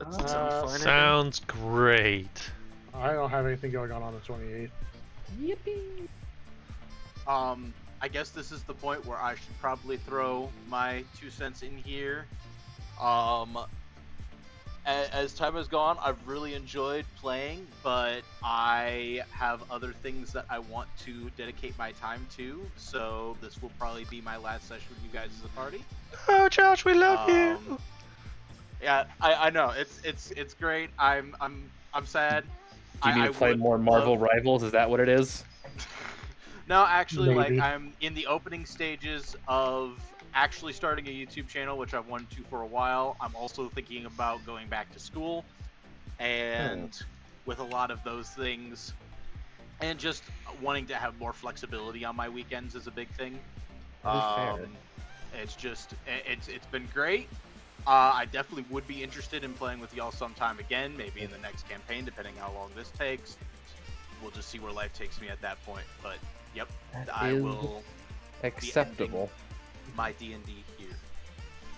That sounds fine. Sounds great. I don't have anything going on the 28th. Yippee! I guess this is the point where I should probably throw my 2 cents in here. As time has gone, I've really enjoyed playing, but I have other things that I want to dedicate my time to, so this will probably be my last session with you guys as a party. Oh, Josh, we love you. Yeah, I know it's great. I'm sad. Do you need to play would more Marvel love- Rivals? Is that what it is? No, actually, Maybe. like I'm in the opening stages of actually starting a YouTube channel, which I've wanted to for a while. I'm also thinking about going back to school, and with a lot of those things, and just wanting to have more flexibility on my weekends is a big thing. That is fair. It's just it's been great. I definitely would be interested in playing with y'all sometime again, maybe in the next campaign, depending how long this takes. We'll just see where life takes me at that point. But yep, I will acceptable. my D&D here.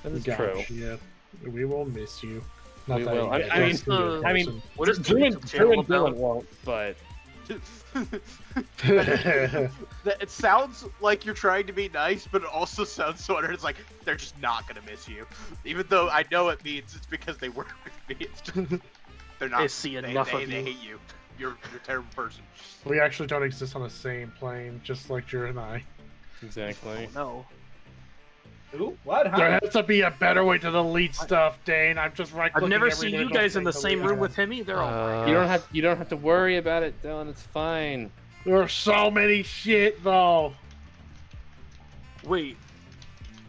That is Gosh, true. Yeah, we will miss you. Not We that will. you I guys mean- don't see you in I mean, person. What is Drew and the channel Dylan about? won't, but It sounds like you're trying to be nice, but it also sounds sort of it's like they're just not gonna miss you, even though I know it means it's because they work with me. It's just, they're not. They see enough they of you. hate you. You're a terrible person. We actually don't exist on the same plane, just like Drew and I. exactly. No. Ooh, what? There Huh? has to be a better way to delete stuff, Dane. I'm just right. I've never seen you guys in the same room with him either. Oh my god. You don't have to worry about it, Dylan. It's fine. There are so many shit though. Wait.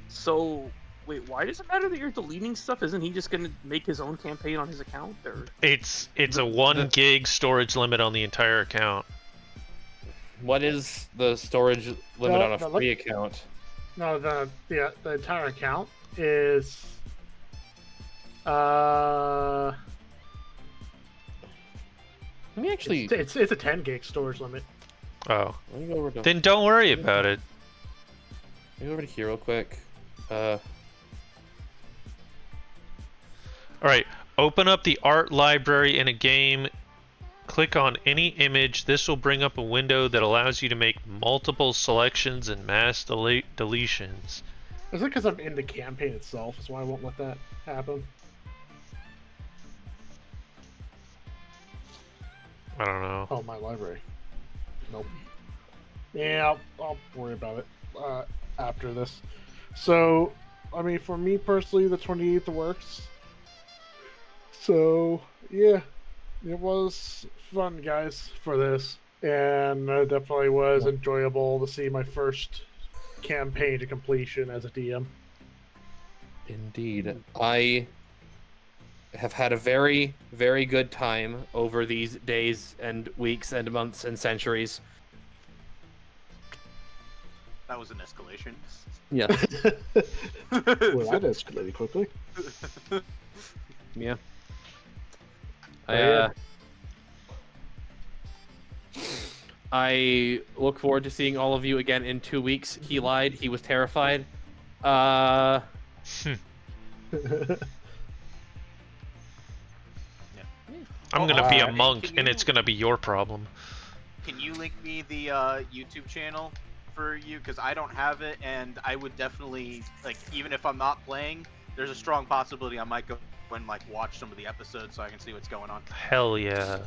So, why does it matter that you're deleting stuff? Isn't he just gonna make his own campaign on his account? Or It's a 1 gig storage limit on the entire account. What is the storage limit on a free account? No, the entire account is Let me actually. it's a 10 gig storage limit. Oh. Let me go over to. Then don't worry about it. Let me go over to here real quick. Alright, open up the art library in a game. Click on any image. This will bring up a window that allows you to make multiple selections and mass deletions. Is it because I'm in the campaign itself? Is why I won't let that happen? I don't know. Oh, my library. Nope. Yeah, I'll worry about it after this. So, I mean, for me personally, the 28th works. So, yeah, it was fun, guys, for this. And it definitely was enjoyable to see my first campaign to completion as a DM. Indeed. I have had a very, very good time over these days and weeks and months and centuries. That was an escalation. Yeah. Well, that escalated quickly. Yeah. Yeah. I look forward to seeing all of you again in 2 weeks. He lied. He was terrified. Hmm. I'm gonna be a monk, and it's gonna be your problem. Can you link me the YouTube channel for you because I don't have it, and I would definitely like even if I'm not playing, there's a strong possibility I might go and like watch some of the episodes so I can see what's going on. Hell yeah.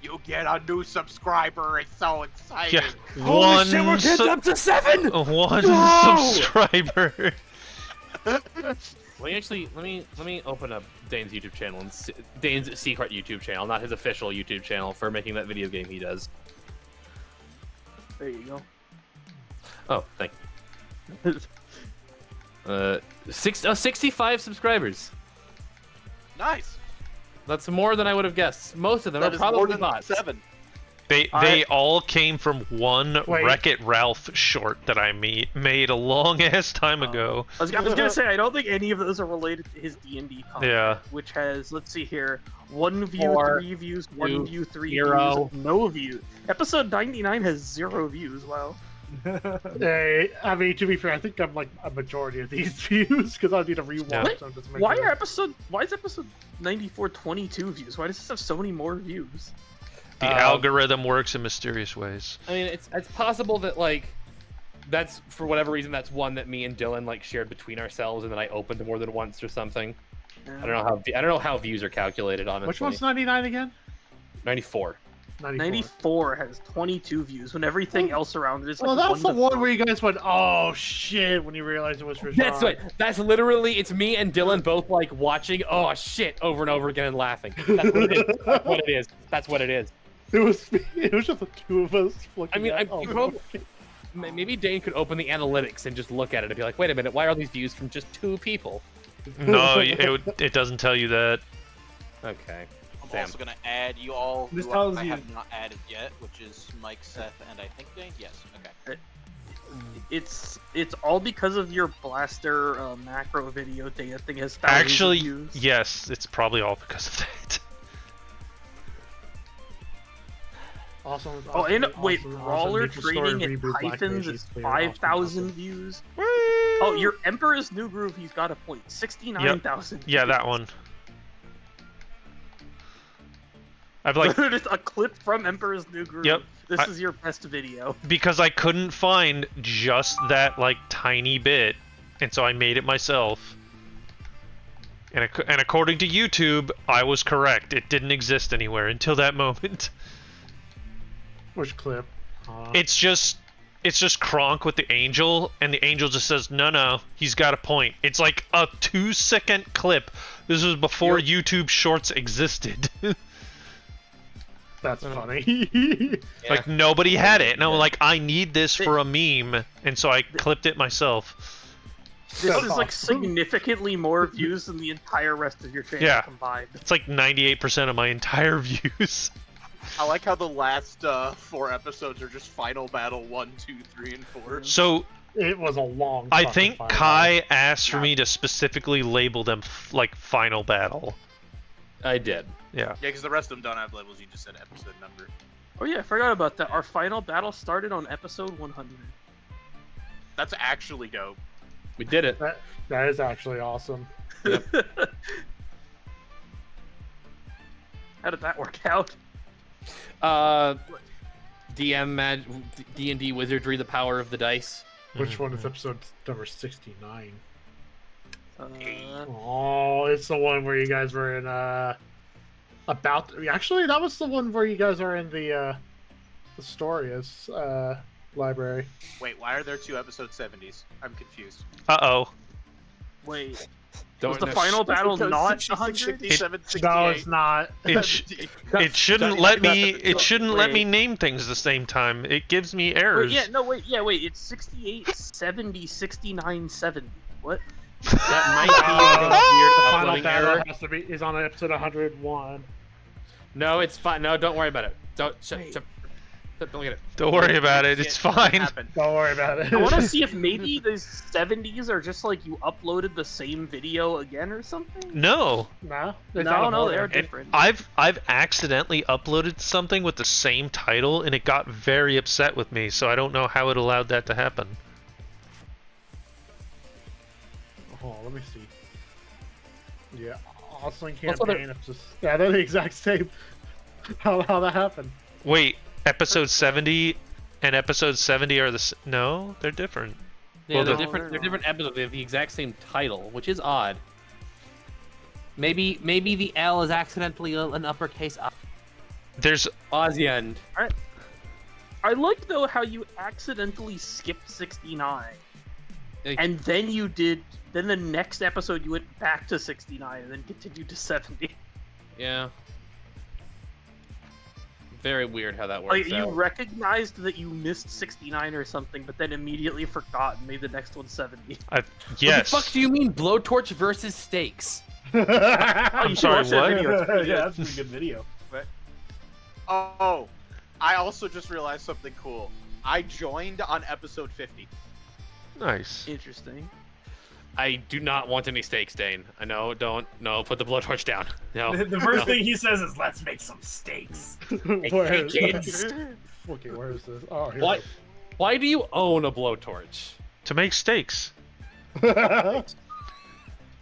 You get a new subscriber. It's so exciting. Yeah, Holy shit, we're getting up to 7! One Whoa! subscriber. Let me open up Dane's YouTube channel and Dane's secret YouTube channel, not his official YouTube channel for making that video game he does. There you go. Oh, thank you. 65 subscribers. Nice. That's more than I would have guessed. Most of them That are is more probably than bots. 7. They all came from one Wait. Wreck-It Ralph short that I made a long ass time ago. I was gonna say I don't think any of those are related to his D&D content. Yeah. Which has, let's see here, 1 view, 4, 3 views, 2, 1 view, 3 0. views, no views. Episode 99 has 0 views. Wow. Hey, I mean, to be fair, I think I'm like a majority of these views because I need to rewatch Yeah. them. Just to make Why sure. is episode 94 22 views? Why does this have so many more views? The algorithm works in mysterious ways. I mean, it's possible that like that's for whatever reason that's one that me and Dylan like shared between ourselves and then I opened more than once or something. I don't know how views are calculated honestly. Which one's 99 again? 94. 94 has 22 views when everything else around it is like Well, that's the 1 to one 4. where you guys went, "Oh shit!" when you realized it was Rashad. That's what. That's literally. It's me and Dylan both like watching. Oh shit! Over and over again and laughing. That's what it is. That's what it is. That's what it is. It was just the two of us. I mean, looking at, you probably, maybe Dane could open the analytics and just look at it and be like, wait a minute, why are these views from just 2 people? No, it doesn't tell you that. Okay. I'm Damn. also gonna add you all This who tells I you- have not added yet, which is Mike, Seth, and I think Dane. Yes. Okay. It's all because of your blaster macro video data thing has thousands Actually, of views. yes, it's probably all because of that. Awesome. Oh, and awesome, wait, awesome, Brawler Maple Story Trading in Reboot Black Pythons Mage is clear. Awesome, 5,000 awesome. views. Oh, your Emperor's New Groove, he's got a point. 69,000. Yeah, that one. I've like Just a clip from Emperor's New Groove. Yep. This I- is your best video. because I couldn't find just that like tiny bit, and so I made it myself. And according to YouTube, I was correct. It didn't exist anywhere until that moment. Which clip? It's just Kronk with the angel, and the angel just says, no, he's got a point. It's like a 2-second clip. This was before YouTube Shorts existed. That's funny. Like, nobody had it, and I'm like, I need this for a meme, and so I clipped it myself. This That's is like awesome. significantly more views than the entire rest of your channel Yeah. combined. It's like 98% of my entire views. I like how the last 4 episodes are just Final Battle 1, 2, 3, and 4. So, It was a long. I fucking think fight. Kai asked for me to specifically label them like Final Battle. I did. Yeah. Yeah, because the rest of them don't have labels. You just said episode number. Oh yeah, I forgot about that. Our final battle started on episode 100. That's actually dope. We did it. That is actually awesome. How did that work out? D&D Wizardry, the power of the dice. Which one is episode number 69? Uh, Oh, it's the one where you guys were in about. Actually, that was the one where you guys are in the Astoria's library. Wait, why are there 2 episode 70s? I'm confused. Uh-oh. wait, Don't was the know. final battle Because not 66, 100? 67, No, 68. it's not. It shouldn't let me. It shouldn't let me name things the same time. It gives me errors. Wait, it's 68, 70, 69, 70. What? That might The be a weird final uploading battle error. has to be is on episode 101. No, it's fine. No, don't worry about it. Don't Wait. don't look at it. Don't worry about it. It's fine. Happened. Don't worry about it. I want to see if maybe the 70s are just like you uploaded the same video again or something. No. No, No, they are And different. I've accidentally uploaded something with the same title, and it got very upset with me. So I don't know how it allowed that to happen. Oh, let me see. Yeah, Auseland What's other- campaign. It's just yeah, they're the exact same. How that happened? Wait, episode 70 And episode 70 are no, they're different. Yeah, Well, they're the- different. They're different episodes. They have the exact same title, which is odd. Maybe the L is accidentally an uppercase I. There's Auseland. I like though how you accidentally skipped 69, and then you did. Then the next episode you went back to 69 and then continued to 70. Yeah. Very weird how that works Like you out. recognized that you missed 69 or something, but then immediately forgot and made the next one 70. yes. What the fuck do you mean, blowtorch versus stakes? I'm sorry, what? Yeah, that's a pretty good video. Oh, I also just realized something cool. I joined on episode 50. Nice. Interesting. I do not want any stakes, Dane. I know, don't. No, put the blowtorch down. No. The first thing he says is, "Let's make some steaks." Where is kids. Okay, where is this? Oh, here. What? Why do you own a blowtorch? To make steaks.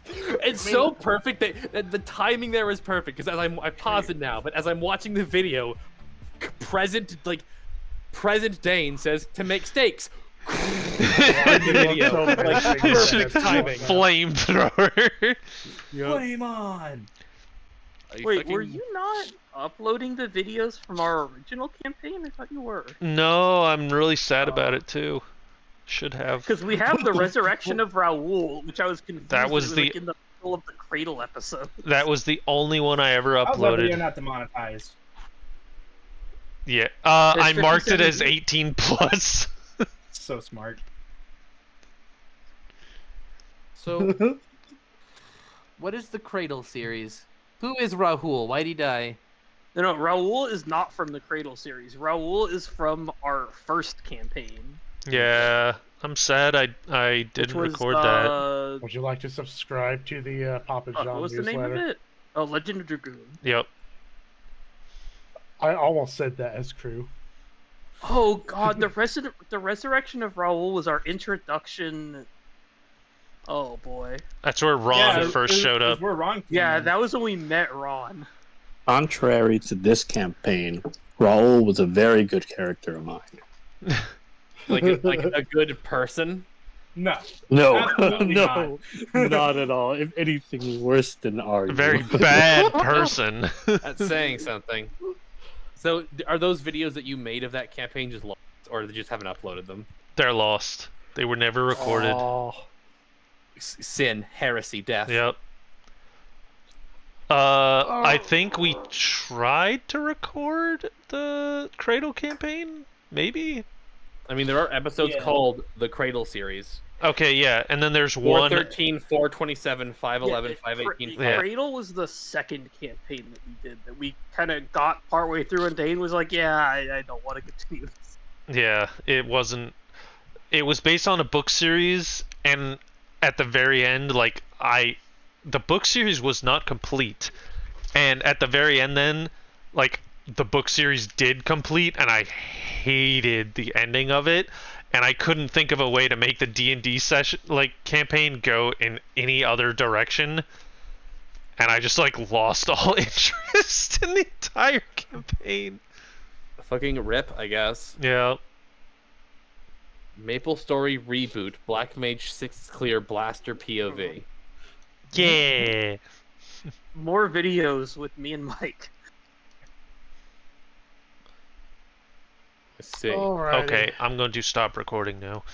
It's so perfect that the timing there is perfect because I paused it now, but as I'm watching the video, present Dane says to make steaks. The video, like, perfect timing. Flamethrower. Flame on! Wait, were you not uploading the videos from our original campaign? I thought you were. No, I'm really sad about it too. Should have. Because we have the resurrection of Raoul, which I was confused. That was it the- like in the middle of the Cradle episode. That was the only one I ever How's that video uploaded. not demonetized? Yeah. There's I marked it 57 as 18 plus. So smart. So, what is the Cradle series? Who is Rahul? Why'd he die? No, Raoul is not from the Cradle series. Raoul is from our first campaign. Yeah. I'm sad I Which didn't was, record that. Would you like to subscribe to the Papa John what was the name of newsletter? it? Oh, Legend of Dragoon. Yep. I almost said that as crew. Oh God, the resurrection of Raoul was our introduction. Oh boy. That's where Ron first showed up. We're wrong. Yeah, that was when we met Ron. Contrary to this campaign, Raul was a very good character of mine. Like a good person? No. No, Absolutely no, not at all. If anything, worse than are A you. very bad person. That's saying something. So, are those videos that you made of that campaign just lost, or they just haven't uploaded them? They're lost. They were never recorded. Oh, Sin, heresy, death. Yep. I think we tried to record the Cradle campaign, maybe? I mean, there are episodes called the Cradle series. Okay, yeah, and then there's one... 413, 427, 511, 518. Yeah. Cradle was the second campaign that we did that we kind of got partway through, and Dane was like, "Yeah, I don't want to continue this." Yeah, it wasn't... It was based on a book series, and at the very end, like, the book series was not complete. And at the very end then, like, the book series did complete, and I hated the ending of it. And I couldn't think of a way to make the D&D session, like, campaign go in any other direction. And I just, like, lost all interest in the entire campaign. Fucking rip, I guess. Yeah. Maple Story reboot. Black Mage 6 clear blaster POV. Yeah. More videos with me and Mike. Let's see. Alrighty. Okay, I'm going to stop recording now.